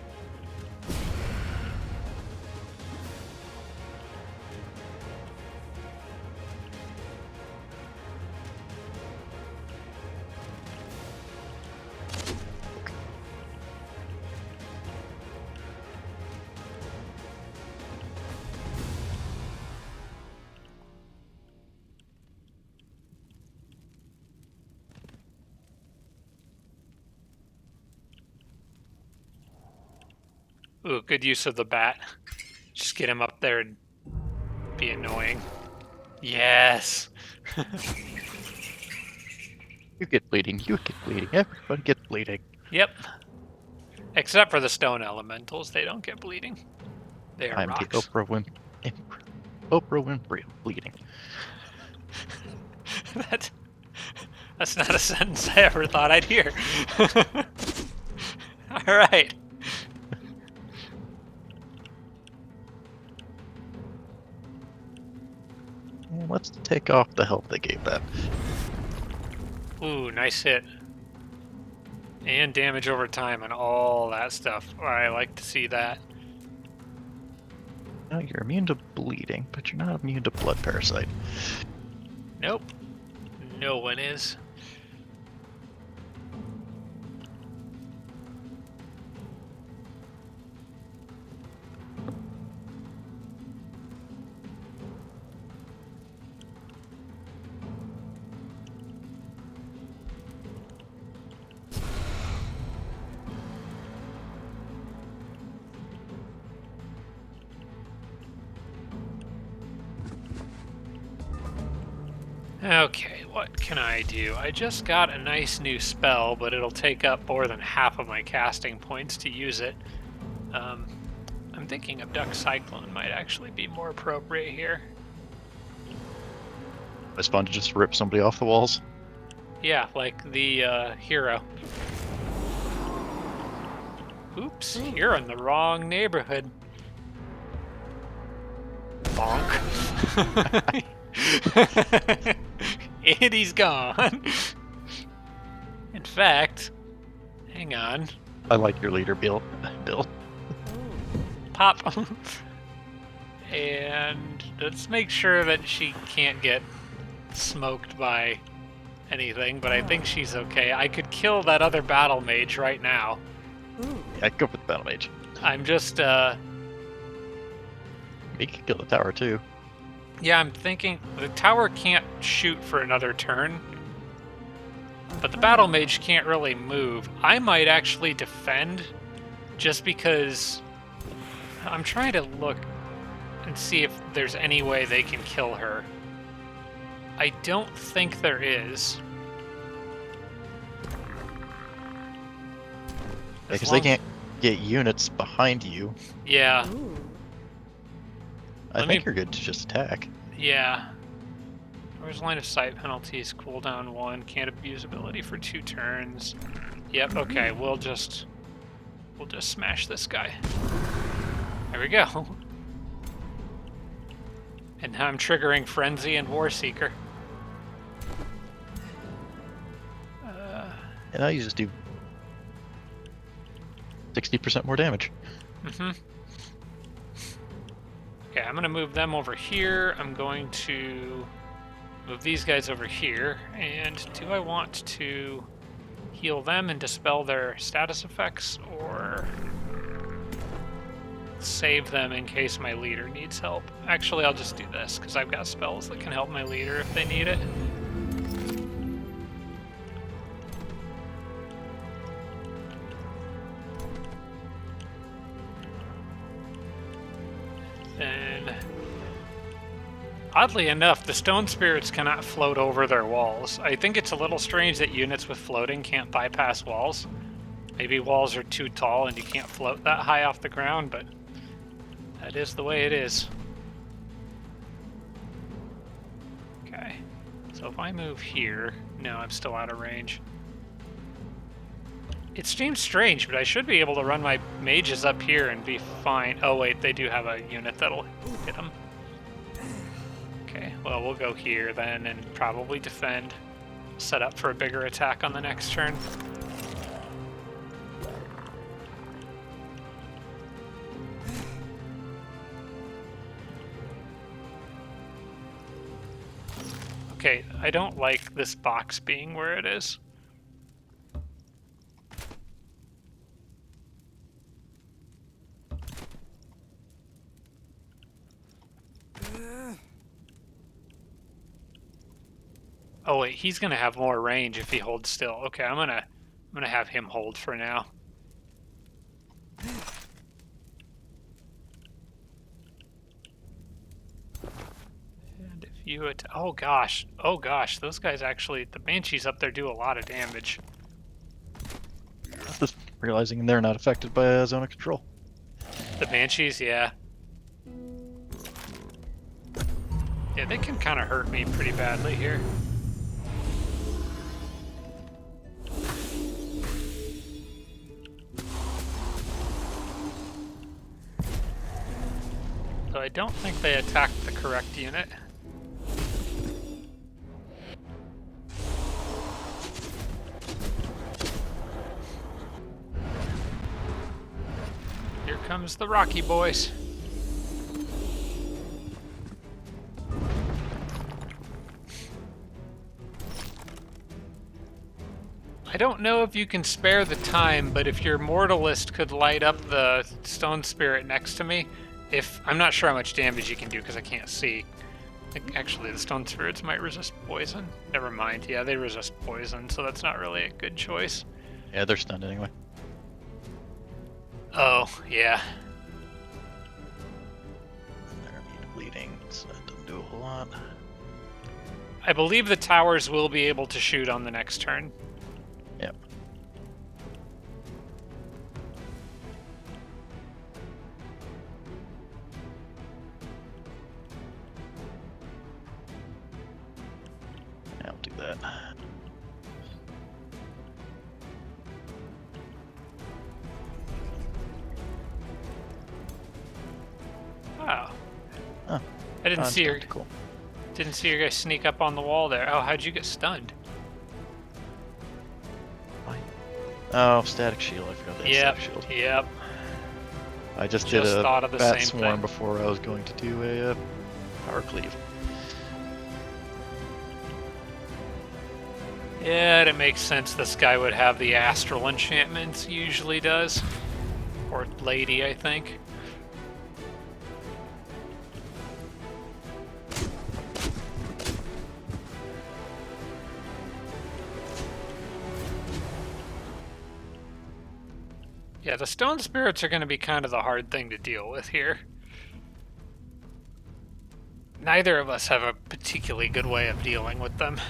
Ooh, good use of the bat. Just get him up there and be annoying. Yes! You get bleeding, you get bleeding, everybody gets bleeding. Yep. Except for the stone elementals, they don't get bleeding. They are I'm the rocks. Oprah Winfrey of bleeding. That's not a sentence I ever thought I'd hear. Alright. And let's take off the health they gave that. Ooh, nice hit. And damage over time and all that stuff. I like to see that. Now you're immune to bleeding, but you're not immune to blood parasite. Nope. No one is. Okay, what can I do? I just got a nice new spell, but it'll take up more than half of my casting points to use it. I'm thinking Abduct Cyclone might actually be more appropriate here. It's fun to just rip somebody off the walls. Yeah, like the hero. Oops, you're in the wrong neighborhood. Bonk. And he's gone. In fact, hang on. I like your leader, Bill. Bill. Pop. And let's make sure that she can't get smoked by anything, but I think she's okay. I could kill that other battle mage right now. Yeah, go for the battle mage. I'm just, He could kill the tower too. yeah, I'm thinking the tower can't shoot for another turn, but the battle mage can't really move. I might actually defend just because I'm trying to look and see if there's any way they can kill her. I don't think there is. Because they can't get units behind you. Yeah. I Let think me- you're good to just attack. Yeah. Where's line of sight penalties? Cooldown 1, can't abuse ability for 2 turns. Yep, okay, we'll just smash this guy. There we go. And now I'm triggering Frenzy and Warseeker. And now you just do 60% more damage. Mm-hmm. Okay, I'm gonna move them over here. I'm going to move these guys over here. And do I want to heal them and dispel their status effects, or save them in case my leader needs help? Actually, I'll just do this, because I've got spells that can help my leader if they need it. Then, oddly enough, the stone spirits cannot float over their walls. I think it's a little strange that units with floating can't bypass walls. Maybe walls are too tall and you can't float that high off the ground, but that is the way it is. Okay, so if I move here, no, I'm still out of range. It seems strange, but I should be able to run my mages up here and be fine. Oh wait, they do have a unit that'll hit them. Okay, well, we'll go here then and probably defend. Set up for a bigger attack on the next turn. Okay, I don't like this box being where it is. Oh wait, he's gonna have more range if he holds still. Okay, I'm gonna have him hold for now. And if you oh gosh, those guys actually, the banshees up there do a lot of damage. Just realizing they're not affected by a zone of control. The banshees, yeah. Yeah, they can kind of hurt me pretty badly here. So I don't think they attacked the correct unit. Here comes the Rocky Boys. I don't know if you can spare the time, but if your Mortalist could light up the Stone Spirit next to me, I'm not sure how much damage you can do because I can't see. Actually, the Stone Spirits might resist poison. Never mind, yeah, they resist poison, so that's not really a good choice. Yeah, they're stunned anyway. Oh, yeah. They're immune to bleeding, so that doesn't do a whole lot. I believe the towers will be able to shoot on the next turn. Yep. I'll do that. Oh. Oh, I didn't see your cool. Didn't see your guy sneak up on the wall there. Oh, how'd you get stunned? Oh, static shield. I forgot that Yep. static shield. Yep. I just Just did a thought of the bat same swarm thing. before I was going to do a power cleave. Yeah, it makes sense this guy would have the astral enchantments he usually does. Or lady, I think. Yeah, the stone spirits are going to be kind of the hard thing to deal with here. Neither of us have a particularly good way of dealing with them.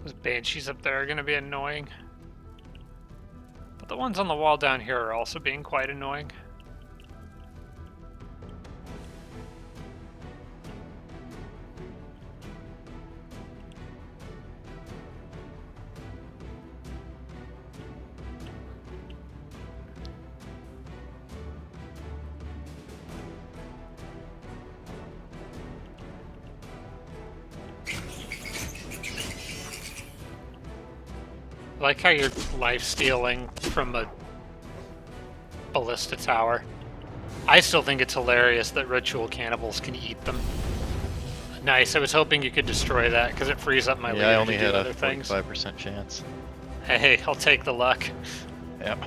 Those banshees up there are going to be annoying. But the ones on the wall down here are also being quite annoying. I like how you're life-stealing from a ballista tower. I still think it's hilarious that ritual cannibals can eat them. Nice, I was hoping you could destroy that, because it frees up my Yeah, I leader only to do had a other things. 45% chance. Hey, I'll take the luck. Yep.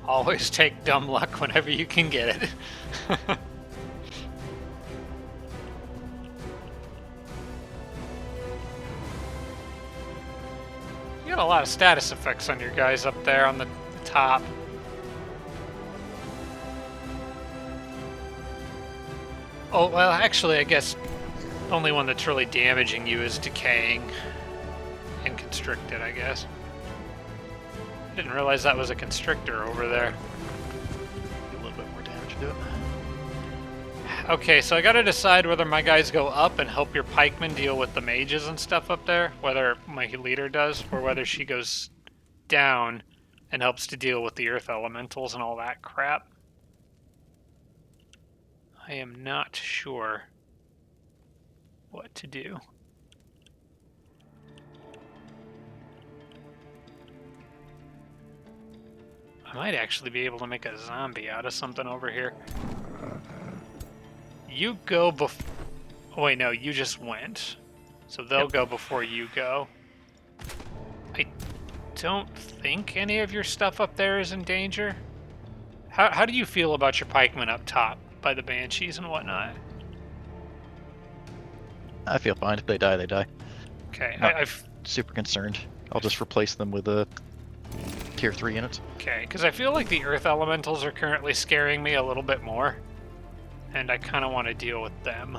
Always take dumb luck whenever you can get it. You got a lot of status effects on your guys up there on the top. Oh, well, actually, I guess the only one that's really damaging you is decaying and constricted, I guess. Didn't realize that was a constrictor over there. A little bit more damage to it. Okay, so I gotta decide whether my guys go up and help your pikemen deal with the mages and stuff up there, whether my leader does, or whether she goes down and helps to deal with the earth elementals and all that crap. I am not sure what to do. I might actually be able to make a zombie out of something over here. You go before... Oh, wait, no, you just went. So they'll go before you go. I don't think any of your stuff up there is in danger. How do you feel about your pikemen up top by the banshees and whatnot? I feel fine. If they die, they die. Okay, Not I've... super concerned. I'll just replace them with a tier 3 units. Okay, because I feel like the earth elementals are currently scaring me a little bit more. And I kind of want to deal with them.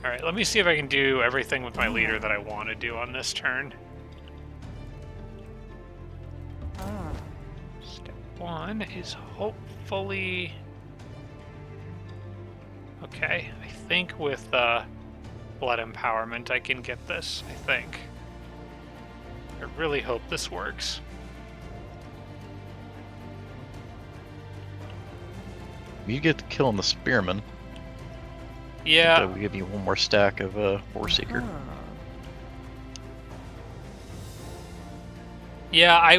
Alright, let me see if I can do everything with my leader that I want to do on this turn. Step 1 is hopefully... Okay, I think with blood empowerment I can get this, I think. I really hope this works. You get to kill the spearman. Yeah. That will give you one more stack of War Seeker. Yeah,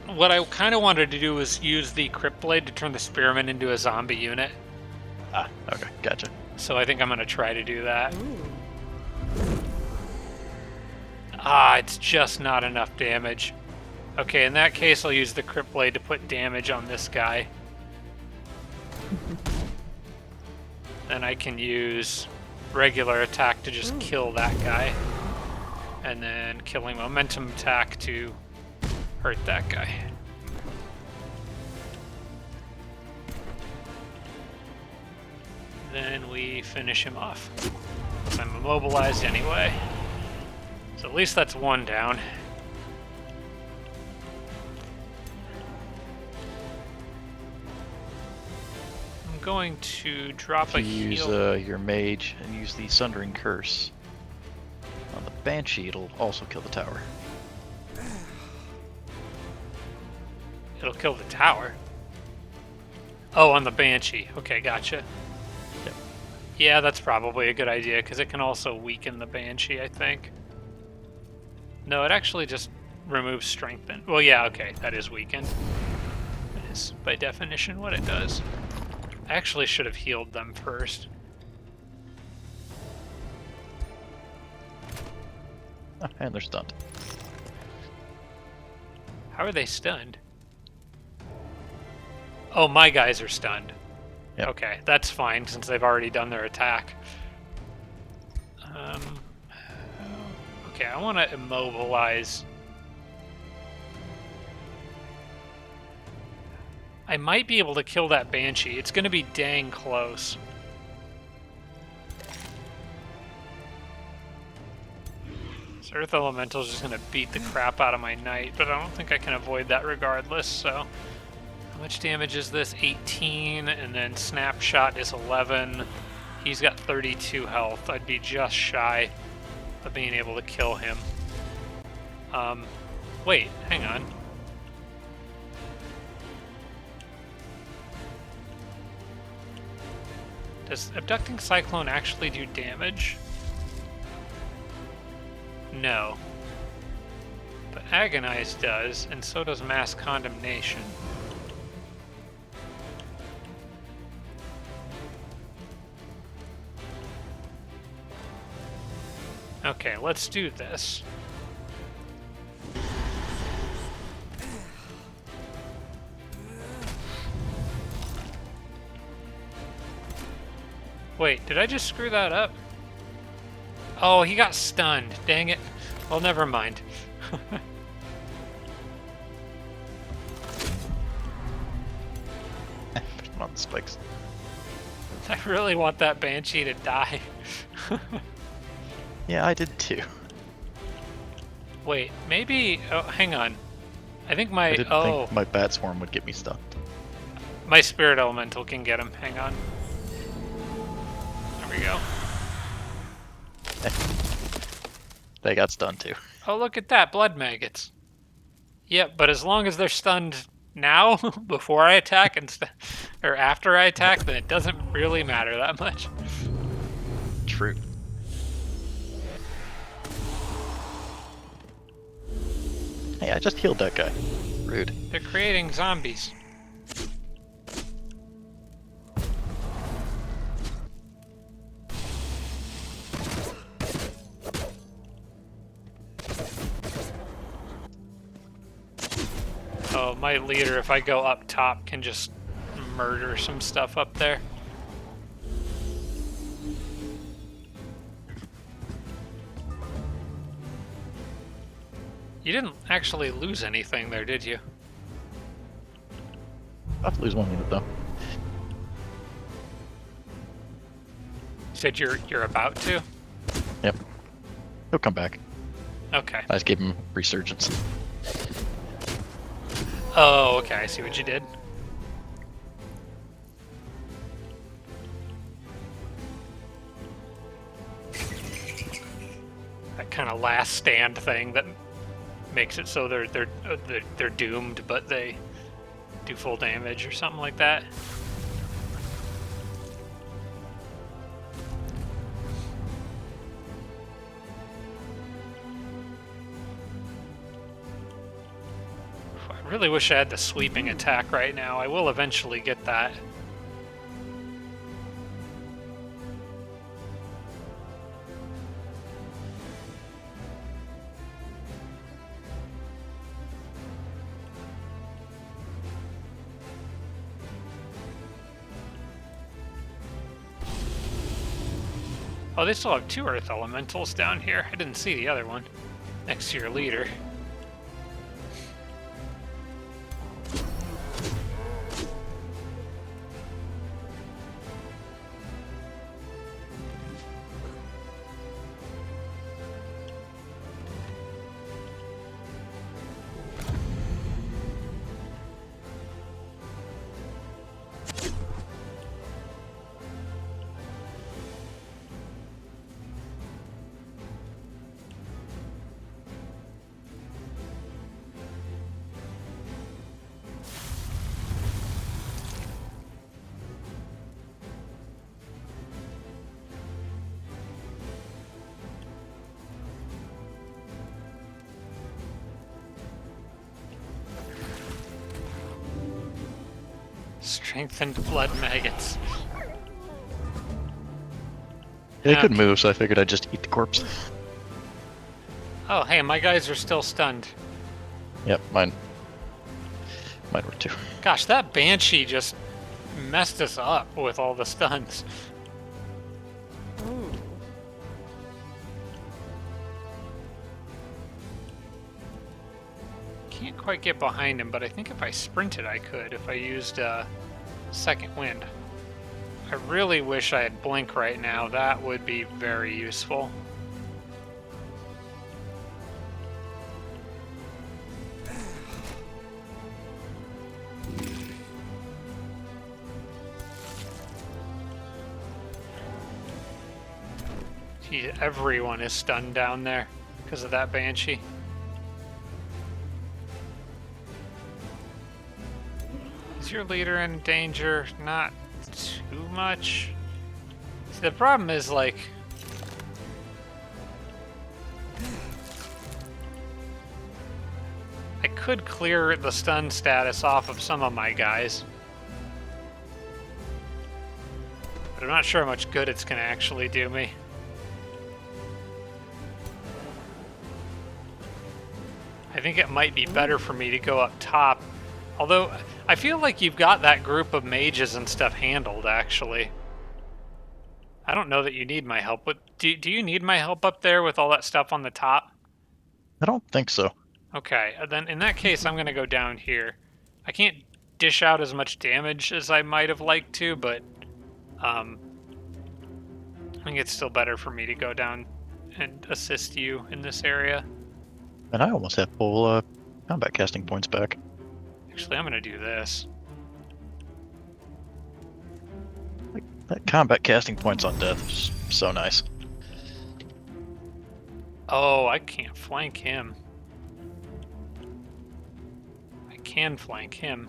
what I kind of wanted to do was use the Crypt Blade to turn the Spearman into a zombie unit. Ah, okay, gotcha. So I think I'm going to try to do that. Ooh. Ah, it's just not enough damage. Okay, in that case, I'll use the Crypt Blade to put damage on this guy. Then I can use regular attack to just kill that guy. And then killing momentum attack to hurt that guy. Then we finish him off. So I'm immobilized anyway. So at least that's one down. I'm going to drop a If you use heal. your mage and use the Sundering Curse on the Banshee, it'll also kill the tower. It'll kill the tower. Oh, on the Banshee. Okay, gotcha. Yep. Yeah, that's probably a good idea, because it can also weaken the Banshee, I think. No, it actually just removes strength. Well, yeah, okay, that is weakened. That is, by definition, what it does. I actually should have healed them first. Ah, and they're stunned. How are they stunned? Oh, my guys are stunned. Yep. Okay, that's fine, since they've already done their attack. Okay, I want to immobilize. I might be able to kill that Banshee. It's going to be dang close. This Earth Elemental is just going to beat the crap out of my Knight, but I don't think I can avoid that regardless, so... How much damage is this? 18, and then Snapshot is 11. He's got 32 health. I'd be just shy of being able to kill him. Wait, hang on. Does Abducting Cyclone actually do damage? No. But Agonize does, and so does Mass Condemnation. Okay, let's do this. Wait, did I just screw that up? Oh, he got stunned. Dang it. Well, never mind. Put them on the spikes. I really want that Banshee to die. Yeah, I did too. Wait, maybe... Oh, hang on. I think my... I didn't think my Bat Swarm would get me stunned. My Spirit Elemental can get him. Hang on. There we go. They got stunned too. Oh, look at that. Blood Maggots. Yep, but as long as they're stunned now, before I attack, or after I attack, then it doesn't really matter that much. True. Hey, I just healed that guy. Rude. They're creating zombies. Oh, my leader, if I go up top, can just murder some stuff up there. You didn't actually lose anything there, did you? I'll have to lose 1 unit though. You said you're about to? Yep. He'll come back. Okay. I just gave him resurgence. Oh, okay, I see what you did. That kind of last stand thing that makes it so they're doomed, but they do full damage or something like that. I really wish I had the sweeping attack right now. I will eventually get that. Oh, they still have 2 Earth Elementals down here. I didn't see the other one next to your leader. Strengthened blood maggots. It could Okay. move, so I figured I'd just eat the corpse. Oh, hey, my guys are still stunned. Yep, mine were too. Gosh, that Banshee just messed us up with all the stuns. Ooh. Can't quite get behind him, but I think if I sprinted I could, if I used Second Wind. I really wish I had Blink right now. That would be very useful. Gee, everyone is stunned down there because of that Banshee. Is your leader in danger? Not too much. See, the problem is, like, I could clear the stun status off of some of my guys, but I'm not sure how much good it's going to actually do me. I think it might be better for me to go up top. Although, I feel like you've got that group of mages and stuff handled, actually. I don't know that you need my help. But do you need my help up there with all that stuff on the top? I don't think so. Okay, then in that case, I'm going to go down here. I can't dish out as much damage as I might have liked to, but I think it's still better for me to go down and assist you in this area. And I almost have full combat casting points back. Actually, I'm going to do this. That combat casting points on death is so nice. Oh, I can't flank him. I can flank him.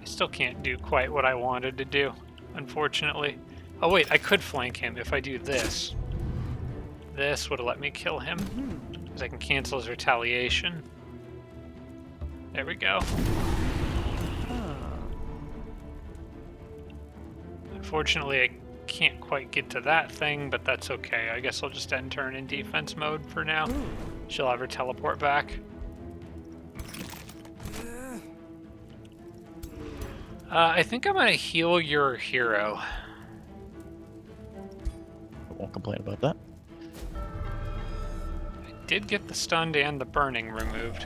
I still can't do quite what I wanted to do, unfortunately. Oh wait, I could flank him if I do this. This would have let me kill him, because I can cancel his retaliation. There we go. Unfortunately, I can't quite get to that thing, but that's okay. I guess I'll just end turn in defense mode for now. She'll have her teleport back. I think I'm gonna heal your hero. I won't complain about that. I did get the stunned and the burning removed.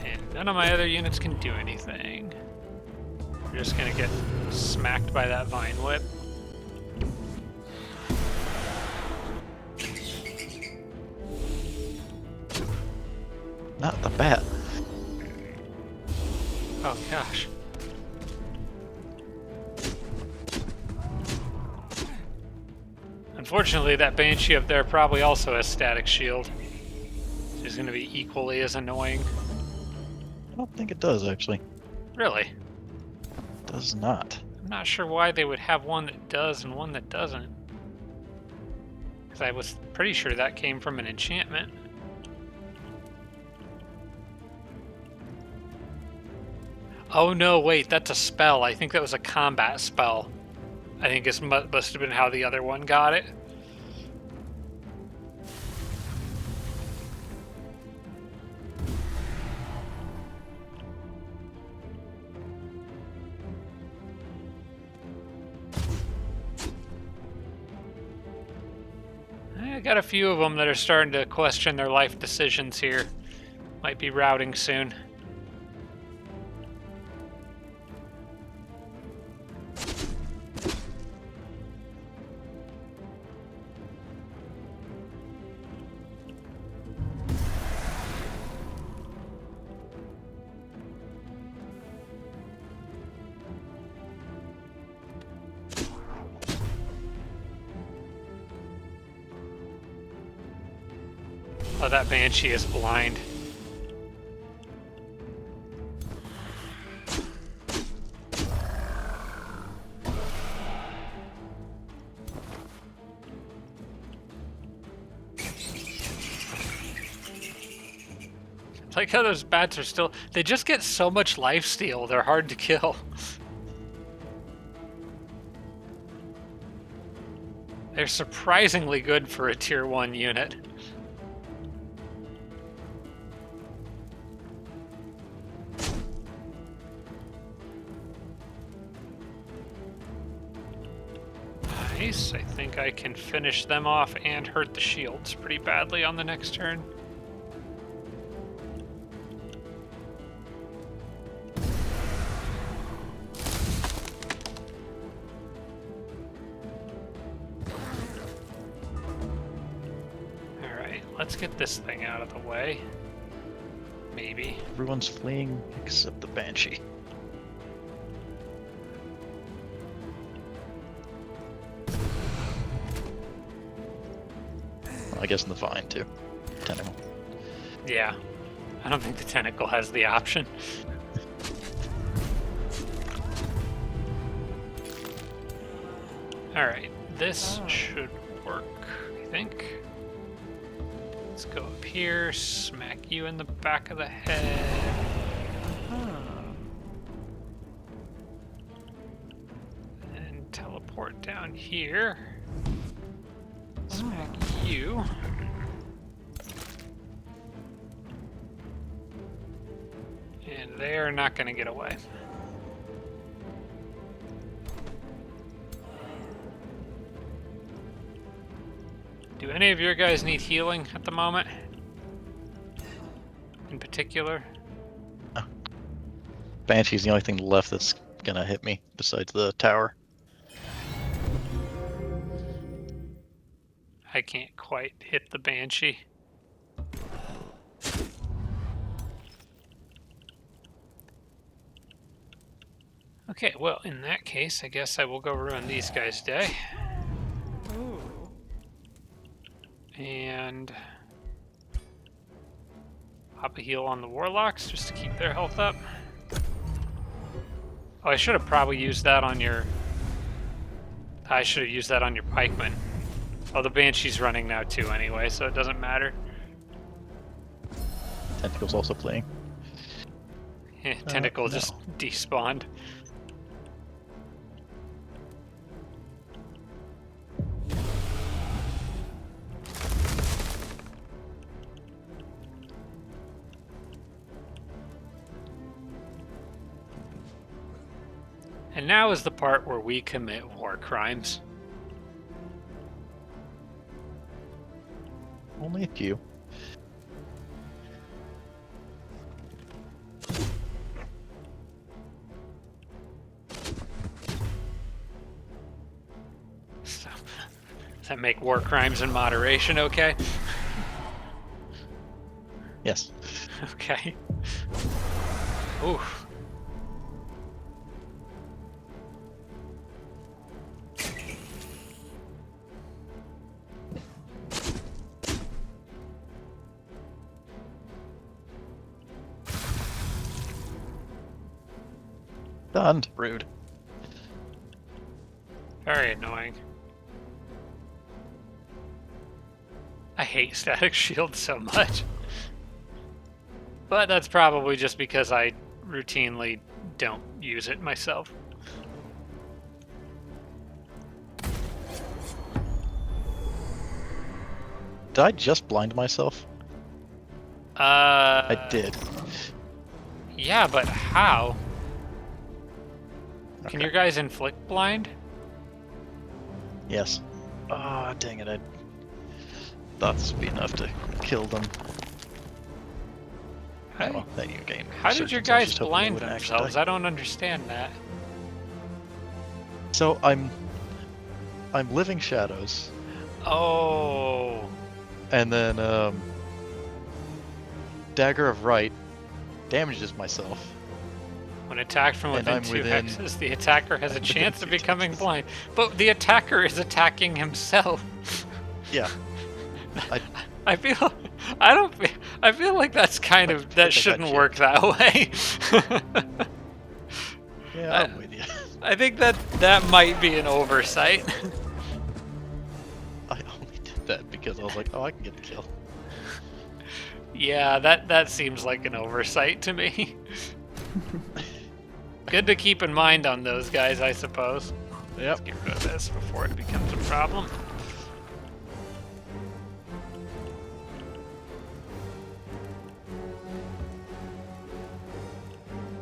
And none of my other units can do anything. We're just gonna get smacked by that vine whip. Not the bat. Oh gosh. Unfortunately, that Banshee up there probably also has static shield. She's gonna be equally as annoying. I don't think it does, actually. Really? It does not. I'm not sure why they would have one that does and one that doesn't. Because I was pretty sure that came from an enchantment. Oh no, wait, that's a spell. I think that was a combat spell. I think it must have been how the other one got it. I got a few of them that are starting to question their life decisions here. Might be routing soon. Oh, that Banshee is blind. It's like how those bats are still... They just get so much lifesteal, they're hard to kill. They're surprisingly good for a tier 1 unit. Nice. I think I can finish them off and hurt the shields pretty badly on the next turn. Alright, let's get this thing out of the way. Maybe. Everyone's fleeing except the Banshee. I guess in the vine too. Tentacle. Yeah. I don't think the tentacle has the option. Alright, this should work, I think. Let's go up here, smack you in the back of the head. And teleport down here. Smack you. And they are not going to get away. Do any of your guys need healing at the moment? In particular? Banshee's the only thing left that's gonna hit me besides the tower. I can't quite hit the Banshee. Okay, well, in that case, I guess I will go ruin these guys' day. Ooh. And pop a heal on the Warlocks just to keep their health up. Oh, I should have probably used that on your... I should have used that on your Pikeman. Oh, the Banshee's running now too anyway, so it doesn't matter. Tentacle's also fleeing. Tentacle no. just despawned. And now is the part where we commit war crimes. Only a few. So, does that make war crimes in moderation okay? Yes. Okay. Oof. Done. Rude. Very annoying. I hate static shields so much. But that's probably just because I routinely don't use it myself. Did I just blind myself? I did. Yeah, but how? Can Okay. your guys inflict blind? Yes. Ah, dang it! I thought this would be enough to kill them. How, Well, that you gain how did your resurgence, I was guys just hoping they blind wouldn't actually themselves? die. I don't understand that. So I'm living shadows, Oh, and then Dagger of Right damages myself. when attacked from And within I'm 2 within- hexes, the attacker has a within chance of 2 becoming hexes. blind. But the attacker is attacking himself. Yeah. I feel, I feel like that's kind of, I that think I got shouldn't work that way. Yeah, I'm with you. I think that might be an oversight. I only did that because I was like, oh, I can get the kill. Yeah, that seems like an oversight to me. Good to keep in mind on those guys, I suppose. Yep. Let's get rid of this before it becomes a problem.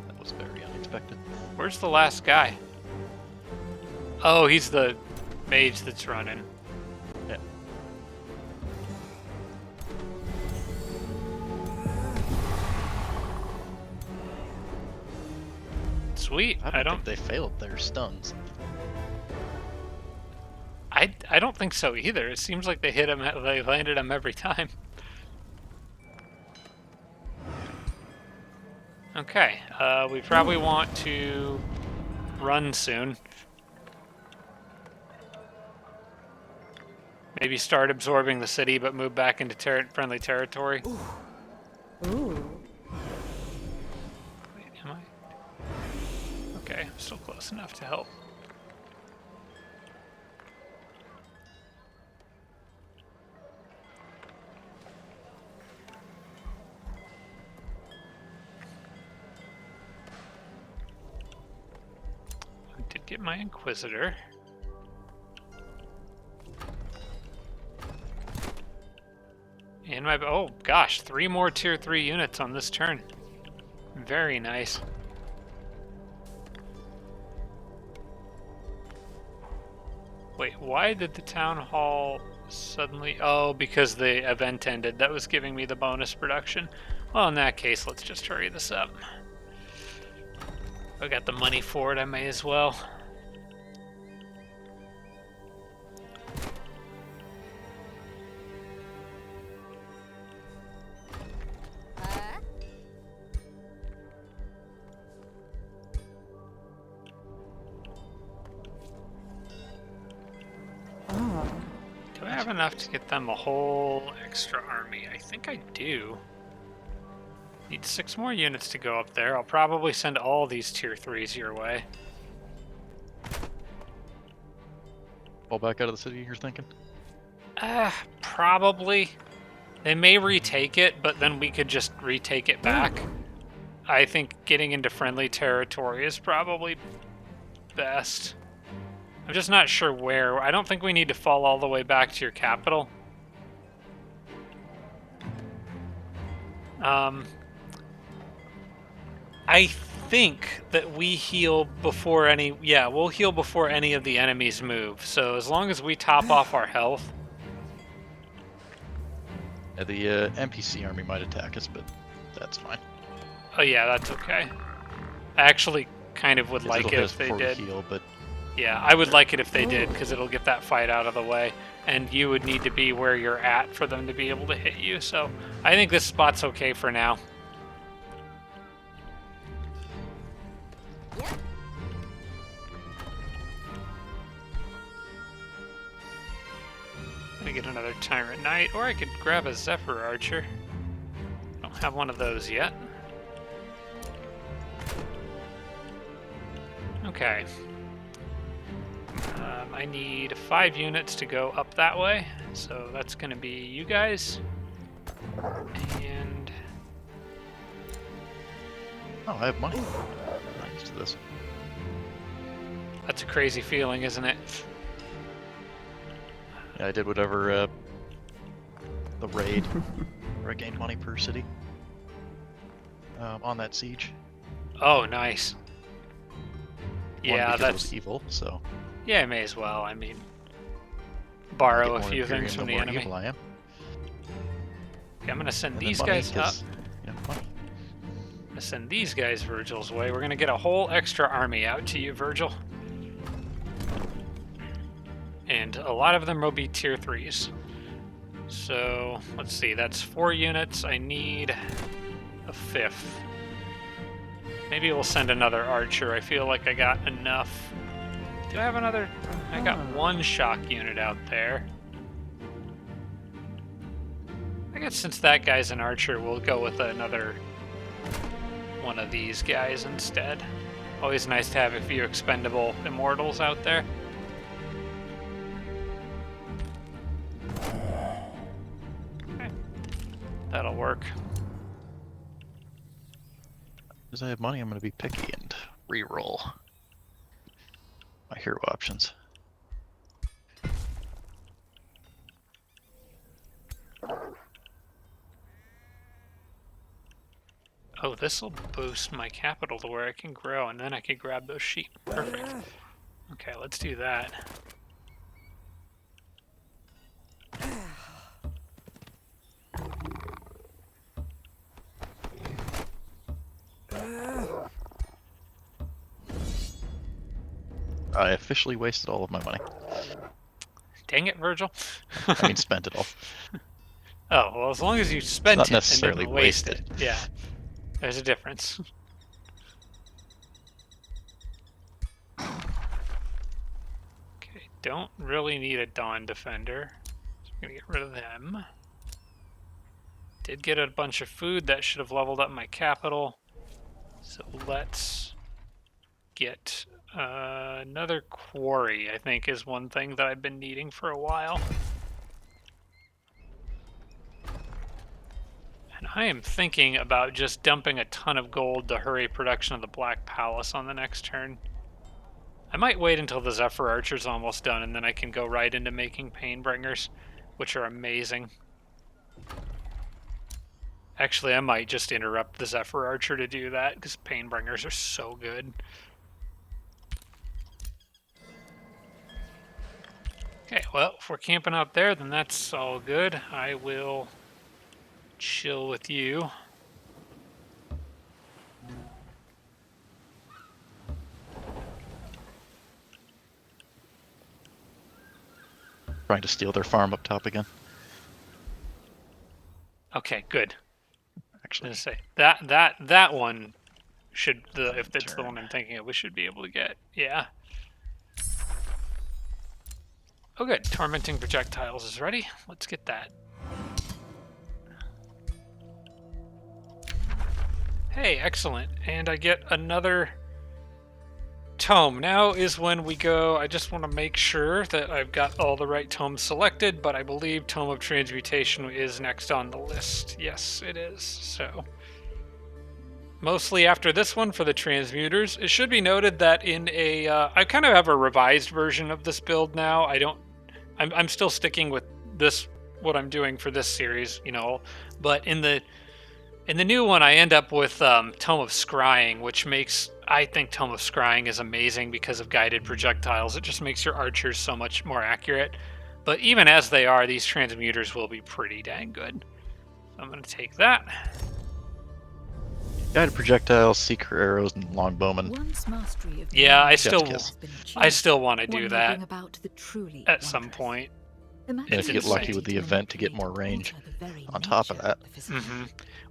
That was very unexpected. Where's the last guy? Oh, he's the mage that's running. Yeah. Sweet. I don't think they failed their stuns. I don't think so either. It seems like they hit him. They landed him every time. Okay. We probably want to run soon. Maybe start absorbing the city, but move back into friendly territory. Ooh. Wait, am I? Okay, I'm still close enough to help. I did get my Inquisitor. And my, oh gosh, 3 more tier 3 units on this turn. Very nice. Wait, why did the town hall suddenly, oh, because the event ended. That was giving me the bonus production. Well, in that case, let's just hurry this up. I got the money for it, I may as well. Oh. Do I have enough to get them a whole extra army? I think I do. Need 6 more units to go up there. I'll probably send all these tier 3s your way. Fall back out of the city, you're thinking? Probably. They may retake it, but then we could just retake it back. I think getting into friendly territory is probably best. I'm just not sure where. I don't think we need to fall all the way back to your capital. I think that we heal before any... Yeah, we'll heal before any of the enemies move. So as long as we top off our health... Yeah, the NPC army might attack us, but that's fine. Oh yeah, that's okay. I actually kind of would like It'll it hit us if they before we did. heal, but Yeah, I would like it if they did, because it'll get that fight out of the way. And you would need to be where you're at for them to be able to hit you. So I think this spot's okay for now. I'm gonna get another Tyrant Knight, or I could grab a Zephyr Archer. I don't have one of those yet. Okay. I need 5 units to go up that way, so that's gonna be you guys. And oh, I have money. Nice. used to this. That's a crazy feeling, isn't it? Yeah, I did whatever the raid where I gained money per city on that siege. Oh, nice. One, Yeah, because it that's was evil, so yeah. May as well. I mean, the borrow a more few Imperium, things from the the more enemy. evil I am. Okay, I'm gonna send And then these money, guys up. because money. I'm gonna send these guys Virgil's way. We're gonna get a whole extra army out to you, Virgil. And a lot of them will be tier 3s. So, let's see, that's 4 units. I need a 5th. Maybe we'll send another archer. I feel like I got enough. Do I have another? I got 1 shock unit out there. I guess since that guy's an archer, we'll go with another one of these guys instead. Always nice to have a few expendable immortals out there. Okay. That'll work. As I have money, I'm going to be picky and re-roll my hero options. Oh, this will boost my capital to where I can grow, and then I can grab those sheep. Perfect. Okay, let's do that. I officially wasted all of my money. Dang it, Virgil. I mean, spent it all. Oh, well, as long as you spent Not it and necessarily didn't waste wasted. it. Yeah, there's a difference. Okay, don't really need a Dawn Defender. So I'm gonna get rid of them. Did get a bunch of food that should have leveled up my capital. So let's get another quarry, I think, is one thing that I've been needing for a while. And I am thinking about just dumping a ton of gold to hurry production of the Black Palace on the next turn. I might wait until the Zephyr Archer's almost done, and then I can go right into making Painbringers, which are amazing. Actually, I might just interrupt the Zephyr Archer to do that, because Painbringers are so good. Okay, well, if we're camping out there, then that's all good. I will chill with you. Trying to steal their farm up top again. Okay, good. I Actually, was gonna say that one should if it's the turn. one I'm thinking of, we should be able to get. Yeah. Oh, good. Tormenting projectiles is ready. Let's get that. Hey, excellent. And I get another tome. Now is when we go. I just want to make sure that I've got all the right tomes selected, but I believe Tome of Transmutation is next on the list. Yes, it is. So, mostly after this one for the transmuters. It should be noted that in a, I kind of have a revised version of this build now. I'm still sticking with this, what I'm doing for this series, you know, but in the new one, I end up with Tome of Scrying, which makes, I think Tome of Scrying is amazing because of guided projectiles. It just makes your archers so much more accurate. But even as they are, these transmuters will be pretty dang good. So I'm going to take that. guided projectiles, seeker arrows, and longbowmen. Once mastery of Yeah, I the still, has been achieved, I still want to do one may that bring about the truly at some wondrous. point. The And if you get insane. lucky with the event to get more range alter the very on top of nature that. the physical. Mm-hmm.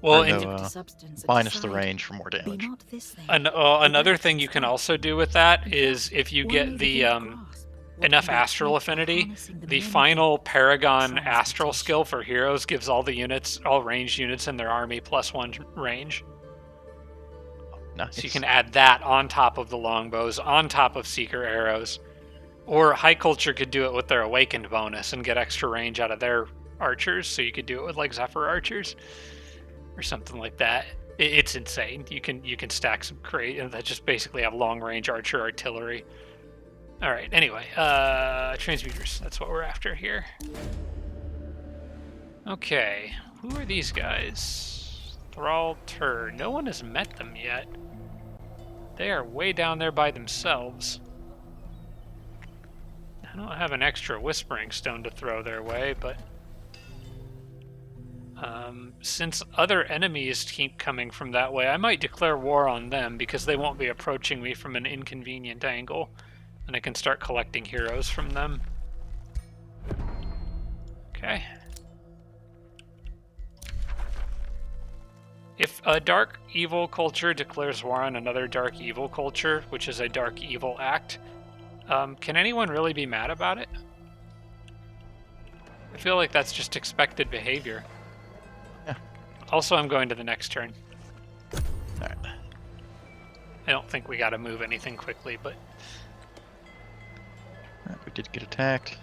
Well, Or and no, The substance and minus the decide, range for more be damage. not this thing, another but thing you can instead. also do with that In is fact, if you one get may the begin to grasp what enough can be astral achieved by affinity, harnessing the many final gifts of Paragon astral transmutation. skill for heroes gives all the units, all ranged units in their army +1 range. Nice. So you can add that on top of the longbows, on top of seeker arrows. Or High Culture could do it with their awakened bonus and get extra range out of their archers, so you could do it with like Zephyr archers or something like that. It's insane. You can stack some crate and that just basically have long range archer artillery. All right. Anyway, transmuters. That's what we're after here. Okay, who are these guys? Thrall Tur. No one has met them yet. They are way down there by themselves. I don't have an extra Whispering Stone to throw their way, but since other enemies keep coming from that way, I might declare war on them because they won't be approaching me from an inconvenient angle, and I can start collecting heroes from them. Okay. If a dark evil culture declares war on another dark evil culture, which is a dark evil act, can anyone really be mad about it? I feel like that's just expected behavior. Yeah. Also, I'm going to the next turn. Alright. I don't think we gotta move anything quickly, but... Alright, we did get attacked.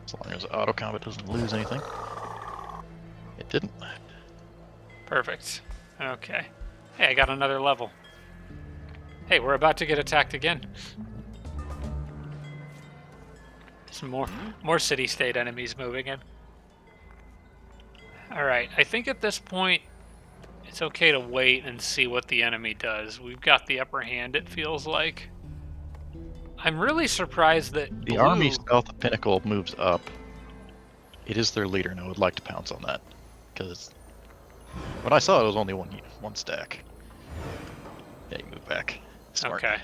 As long as auto combat doesn't lose anything. It didn't. Perfect. Okay. Hey, I got another level. Hey, we're about to get attacked again. Some more city-state enemies moving in. Alright, I think at this point it's okay to wait and see what the enemy does. We've got the upper hand, it feels like. I'm really surprised that The army south of Pinnacle moves up. It is their leader, and I would like to pounce on that. Because when I saw it, it was only one stack. Yeah, you move back. Smart. Okay.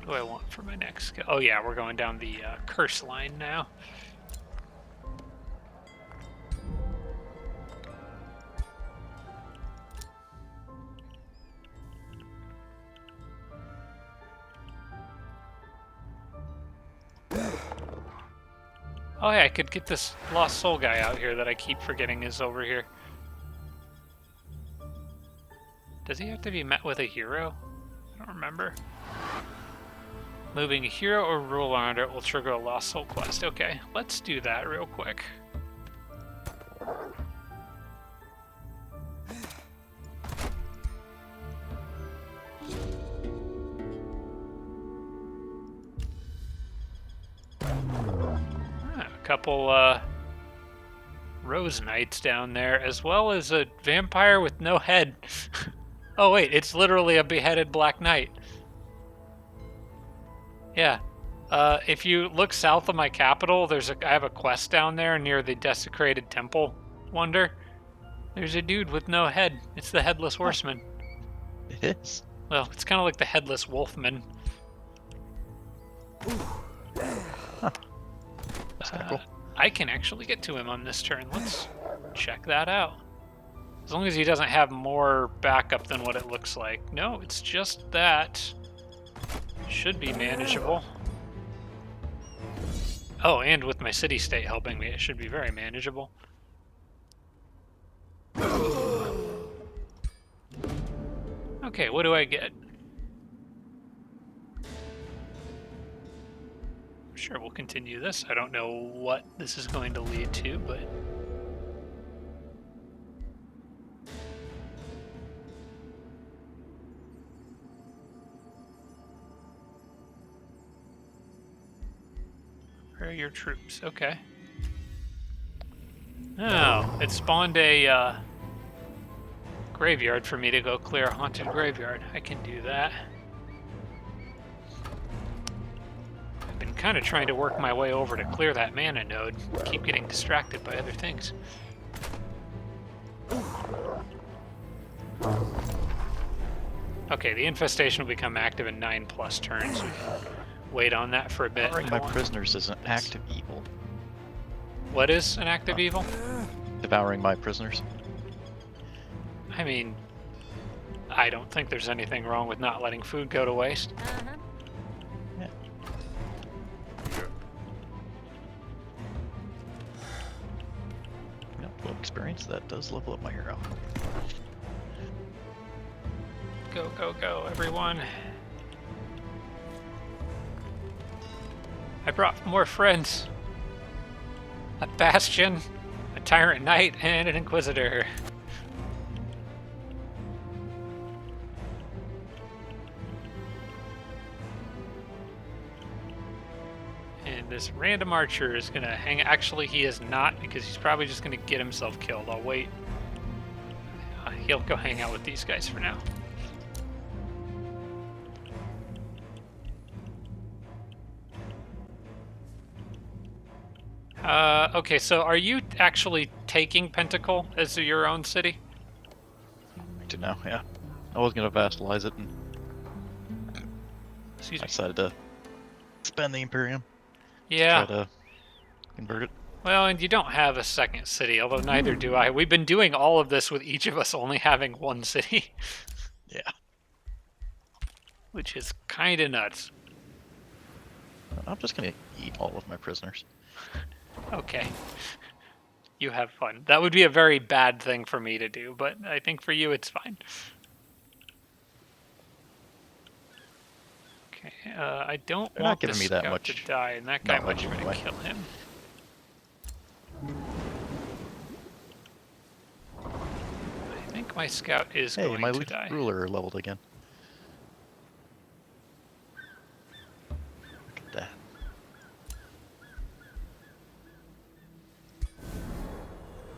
What do I want for my next skill? Oh yeah, we're going down the curse line now. Oh yeah, I could get this Lost Soul guy out here that I keep forgetting is over here. Does he have to be met with a hero? I don't remember. Moving a hero or ruler under it will trigger a Lost Soul quest. Okay, let's do that real quick. A couple Rose Knights down there, as well as a vampire with no head. Oh wait, it's literally a beheaded Black Knight. Yeah. If you look south of my capital, I have a quest down there near the desecrated temple wonder. There's a dude with no head. It's the Headless Horseman. It is. Well, it's kind of like the Headless Wolfman. That's kind of cool. I can actually get to him on this turn. Let's check that out. As long as he doesn't have more backup than what it looks like. No, it's just that. Should be manageable. Oh, and with my city-state helping me, it should be very manageable. Okay, what do I get? Sure, we'll continue this. I don't know what this is going to lead to, but... Where are your troops? Okay. Oh, it spawned a graveyard for me to go clear a haunted graveyard. I can do that. I've been kind of trying to work my way over to clear that mana node. Keep getting distracted by other things. Okay, the infestation will become active in 9+ turns. We can wait on that for a bit. My prisoners is an active evil. What is an active evil? Devouring my prisoners. I mean, I don't think there's anything wrong with not letting food go to waste. Yeah. Yep, 12 experience. That does level up my hero. Go, go, go, everyone. I brought more friends. a bastion, a tyrant knight, and an inquisitor. And this random archer is gonna hang. Actually, he is not, because he's probably just gonna get himself killed. I'll wait. He'll go hang out with these guys for now. Okay, so are you actually taking Pentacle as your own city? To now, yeah. I was gonna vassalize it, and Excuse I me. decided to spend the Imperium to Yeah. try to convert it. Well, and you don't have a second city, although neither do I. We've been doing all of this with each of us only having one city, Yeah. which is kind of nuts. I'm just gonna eat all of my prisoners. Okay. You have fun. That would be a very bad thing for me to do, but I think for you it's fine. Okay, I don't They're want not giving this me that scout much to die, and that guy might knowledge try to anyway. kill him. I think my scout is Hey, going my to die. ruler leveled again. Look at that.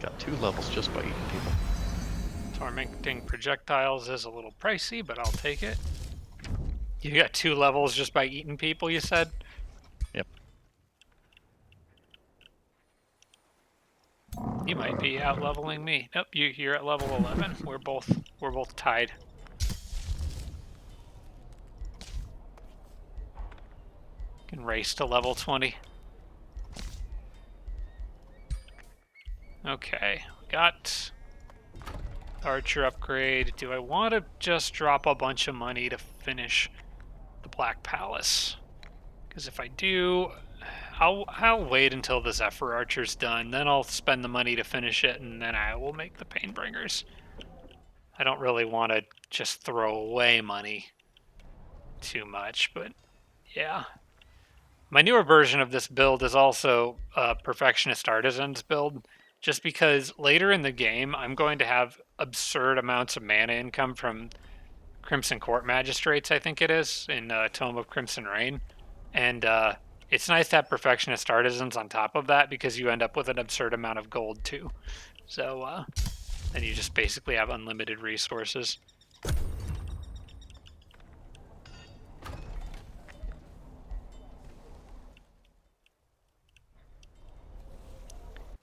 Got 2 levels just by eating people. Tormenting projectiles is a little pricey, but I'll take it. You got 2 levels just by eating people, you said? Yep. You might be out leveling me. Nope, you're at level 11. We're both tied. Can race to level 20. Okay, got archer upgrade. Do I want to just drop a bunch of money to finish the Black Palace? Because if I do, I'll wait until the Zephyr Archer's done, then I'll spend the money to finish it, and then I will make the Painbringers. I don't really want to just throw away money too much, but yeah. My newer version of this build is also a Perfectionist Artisans build, just because later in the game I'm going to have absurd amounts of mana income from Crimson Court Magistrates, I think it is, in Tome of Crimson Rain. And it's nice to have Perfectionist Artisans on top of that, because you end up with an absurd amount of gold too. So, and you just basically have unlimited resources.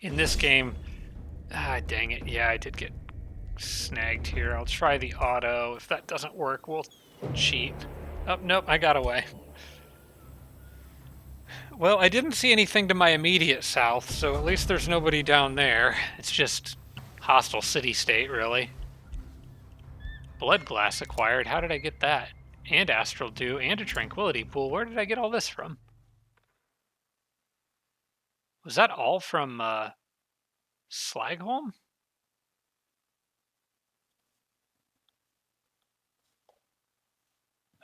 In this game, dang it, yeah, I did get snagged here. I'll try the auto. If that doesn't work, we'll cheat. Oh, nope, I got away. Well, I didn't see anything to my immediate south, so at least there's nobody down there. It's just hostile city-state, really. Blood glass acquired. How did I get that? And astral dew, and a tranquility pool. Where did I get all this from? Was that all from Slagholm?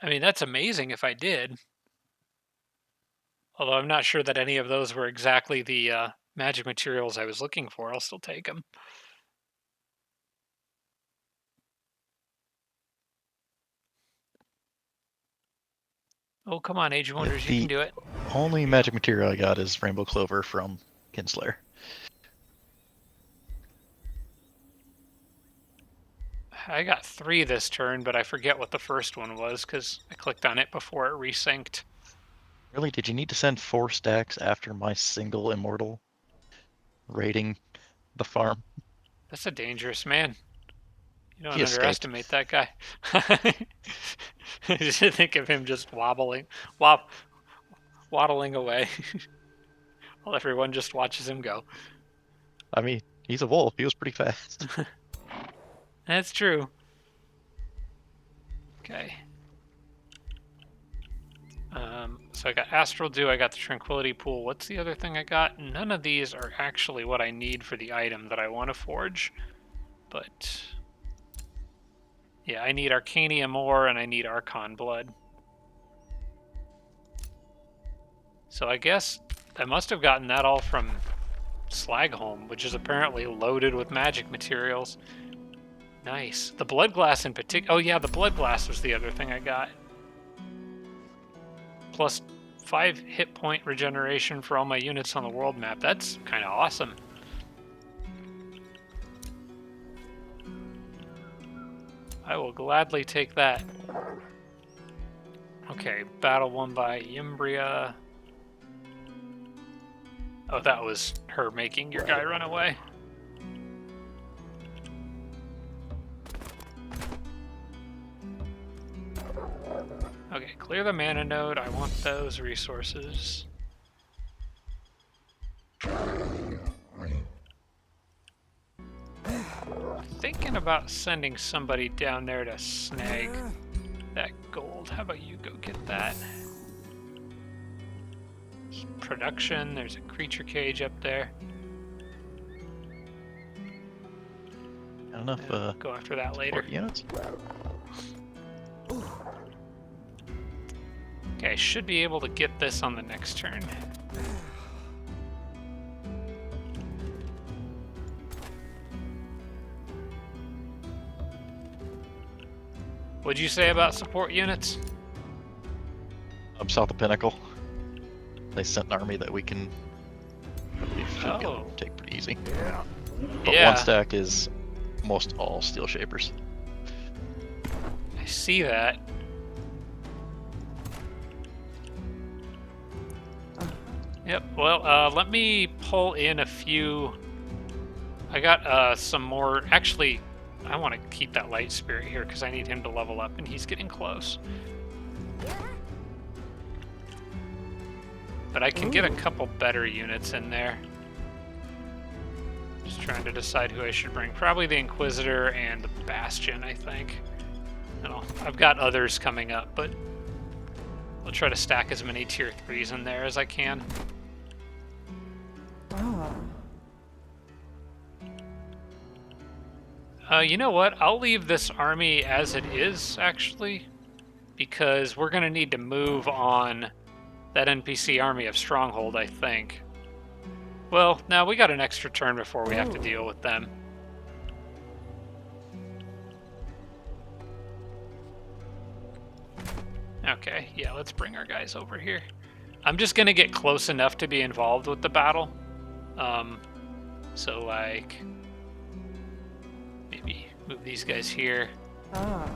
I mean, that's amazing if I did. Although I'm not sure that any of those were exactly the magic materials I was looking for. I'll still take them. Oh, come on, Age of Wonders, you can The do it. only magic material I got is Rainbow Clover from Kinslayer. I got 3 this turn, but I forget what the first one was because I clicked on it before it resynced. Really, did you need to send 4 stacks after my single immortal raiding the farm? That's a dangerous man. You don't He escaped. underestimate that guy. Just think of him just waddling away while everyone just watches him go. I mean, he's a wolf. He was pretty fast. That's true. Okay. So I got Astral Dew, I got the Tranquility Pool. What's the other thing I got? None of these are actually what I need for the item that I want to forge. But yeah, I need Arcanium ore and I need Archon blood. So I guess I must have gotten that all from Slagholm, which is apparently loaded with magic materials. Nice. The blood glass in particular. Oh yeah, the blood glass was the other thing I got. Plus 5 hit point regeneration for all my units on the world map. That's kind of awesome. I will gladly take that. Okay, battle won by Yimbria. Oh, that was her making your guy run away. Okay, clear the mana node. I want those resources. Thinking about sending somebody down there to snag that gold. How about you go get that? Production, there's a creature cage up there. Not enough Yeah, go after that later. support units. Okay, should be able to get this on the next turn. What'd you say about support units? Up south of Pinnacle. They sent an army that we can take pretty easy. But Yeah. one stack is almost all Steel Shapers. I see that. Yep, well, let me pull in a few. I got some more. Actually, I want to keep that light spirit here because I need him to level up, and he's getting close. But I can get a couple better units in there. Just trying to decide who I should bring. Probably the Inquisitor and the Bastion, I think. No, I've got others coming up, but I'll try to stack as many tier 3s in there as I can. You know what? I'll leave this army as it is, actually, because we're going to need to move on that NPC army of Stronghold, I think. Well, now we got an extra turn before we have to deal with them. Okay, yeah, let's bring our guys over here. I'm just going to get close enough to be involved with the battle. So, like, maybe move these guys here. And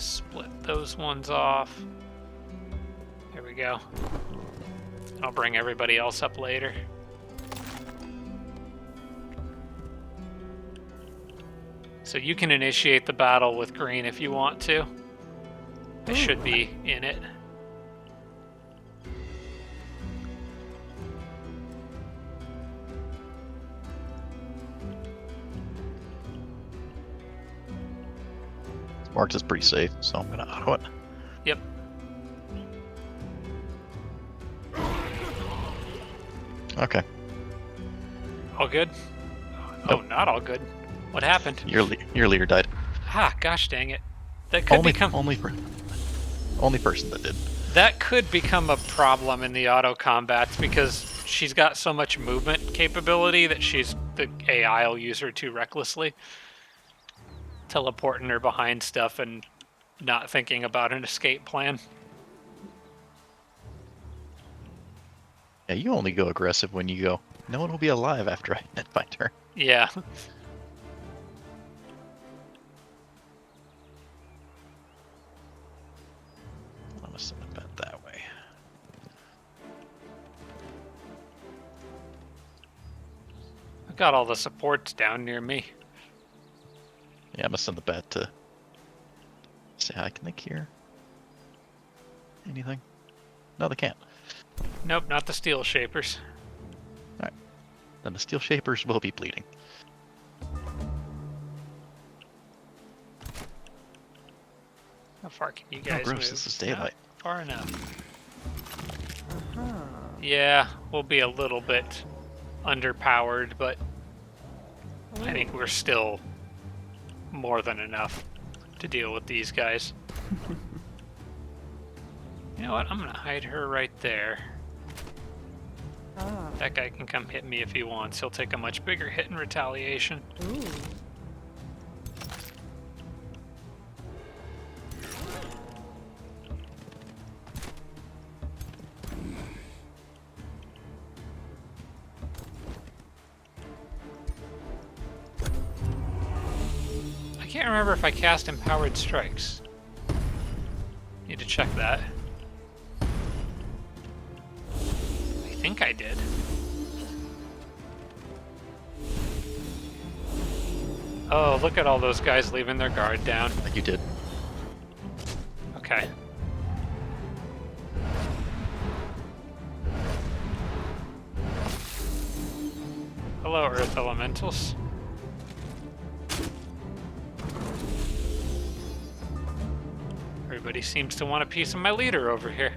split those ones off. There we go. I'll bring everybody else up later. So you can initiate the battle with green if you want to. I should be in it. Marked is pretty safe, so I'm gonna auto it. Yep. Okay. All good? Nope. Oh, not all good. What happened? Your leader died. Ah, gosh dang it. That could become only person that did. that could become a problem in the auto combats because she's got so much movement capability that the AI will use her too recklessly. Teleporting her behind stuff and not thinking about an escape plan. Yeah, you only go aggressive when you go, no one will be alive after I hit my turn. Yeah. I'm gonna send it back that way. I've got all the supports down near me. Yeah, I'm gonna send the bat to say hi. Can they hear anything? No, they can't. Nope, not the Steel Shapers. Alright. Then the Steel Shapers will be bleeding. How far can you Oh, guys gross, move? this is daylight. Not far enough. Yeah, we'll be a little bit underpowered, but I think we're still more than enough to deal with these guys. You know what? I'm gonna hide her right there. Ah. That guy can come hit me if he wants. He'll take a much bigger hit in retaliation. Ooh. I can't remember if I cast Empowered Strikes. Need to check that. I think I did. Oh, look at all those guys leaving their guard down. You did. Okay. Hello, Earth Elementals. Everybody seems to want a piece of my leader over here.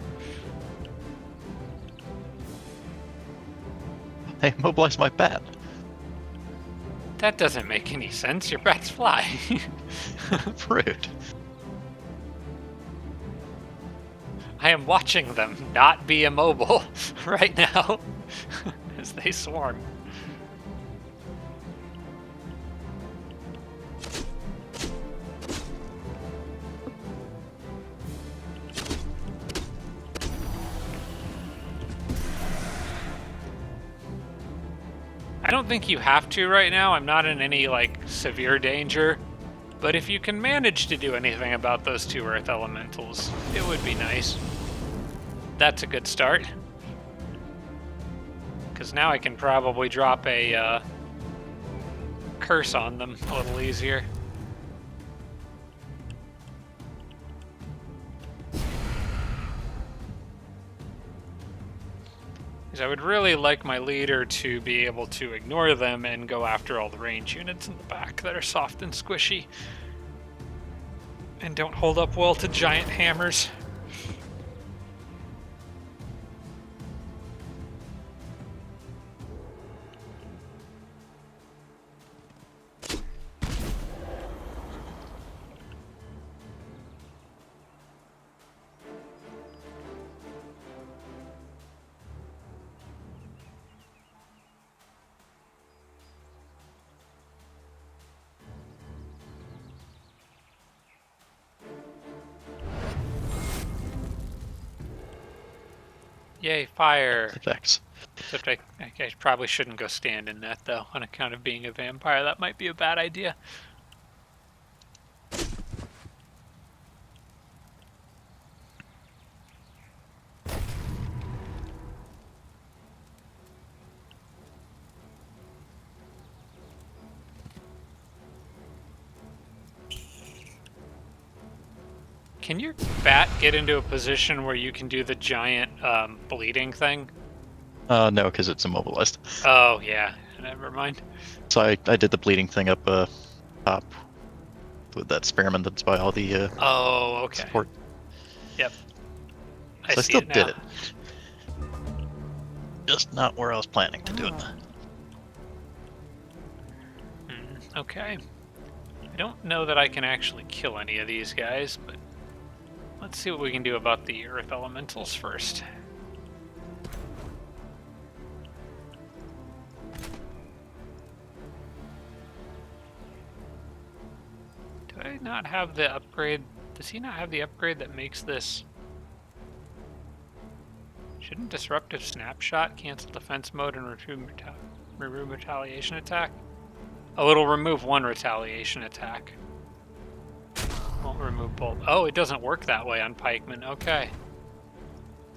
Hey, mobilize my bat. That doesn't make any sense. Your bats fly. Rude. I am watching them not be immobile right now as they swarm. I don't think you have to right now. I'm not in any, like, severe danger. But if you can manage to do anything about those two Earth Elementals, it would be nice. That's a good start. Because now I can probably drop a curse on them a little easier. Because I would really like my leader to be able to ignore them and go after all the range units in the back that are soft and squishy. And don't hold up well to giant hammers. Yay, fire! Effects. Except I probably shouldn't go stand in that, though. On account of being a vampire, that might be a bad idea. Can your bat get into a position where you can do the giant bleeding thing? No, because it's immobilized. Oh, yeah. Never mind. So I did the bleeding thing up top with that spearman that's by all the Oh, okay. support. Yep. So I see still it now. did it. Just not where I was planning to do it. Okay. I don't know that I can actually kill any of these guys, but let's see what we can do about the Earth Elementals first. Do I not have the upgrade? Does he not have the upgrade that makes this? Shouldn't Disruptive Snapshot cancel defense mode and remove retaliation attack? Oh, it'll remove one retaliation attack. Won't remove both. Oh, it doesn't work that way on pikemen. Okay.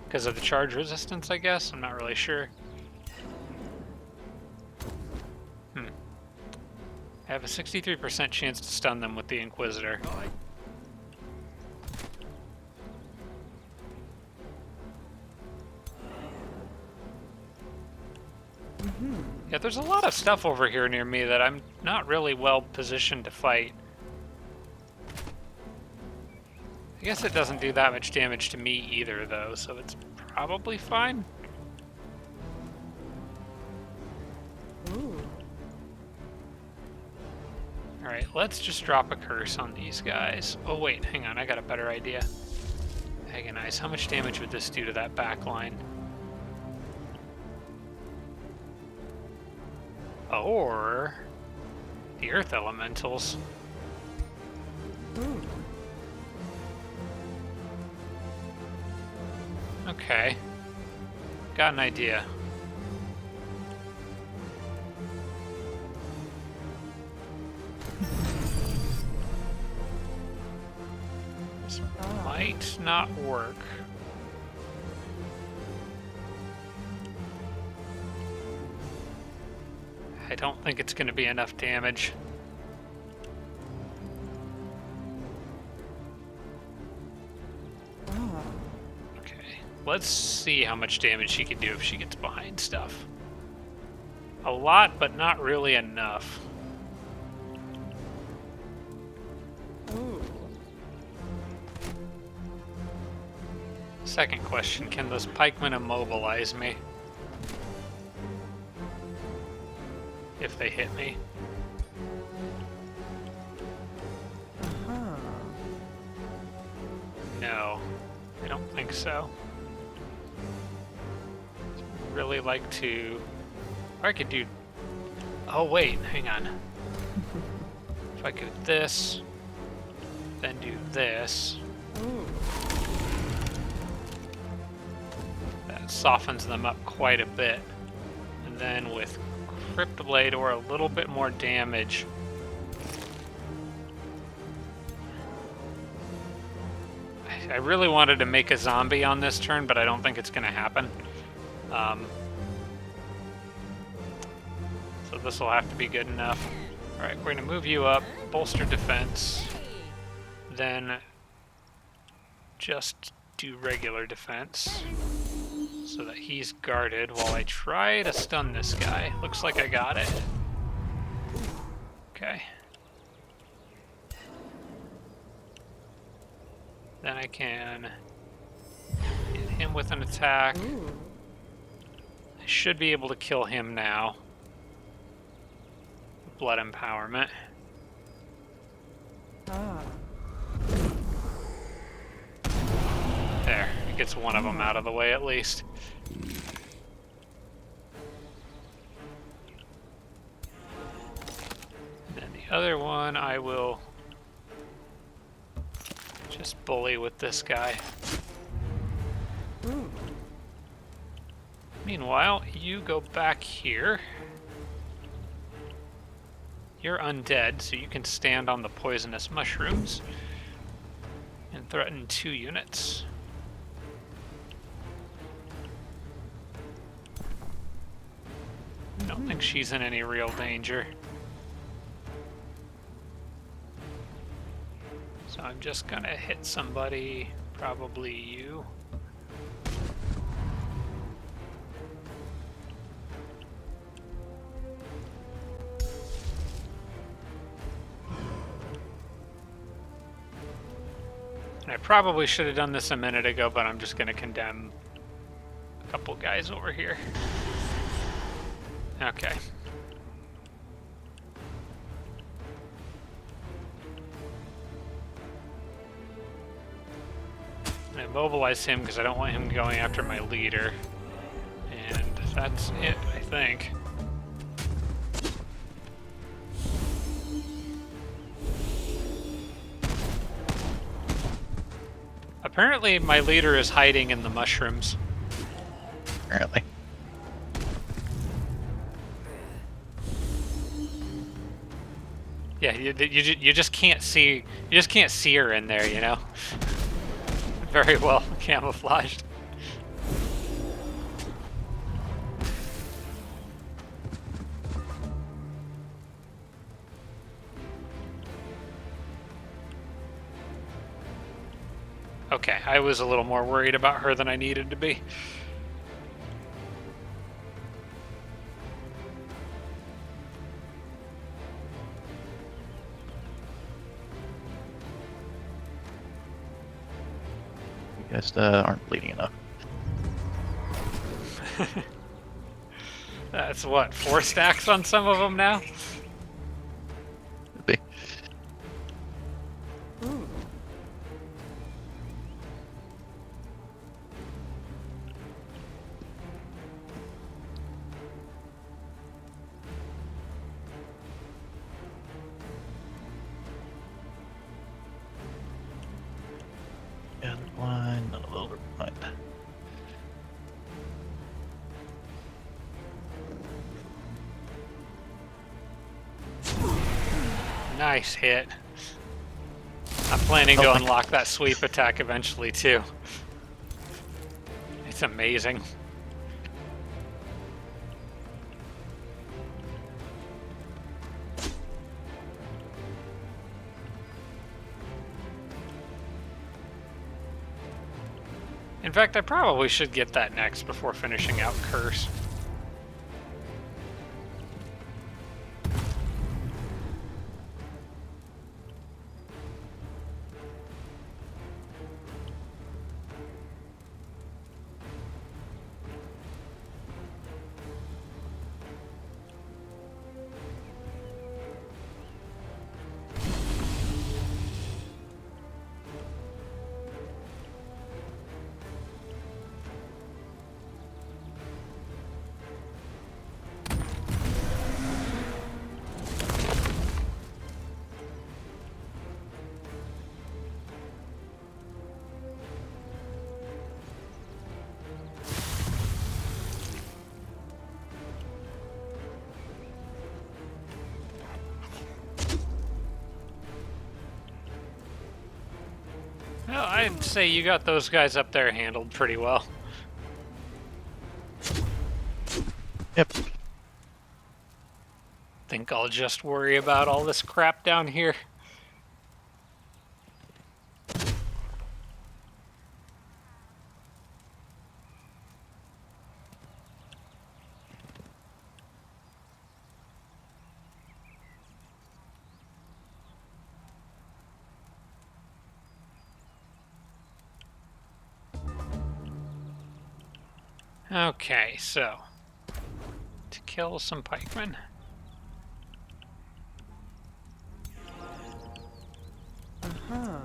Because of the charge resistance, I guess? I'm not really sure. I have a 63% chance to stun them with the Inquisitor. Yeah, there's a lot of stuff over here near me that I'm not really well positioned to fight. I guess it doesn't do that much damage to me either, though, so it's probably fine. Ooh. Alright, let's just drop a curse on these guys. Oh wait, hang on, I got a better idea. Agonize, how much damage would this do to that back line? Or the earth elementals. Ooh. Okay. Got an idea. This might not work. I don't think it's going to be enough damage. Oh. Okay, let's see how much damage she can do if she gets behind stuff. A lot, but not really enough. Ooh. Second question, can those pikemen immobilize me? If they hit me. Huh. No, I don't think so. Really like to... Or I could do... Oh wait, hang on. If I could do this, then do this, Ooh. that softens them up quite a bit. And then with Crypt Blade or a little bit more damage, I really wanted to make a zombie on this turn, but I don't think it's going to happen. So this will have to be good enough. Alright, we're going to move you up, bolster defense, then just do regular defense so that he's guarded while I try to stun this guy. Looks like I got it. Okay. Then I can hit him with an attack. Ooh. I should be able to kill him now. Blood empowerment. Ah. There, it gets one of them out of the way at least. Then the other one I will just bully with this guy. Ooh. Meanwhile, you go back here. You're undead, so you can stand on the poisonous mushrooms and threaten 2 units. I don't think she's in any real danger. So I'm just gonna hit somebody, probably you. And I probably should have done this a minute ago, but I'm just gonna condemn a couple guys over here. Okay. I immobilize him because I don't want him going after my leader. And that's it, I think. Apparently my leader is hiding in the mushrooms. Apparently. Yeah, you just can't see her in there, you know. Very well camouflaged. Okay, I was a little more worried about her than I needed to be. You guys aren't bleeding enough. That's what, 4 stacks on some of them now? Could be. Ooh. nice hit. I'm planning to Oh, unlock that sweep attack eventually, too. It's amazing. In fact, I probably should get that next before finishing out Curse. Well, I'd say you got those guys up there handled pretty well. yep. Think I'll just worry about all this crap down here. Okay, so to kill some pikemen. Uh-huh.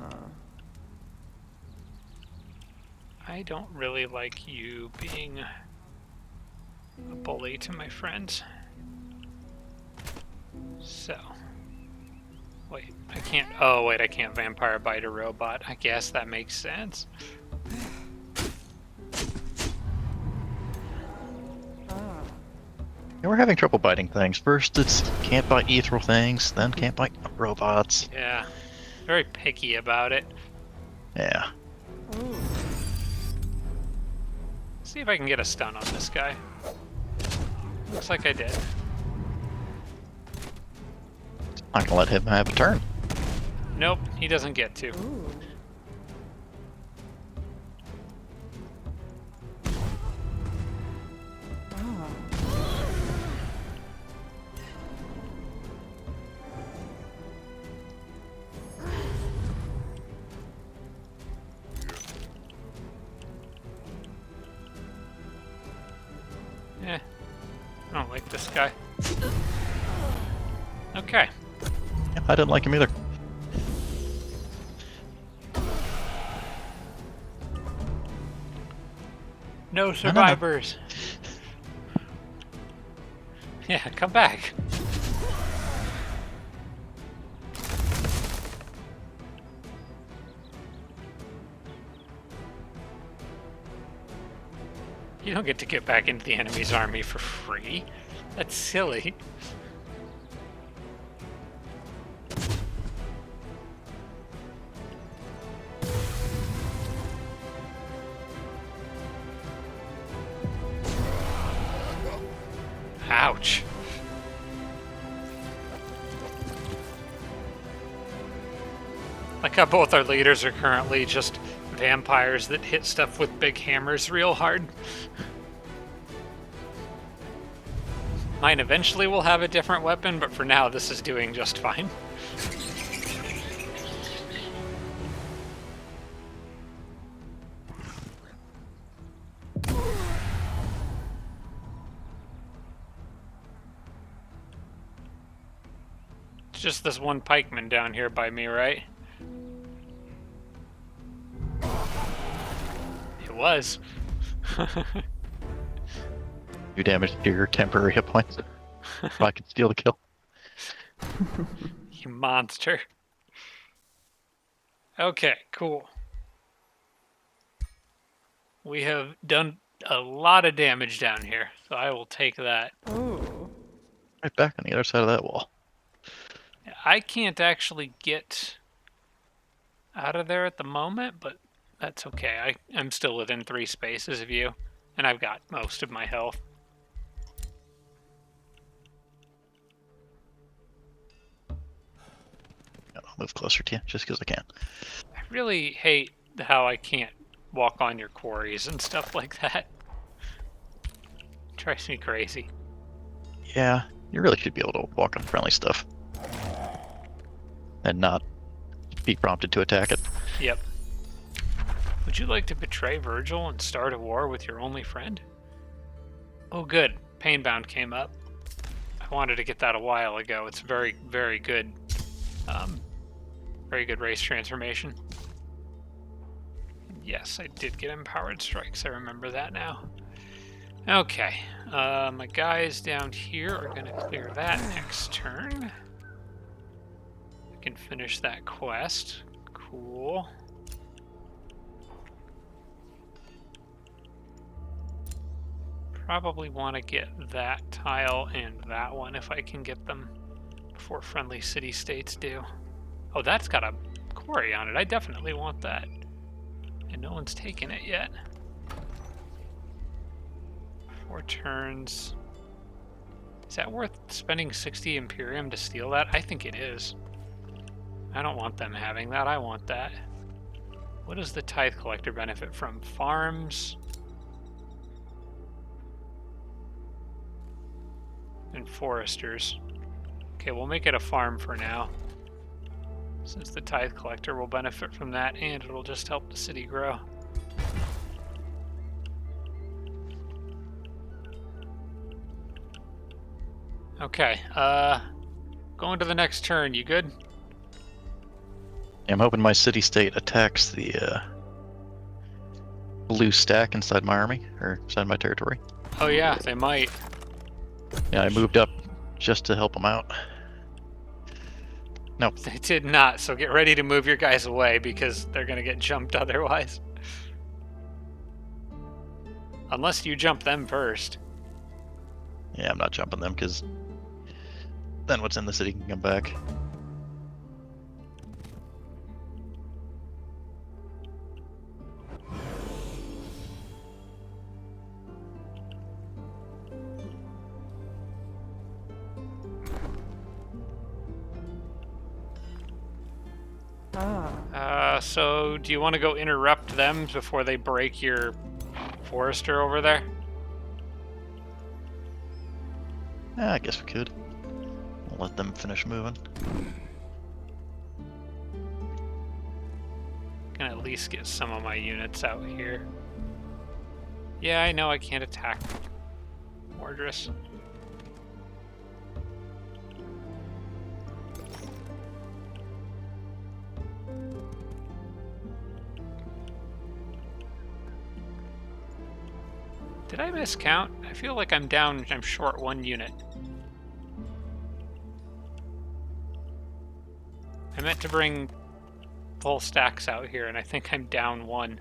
I don't really like you being a bully to my friends. So, wait, I can't. Oh, wait, I can't vampire bite a robot. I guess that makes sense. Ah. Yeah, we're having trouble biting things. First, it's can't bite ethereal things, then can't bite robots. Yeah, very picky about it. Yeah. Ooh. See if I can get a stun on this guy. Looks like I did. I'm gonna let him have a turn. Nope, he doesn't get to. Ooh. Ah. Eh, I don't like this guy. Okay. Yeah, I didn't like him either. No survivors. Yeah, come back. You don't get to get back into the enemy's army for free. That's silly. Ouch. Like how both our leaders are currently just vampires that hit stuff with big hammers real hard. Mine eventually will have a different weapon, but for now this is doing just fine. It's just this one pikeman down here by me, right? It was. You damage to your temporary hit points. If I could steal the kill. You monster. Okay, cool. We have done a lot of damage down here, so I will take that. Ooh. Right back on the other side of that wall. I can't actually get out of there at the moment, but that's okay. I'm still within 3 spaces of you, and I've got most of my health. I'll move closer to you just because I can. I really hate how I can't walk on your quarries and stuff like that. It drives me crazy. Yeah, you really should be able to walk on friendly stuff. And not be prompted to attack it. Yep. Would you like to betray Virgil and start a war with your only friend? Oh, good. Painbound came up. I wanted to get that a while ago. It's very, very good. Very good race transformation. Yes, I did get empowered strikes. I remember that now. Okay. My guys down here are going to clear that next turn. We can finish that quest. Cool. Probably want to get that tile and that one if I can get them before friendly city-states do. Oh, that's got a quarry on it. I definitely want that. And no one's taken it yet. 4 turns. Is that worth spending 60 Imperium to steal that? I think it is. I don't want them having that. I want that. What does the tithe collector benefit from? Farms and foresters. Okay, we'll make it a farm for now, since the tithe collector will benefit from that and it'll just help the city grow. Okay, going to the next turn. You good? I'm hoping my city-state attacks the blue stack inside my army, or inside my territory. Oh yeah, they might. Yeah, I moved up just to help them out. No. They did not, so get ready to move your guys away because they're going to get jumped otherwise. Unless you jump them first. Yeah, I'm not jumping them because then what's in the city can come back. So do you want to go interrupt them before they break your forester over there? Yeah, I guess we could. We'll let them finish moving. Can at least get some of my units out here. Yeah, I know I can't attack Mordres. Did I miscount? I feel like I'm short 1 unit. I meant to bring full stacks out here, and I think I'm down 1.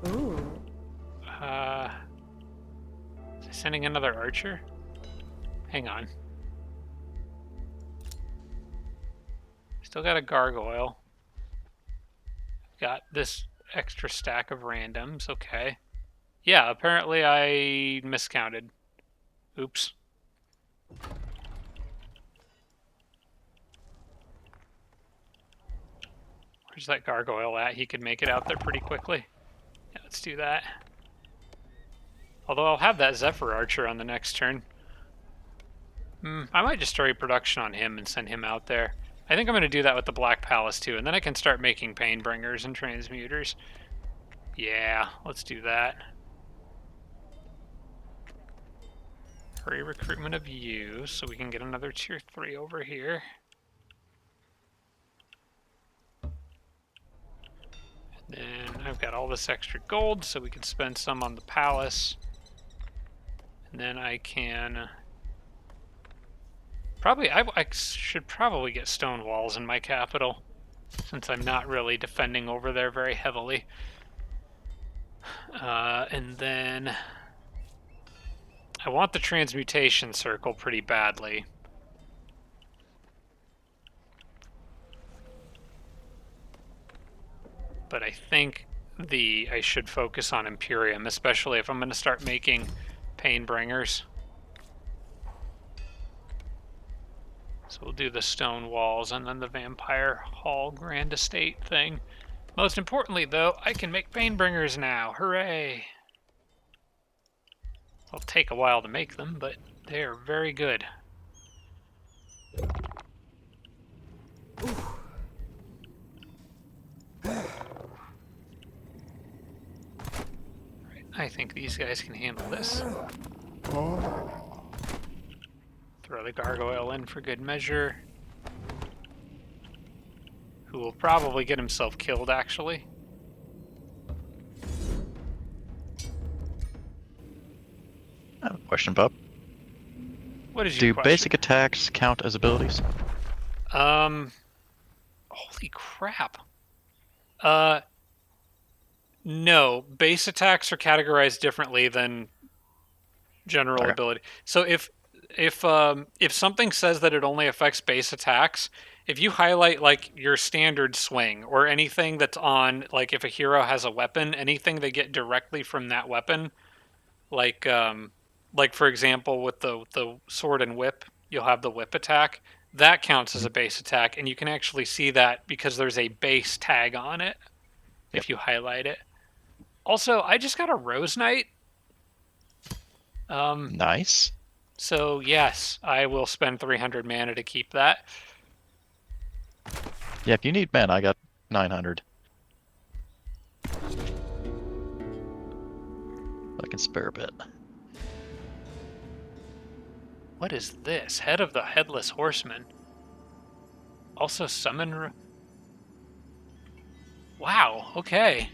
Ooh. Is I sending another archer? Hang on. Still got a gargoyle. Got this extra stack of randoms, okay. Yeah, apparently I miscounted. Oops. Where's that gargoyle at? He could make it out there pretty quickly. Yeah, let's do that. Although I'll have that Zephyr Archer on the next turn. I might just destroy production on him and send him out there. I think I'm going to do that with the Black Palace too, and then I can start making Painbringers and Transmuters. Yeah, let's do that. Hurry recruitment of you, so we can get another tier 3 over here. And then I've got all this extra gold, so we can spend some on the palace. And then I can... I should probably get stone walls in my capital, since I'm not really defending over there very heavily. And then... I want the transmutation circle pretty badly. but I think I should focus on Imperium, especially if I'm going to start making Painbringers. So we'll do the stone walls and then the Vampire Hall Grand Estate thing. Most importantly, though, I can make Painbringers now. Hooray! It'll take a while to make them, but they are very good. Right, I think these guys can handle this. Throw the gargoyle in for good measure. Who will probably get himself killed, actually. I have a question, Bob. What is your Do question? basic attacks count as abilities? Holy crap. No. Base attacks are categorized differently than general Okay. ability. So if something says that it only affects base attacks, if you highlight like your standard swing or anything that's on, like if a hero has a weapon, anything they get directly from that weapon, like for example with the sword and whip, you'll have the whip attack. That counts as a base attack, and you can actually see that because there's a base tag on it if you highlight it. Also, I just got a Rose Knight. Nice. So yes, I will spend 300 mana to keep that. Yeah, if you need mana, I got 900. I can spare a bit. What is this? Head of the Headless Horseman. Also summon... Wow, okay.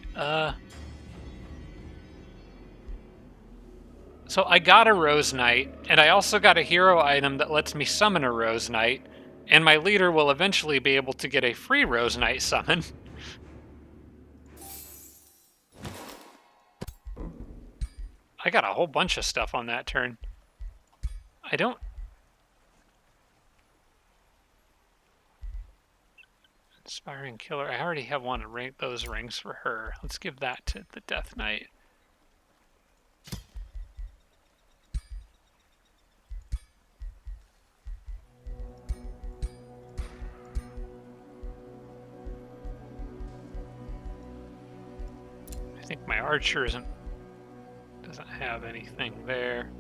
So I got a Rose Knight, and I also got a hero item that lets me summon a Rose Knight, and my leader will eventually be able to get a free Rose Knight summon. I got a whole bunch of stuff on that turn. I don't... Inspiring Killer. I already have one of those rings for her. Let's give that to the Death Knight. I think my archer doesn't have anything there.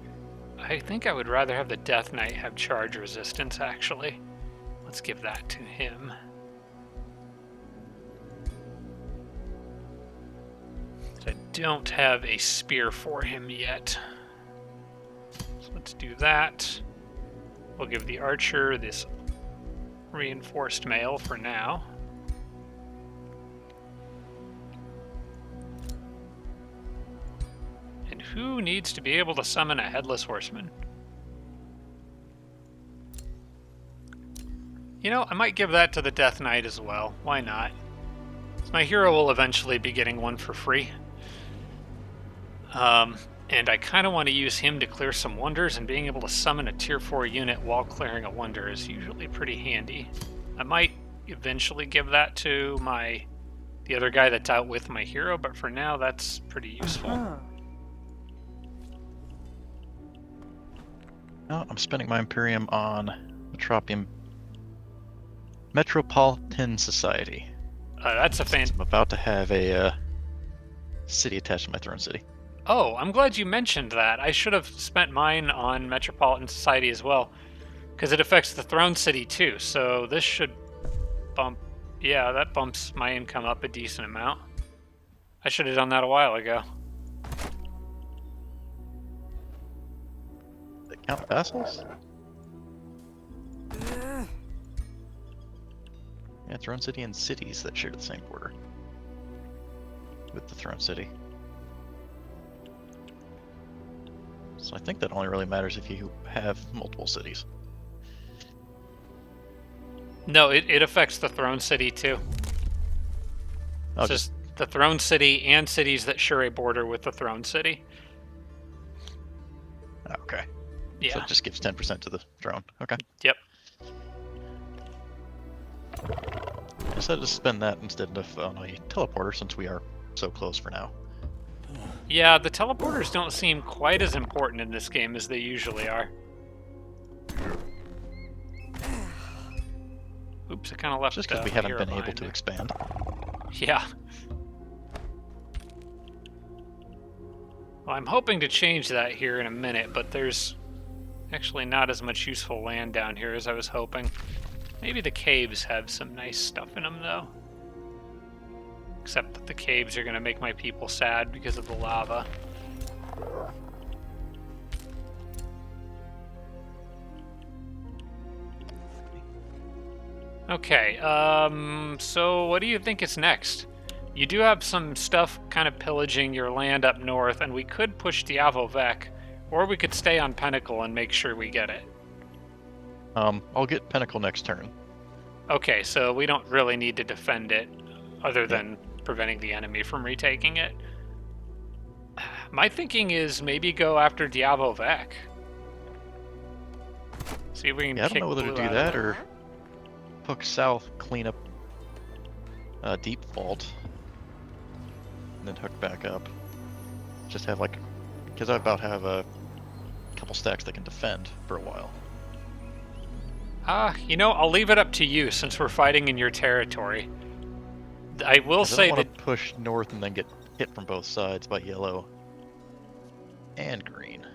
I think I would rather have the Death Knight have charge resistance, actually. Let's give that to him. I don't have a spear for him yet. So let's do that. We'll give the archer this reinforced mail for now. And who needs to be able to summon a Headless Horseman? You know, I might give that to the Death Knight as well. Why not? My hero will eventually be getting one for free. And I kind of want to use him to clear some wonders, and being able to summon a tier 4 unit while clearing a wonder is usually pretty handy. I might eventually give that to the other guy that's out with my hero, but for now that's pretty useful. No, I'm spending my Imperium on Metropolitan Society. That's a I'm about to have a city attached to my throne city. Oh, I'm glad you mentioned that. I should have spent mine on Metropolitan Society as well, because it affects the throne city too. So this should bump... Yeah, that bumps my income up a decent amount. I should have done that a while ago. They count vassals? Yeah, throne city and cities that share the same border with the throne city. So I think that only really matters if you have multiple cities. No, it affects the throne city too. Oh, It's just the throne city and cities that share a border with the throne city. okay. Yeah. So it just gives 10% to the throne. Okay. Yep. decided to spend that instead of on a teleporter since we are so close for now. Yeah, the teleporters don't seem quite as important in this game as they usually are. Oops, I kind of left Just because we my haven't hero been able behind to there. expand. Yeah. Well, I'm hoping to change that here in a minute, but there's actually not as much useful land down here as I was hoping. Maybe the caves have some nice stuff in them, though. Except that the caves are going to make my people sad because of the lava. Okay, so what do you think is next? You do have some stuff kind of pillaging your land up north, and we could push Diavo Vec, or we could stay on Pinnacle and make sure we get it. I'll get Pinnacle next turn. Okay, so we don't really need to defend it, other than preventing the enemy from retaking it. My thinking is maybe go after Diavo Vec. See if we can Yeah, I don't kick know whether to blue do out of that there. or hook south, clean up deep vault, and then hook back up. Just have like, because I about have a couple stacks that can defend for a while. You know, I'll leave it up to you since we're fighting in your territory. I will 'Cause I say don't that want to push north and then get hit from both sides by yellow and green.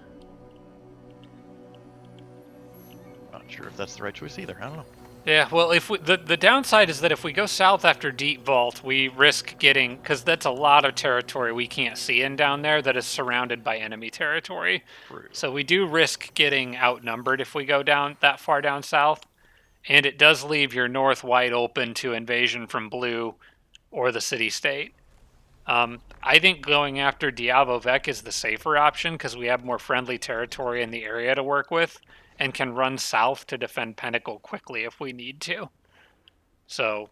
Not sure if that's the right choice either. I don't know. yeah, well, if we, the downside is that if we go south after Deep Vault, we risk getting, because that's a lot of territory we can't see in down there that is surrounded by enemy territory. True. So we do risk getting outnumbered if we go down that far down south, and it does leave your north wide open to invasion from blue or the city-state. I think going after Diavo Vec is the safer option because we have more friendly territory in the area to work with and can run south to defend Pinnacle quickly if we need to. So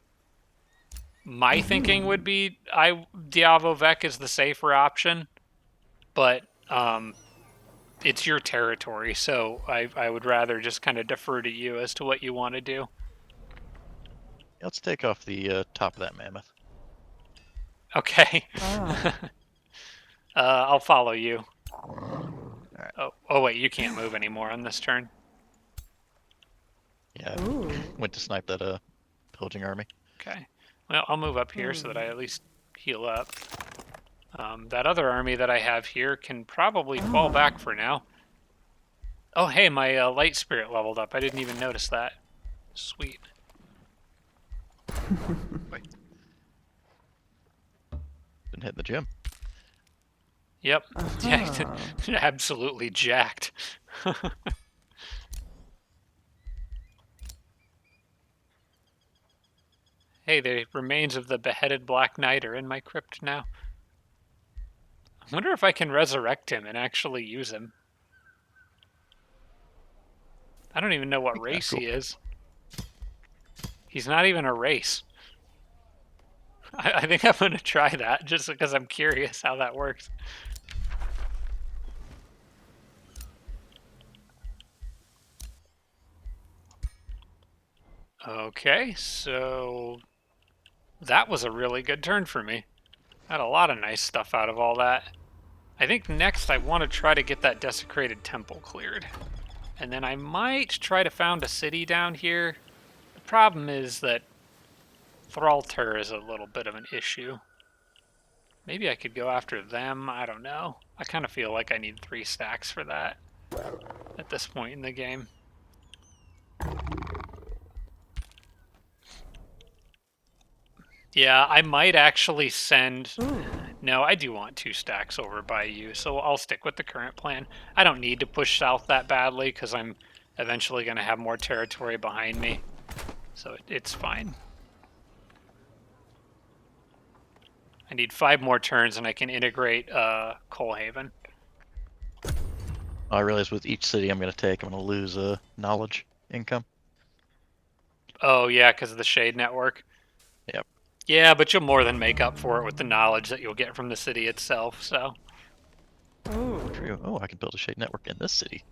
my thinking would be Diavo Vec is the safer option, but it's your territory, so I would rather just kind of defer to you as to what you want to do. Let's take off the top of that mammoth. Okay. Ah. I'll follow you. Alright. Oh wait, you can't move anymore on this turn. Yeah, I Ooh. went to snipe that pillaging army. Okay. Well, I'll move up here so that I at least heal up. That other army that I have here can probably fall back for now. Oh, hey, my light spirit leveled up. I didn't even notice that. Sweet. Wait. Didn't hit the gym. Yep. Yeah, Uh-huh. absolutely jacked. Hey, the remains of the beheaded Black Knight are in my crypt now. I wonder if I can resurrect him and actually use him. I don't even know what race cool. he is. He's not even a race. I think I'm going to try that just because I'm curious how that works. Okay, so that was a really good turn for me. Got a lot of nice stuff out of all that. I think next I want to try to get that desecrated temple cleared. And then I might try to found a city down here. The problem is that Thraltar is a little bit of an issue. Maybe I could go after them, I don't know. I kind of feel like I need 3 stacks for that at this point in the game. Yeah, I might actually send... Ooh. No, I do want 2 stacks over by you, so I'll stick with the current plan. I don't need to push south that badly because I'm eventually going to have more territory behind me. So it's fine. I need 5 more turns and I can integrate Coalhaven. I realize with each city I'm going to take, I'm going to lose knowledge income. Oh, yeah, because of the Shade Network. Yep. Yeah, but you'll more than make up for it with the knowledge that you'll get from the city itself, so... Ooh. True. Oh, I can build a shade network in this city.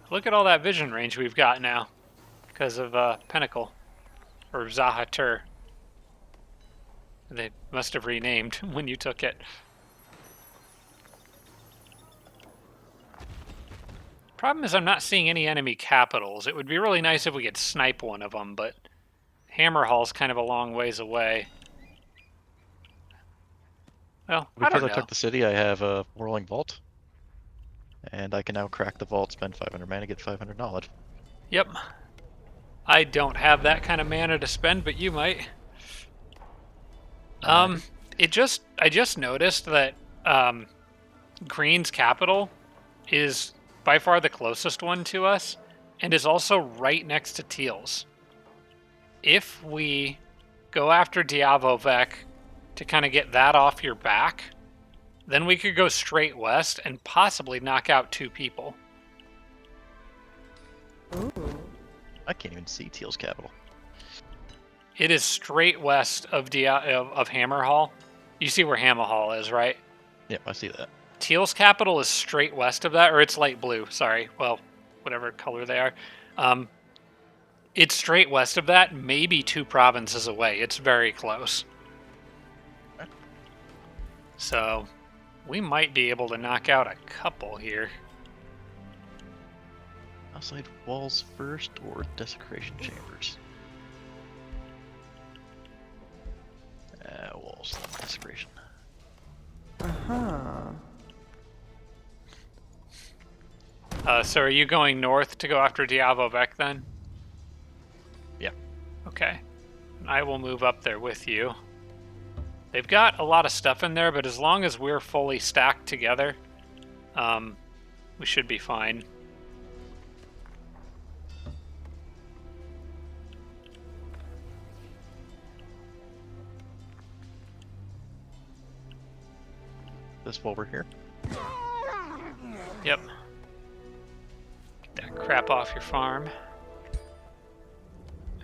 Look at all that vision range we've got now because of Pinnacle or Zahatur. They must have renamed when you took it. Problem is I'm not seeing any enemy capitals. It would be really nice if we could snipe one of them, but Hammerhall's kind of a long ways away. Well, I Because don't I know. took the city, I have a whirling vault, and I can now crack the vault, spend 500 mana, get 500 knowledge. Yep. I don't have that kind of mana to spend, but you might. I I just noticed that Green's capital is by far the closest one to us, and is also right next to Teal's. If we go after Diavovec to kind of get that off your back, then we could go straight west and possibly knock out 2 people. Ooh. I can't even see Teal's capital. It is straight west of Hammerhall. You see where Hammerhall is, right? Yep, I see that. Teal's capital is straight west of that, or it's light blue, sorry. Well, whatever color they are. It's straight west of that, maybe 2 provinces away. It's very close. Okay. So, we might be able to knock out a couple here. Outside walls first or desecration chambers? Walls, desecration. Uh-huh. So are you going north to go after Diavovec then? Yeah. Okay. I will move up there with you. They've got a lot of stuff in there, but as long as we're fully stacked together, we should be fine. This while we're here. Yep. Get that crap off your farm.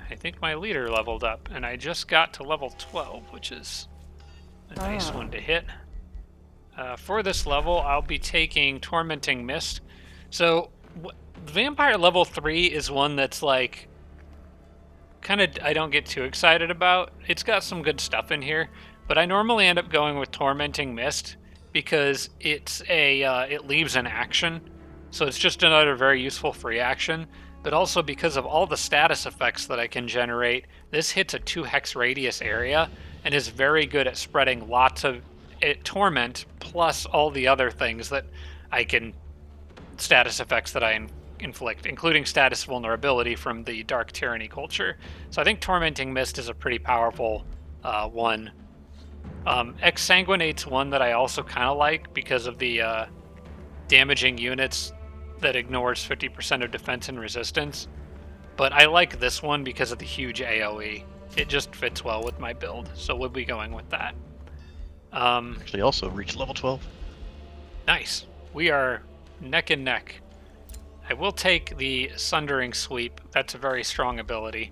I think my leader leveled up, and I just got to level 12, which is a nice one to hit. For this level, I'll be taking Tormenting Mist. So, Vampire level 3 is one that's like, kind of, I don't get too excited about. It's got some good stuff in here, but I normally end up going with Tormenting Mist because it leaves an action, so it's just another very useful free action. But also because of all the status effects that I can generate, this hits a 2 hex radius area and is very good at spreading lots of torment plus all the other things that I can status effects that I inflict, including status vulnerability from the Dark Tyranny culture. So I think Tormenting Mist is a pretty powerful one. Exsanguinate's one that I also kind of like because of the damaging units that ignores 50% of defense and resistance. But I like this one because of the huge AoE. It just fits well with my build, so we'll be going with that. Actually also reached level 12. Nice. We are neck and neck. I will take the Sundering Sweep. That's a very strong ability.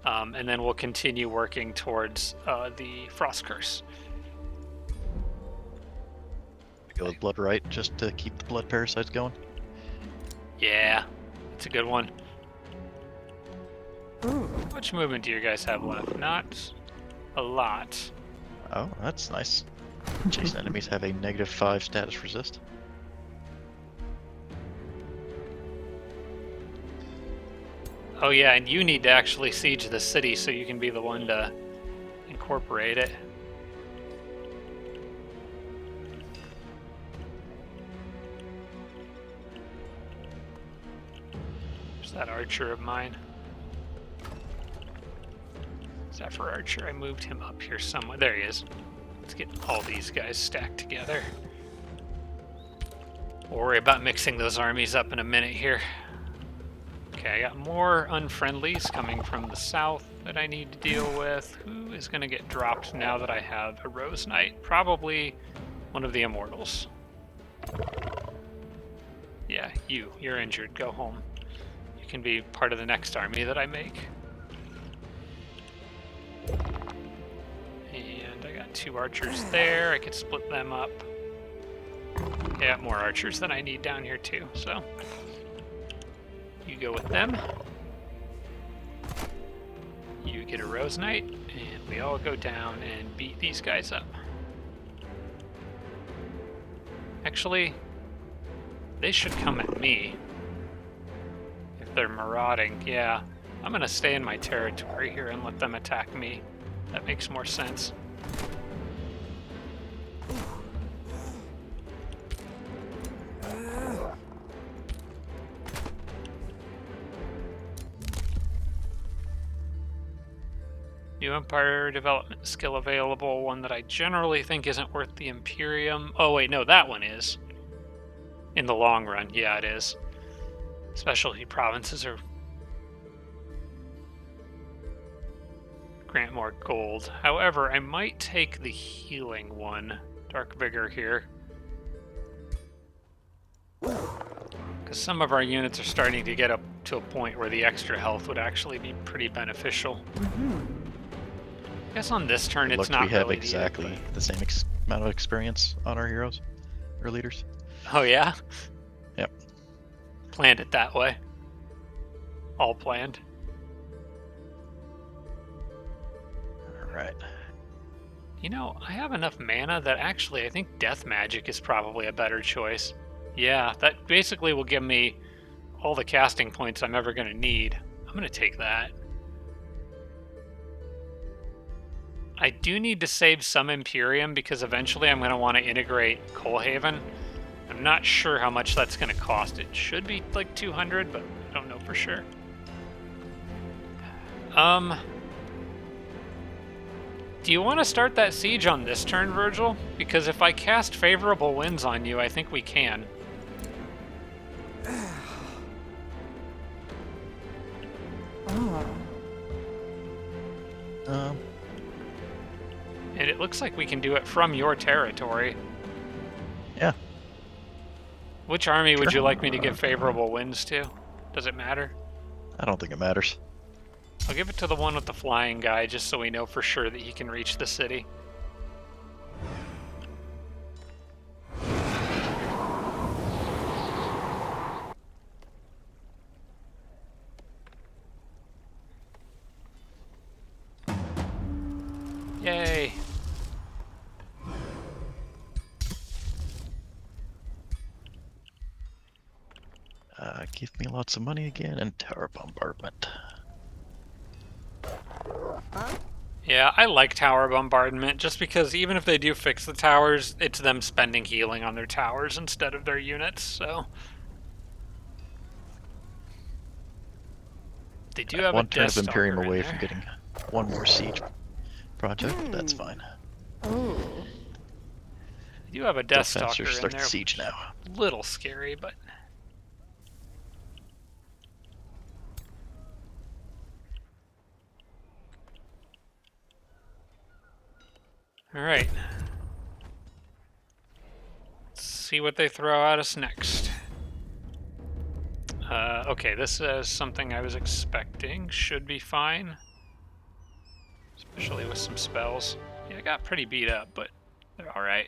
And then we'll continue working towards the Frost Curse. Go with Blood Right just to keep the blood parasites going. Yeah, it's a good one. Ooh. How much movement do you guys have left? Not a lot. Oh, that's nice. Chasing enemies have a -5 status resist. Oh yeah, and you need to actually siege the city so you can be the one to incorporate it. There's that archer of mine. Is that for archer? I moved him up here somewhere. There he is. Let's get all these guys stacked together. We'll worry about mixing those armies up in a minute here. Okay, I got more unfriendlies coming from the south that I need to deal with. Who is going to get dropped now that I have a Rose Knight? Probably one of the Immortals. Yeah, you're injured. Go home. You can be part of the next army that I make. And I got 2 archers there. I could split them up. I got more archers than I need down here too, so... You go with them. You get a Rose Knight, and we all go down and beat these guys up. Actually, they should come at me. If they're marauding, yeah. I'm gonna stay in my territory here and let them attack me. That makes more sense. New Empire development skill available, one that I generally think isn't worth the Imperium. Oh wait, no, that one is. In the long run, yeah, it is. Specialty provinces are grant more gold. However, I might take the healing one, Dark Vigor here. Because some of our units are starting to get up to a point where the extra health would actually be pretty beneficial. I guess on this turn it's not we have really exactly needed, the same amount of experience on our heroes, or leaders. Oh yeah? Yep. Planned it that way. All planned. Alright. You know, I have enough mana that actually I think Death Magic is probably a better choice. Yeah, that basically will give me all the casting points I'm ever going to need. I'm going to take that. I do need to save some Imperium because eventually I'm going to want to integrate Coalhaven. I'm not sure how much that's going to cost. It should be like 200, but I don't know for sure. Do you want to start that siege on this turn, Virgil? Because if I cast favorable winds on you, I think we can. And it looks like we can do it from your territory. Yeah. Which army would you like me to give favorable winds to? Does it matter? I don't think it matters. I'll give it to the one with the flying guy, just so we know for sure that he can reach the city. Yay! Give me lots of money again and tower bombardment. Yeah, I like tower bombardment, just because even if they do fix the towers, it's them spending healing on their towers instead of their units, so... They do have one a turn Death of Imperium Stalker in away there. from getting one more siege project, but that's fine. Oh. They do have a Death Go Stalker faster, in start there. the siege now. Little scary, but... Alright. Let's see what they throw at us next. Okay, this is something I was expecting. Should be fine. Especially with some spells. Yeah, I got pretty beat up, but they're alright.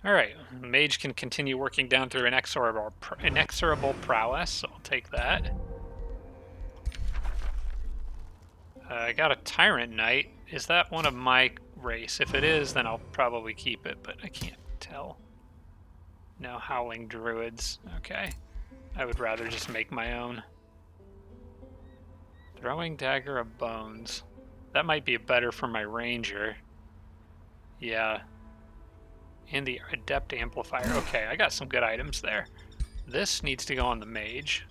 Alright, Mage can continue working down through inexorable prowess, so I'll take that. I got a Tyrant Knight. Is that one of my race? If it is, then I'll probably keep it, but I can't tell. No, Howling Druids. Okay. I would rather just make my own. Throwing Dagger of Bones. That might be better for my Ranger. Yeah. And the Adept Amplifier. Okay, I got some good items there. This needs to go on the Mage.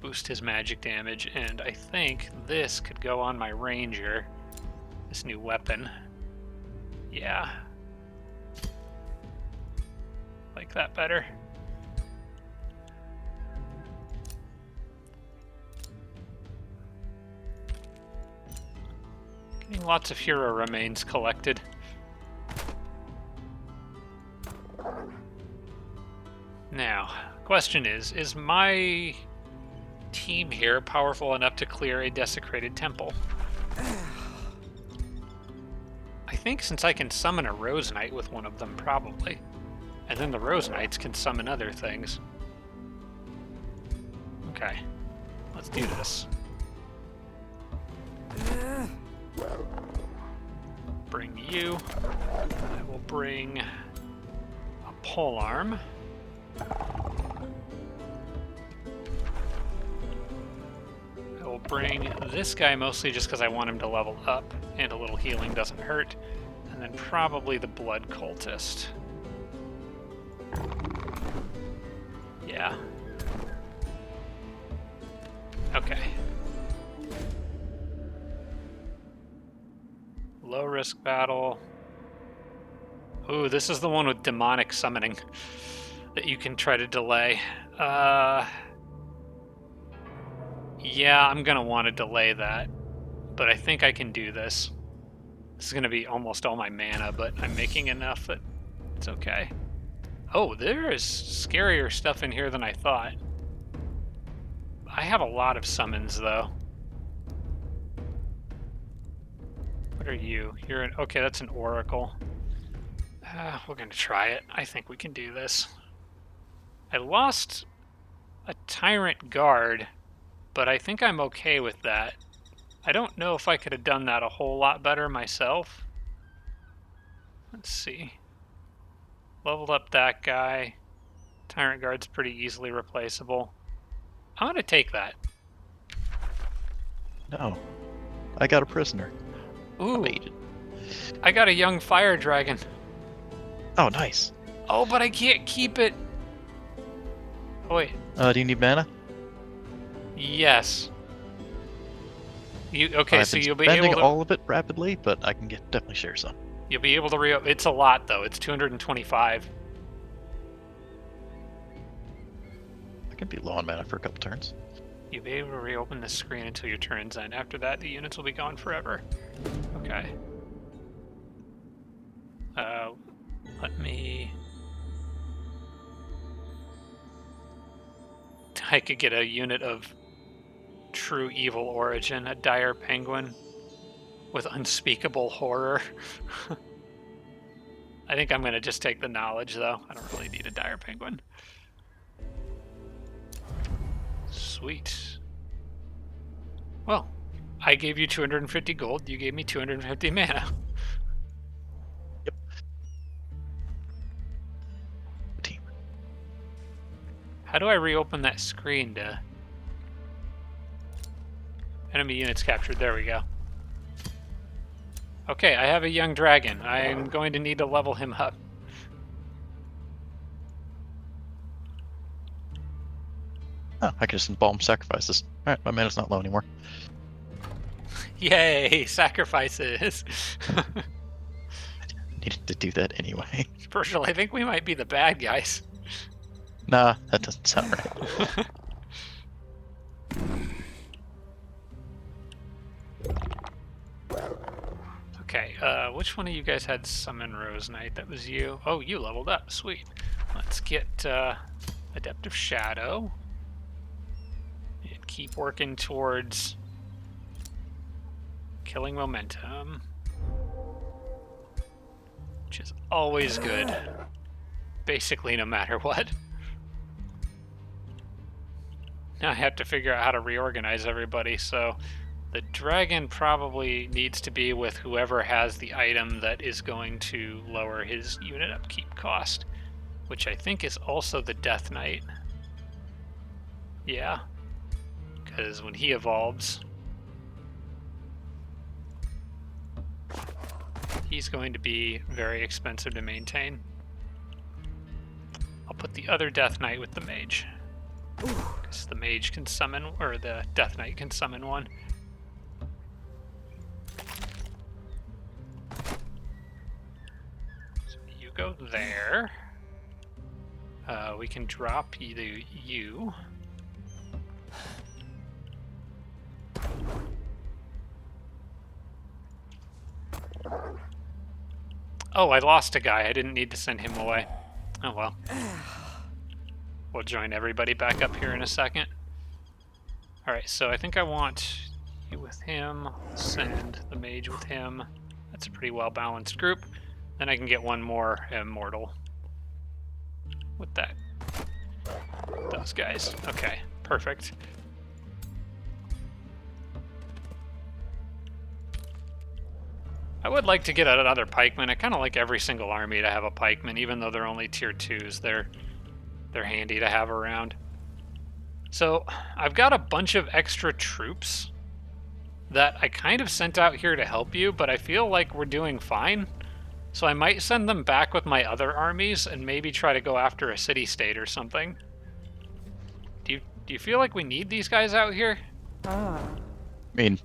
Boost his magic damage, and I think this could go on my Ranger. This new weapon. Yeah. Like that better. Getting lots of hero remains collected. Now, question is my team here powerful enough to clear a desecrated temple? think since I can summon a Rose Knight with one of them, probably. And then the Rose Knights can summon other things. Okay. Let's do this. Bring you. I will bring a polearm. I will bring this guy mostly just because I want him to level up, and a little healing doesn't hurt. And then probably the Blood Cultist. Yeah. Okay. Low risk battle. Ooh, this is the one with demonic summoning that you can try to delay. Yeah, I'm gonna want to delay that, but I think I can do this. This is gonna be almost all my mana, but I'm making enough that it's okay. Oh, there is scarier stuff in here than I thought. I have a lot of summons, though. What are you? You're an... Okay, that's an Oracle. We're going to try it. I think we can do this. I lost a Tyrant Guard, but I think I'm okay with that. I don't know if I could have done that a whole lot better myself. Let's see. Leveled up that guy. Tyrant Guard's pretty easily replaceable. I'm going to take that. No. I got a prisoner. Ooh. Maiden. I got a young fire dragon. Oh, nice. Oh, but I can't keep it. Oh, wait. Do you need mana? Yes. You okay? I've So been you'll be spending able to. all of it rapidly, but I can definitely share some. You'll be able to It's a lot though. It's 225. I can be low on mana for a couple turns. You'll be able to reopen the screen until your turn's end. After that, the units will be gone forever. Okay. Let me... I could get a unit of true evil origin, a dire penguin with unspeakable horror. I think I'm going to just take the knowledge, though. I don't really need a dire penguin. Sweet. Well, I gave you 250 gold, you gave me 250 mana. Yep. Team. How do I reopen that screen to... Enemy units captured, there we go. Okay, I have a young dragon. I'm going to need to level him up. Oh, I can just embalm sacrifices. Alright, my mana's not low anymore. Yay, sacrifices! Needed to do that anyway. Virgil, I think we might be the bad guys. Nah, that doesn't sound right. Okay, which one of you guys had Summon Rose Knight? That was you. Oh, you leveled up. Sweet. Let's get Adept of Shadow. And keep working towards killing momentum. Which is always good. Basically, no matter what. Now I have to figure out how to reorganize everybody, so... The dragon probably needs to be with whoever has the item that is going to lower his unit upkeep cost, which I think is also the Death Knight. Yeah, because when he evolves, he's going to be very expensive to maintain. I'll put the other Death Knight with the mage, because the mage can summon, or the Death Knight can summon one. Go there. We can drop either you. Oh, I lost a guy. I didn't need to send him away. Oh well. We'll join everybody back up here in a second. Alright, so I think I want you with him. Send the mage with him. That's a pretty well-balanced group. Then I can get one more immortal with that. Those guys. Okay, perfect. I would like to get another pikeman. I kind of like every single army to have a pikeman, even though they're only tier 2s. They're handy to have around. So I've got a bunch of extra troops that I kind of sent out here to help you, but I feel like we're doing fine. So I might send them back with my other armies and maybe try to go after a city-state or something. Do you feel like we need these guys out here? Ah. I mean,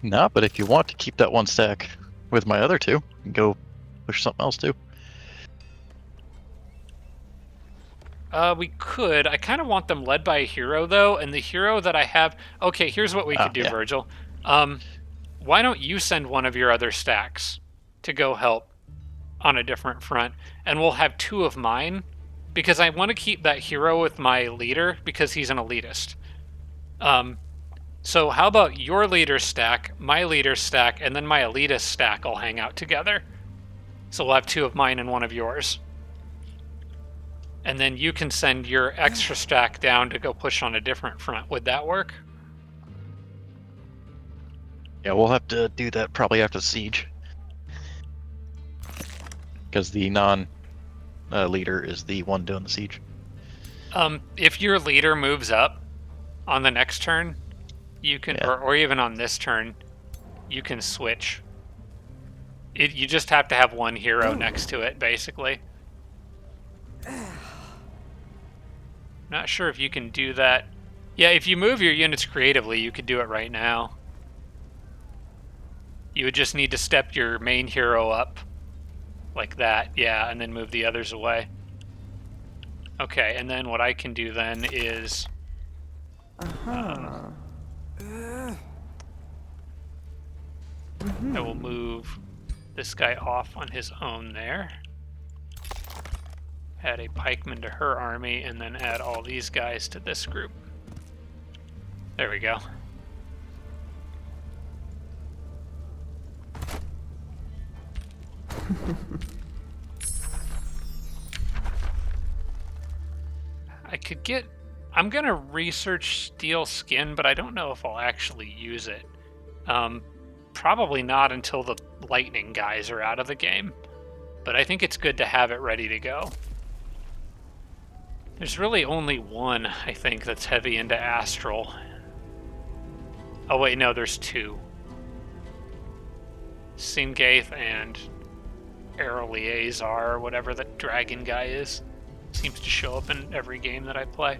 no, but if you want to keep that one stack with my other two, you can go push something else too. We could. I kind of want them led by a hero, though, and the hero that I have... Okay, here's what we could do, yeah. Virgil. Why don't you send one of your other stacks to go help on a different front, and we'll have 2 of mine, because I want to keep that hero with my leader, because he's an elitist. So how about your leader stack, my leader stack, and then my elitist stack all hang out together? So we'll have 2 of mine and 1 of yours. And then you can send your extra stack down to go push on a different front. Would that work? Yeah, we'll have to do that probably after the siege. Because the non-leader is the one doing the siege. If your leader moves up on the next turn, you can, Yeah. or even on this turn, you can switch. You just have to have one hero next to it, basically. Not sure if you can do that. Yeah, if you move your units creatively, you could do it right now. You would just need to step your main hero up like that, yeah, and then move the others away. Okay, and then what I can do then is... Uh-huh. I will move this guy off on his own there. Add a pikeman to her army, and then add all these guys to this group. There we go. I could get... I'm going to research steel skin, but I don't know if I'll actually use it. Probably not until the lightning guys are out of the game. But I think it's good to have it ready to go. There's really only one, I think, that's heavy into astral. Oh wait, no, there's 2. Singaith and Aeroliazar, or whatever the dragon guy is. Seems to show up in every game that I play.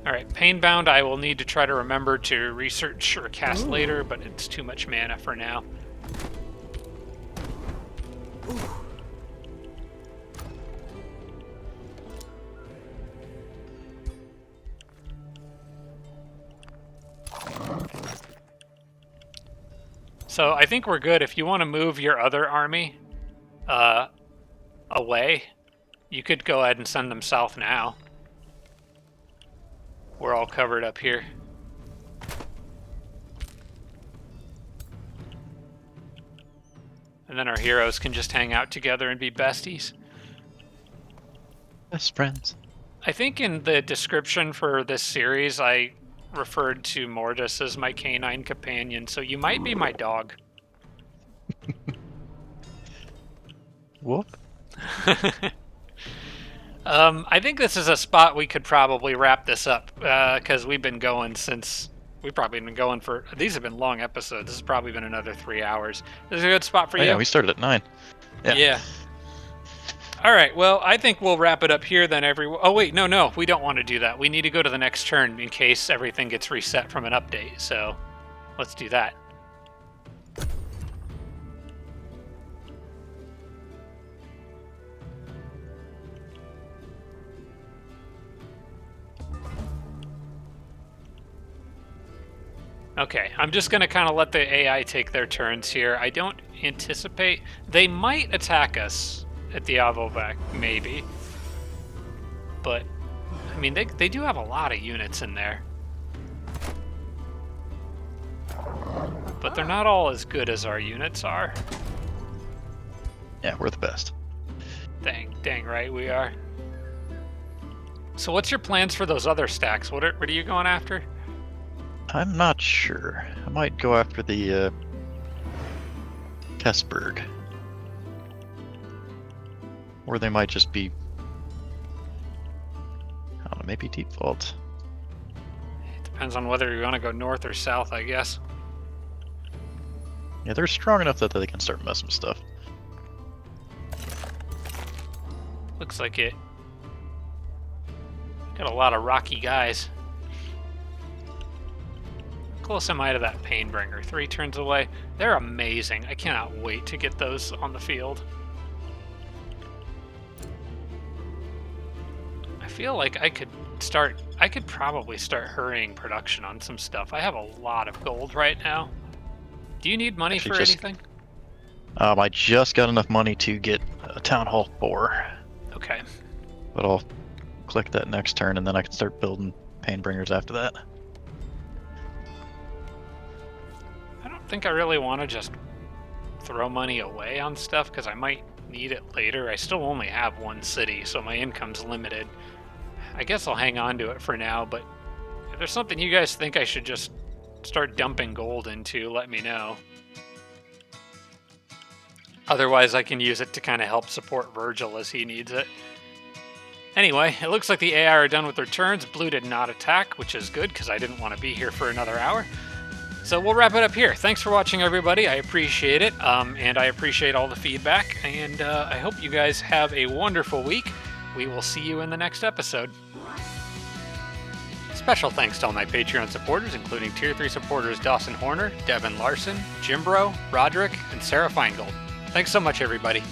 Alright, Painbound I will need to try to remember to research or cast later, but it's too much mana for now. So I think we're good. If you want to move your other army away, you could go ahead and send them south now. We're all covered up here. And then our heroes can just hang out together and be besties. Best friends. I think in the description for this series, I referred to Mortis as my canine companion, so you might be my dog. Whoop. I think this is a spot we could probably wrap this up, because we've been going since... We've probably been going for... These have been long episodes. This has probably been another 3 hours. This is a good spot for you? Yeah, we started at 9. Yeah. All right, well, I think we'll wrap it up here then. Oh, wait, no, we don't want to do that. We need to go to the next turn in case everything gets reset from an update, so let's do that. Okay, I'm just going to kind of let the AI take their turns here. I don't anticipate... They might attack us at the AOW, maybe. But, I mean, they do have a lot of units in there. but they're not all as good as our units are. Yeah, we're the best. Dang right we are. So what's your plans for those other stacks? What are you going after? I'm not sure. I might go after the Kessberg. Or they might just be, I don't know, maybe default. It depends on whether you want to go north or south, I guess. Yeah, they're strong enough that they can start messing with stuff. Looks like it. Got a lot of rocky guys. Close am I to that Painbringer? 3 turns away. They're amazing. I cannot wait to get those on the field. I feel like I could probably start hurrying production on some stuff. I have a lot of gold right now. Do you need money Actually, for just- anything? I just got enough money to get a Town Hall 4. Okay. But I'll click that next turn and then I can start building Painbringers after that. I don't think I really want to just throw money away on stuff because I might need it later. I still only have 1 city, so my income's limited. I guess I'll hang on to it for now, but if there's something you guys think I should just start dumping gold into, let me know. Otherwise, I can use it to kind of help support Virgil as he needs it. Anyway, it looks like the AI are done with their turns. Blue did not attack, which is good because I didn't want to be here for another hour. So we'll wrap it up here. Thanks for watching, everybody. I appreciate it, and I appreciate all the feedback, and I hope you guys have a wonderful week. We will see you in the next episode. Special thanks to all my Patreon supporters, including Tier 3 supporters Dawson Horner, Devin Larson, Jimbro, Roderick, and Sarah Feingold. Thanks so much, everybody.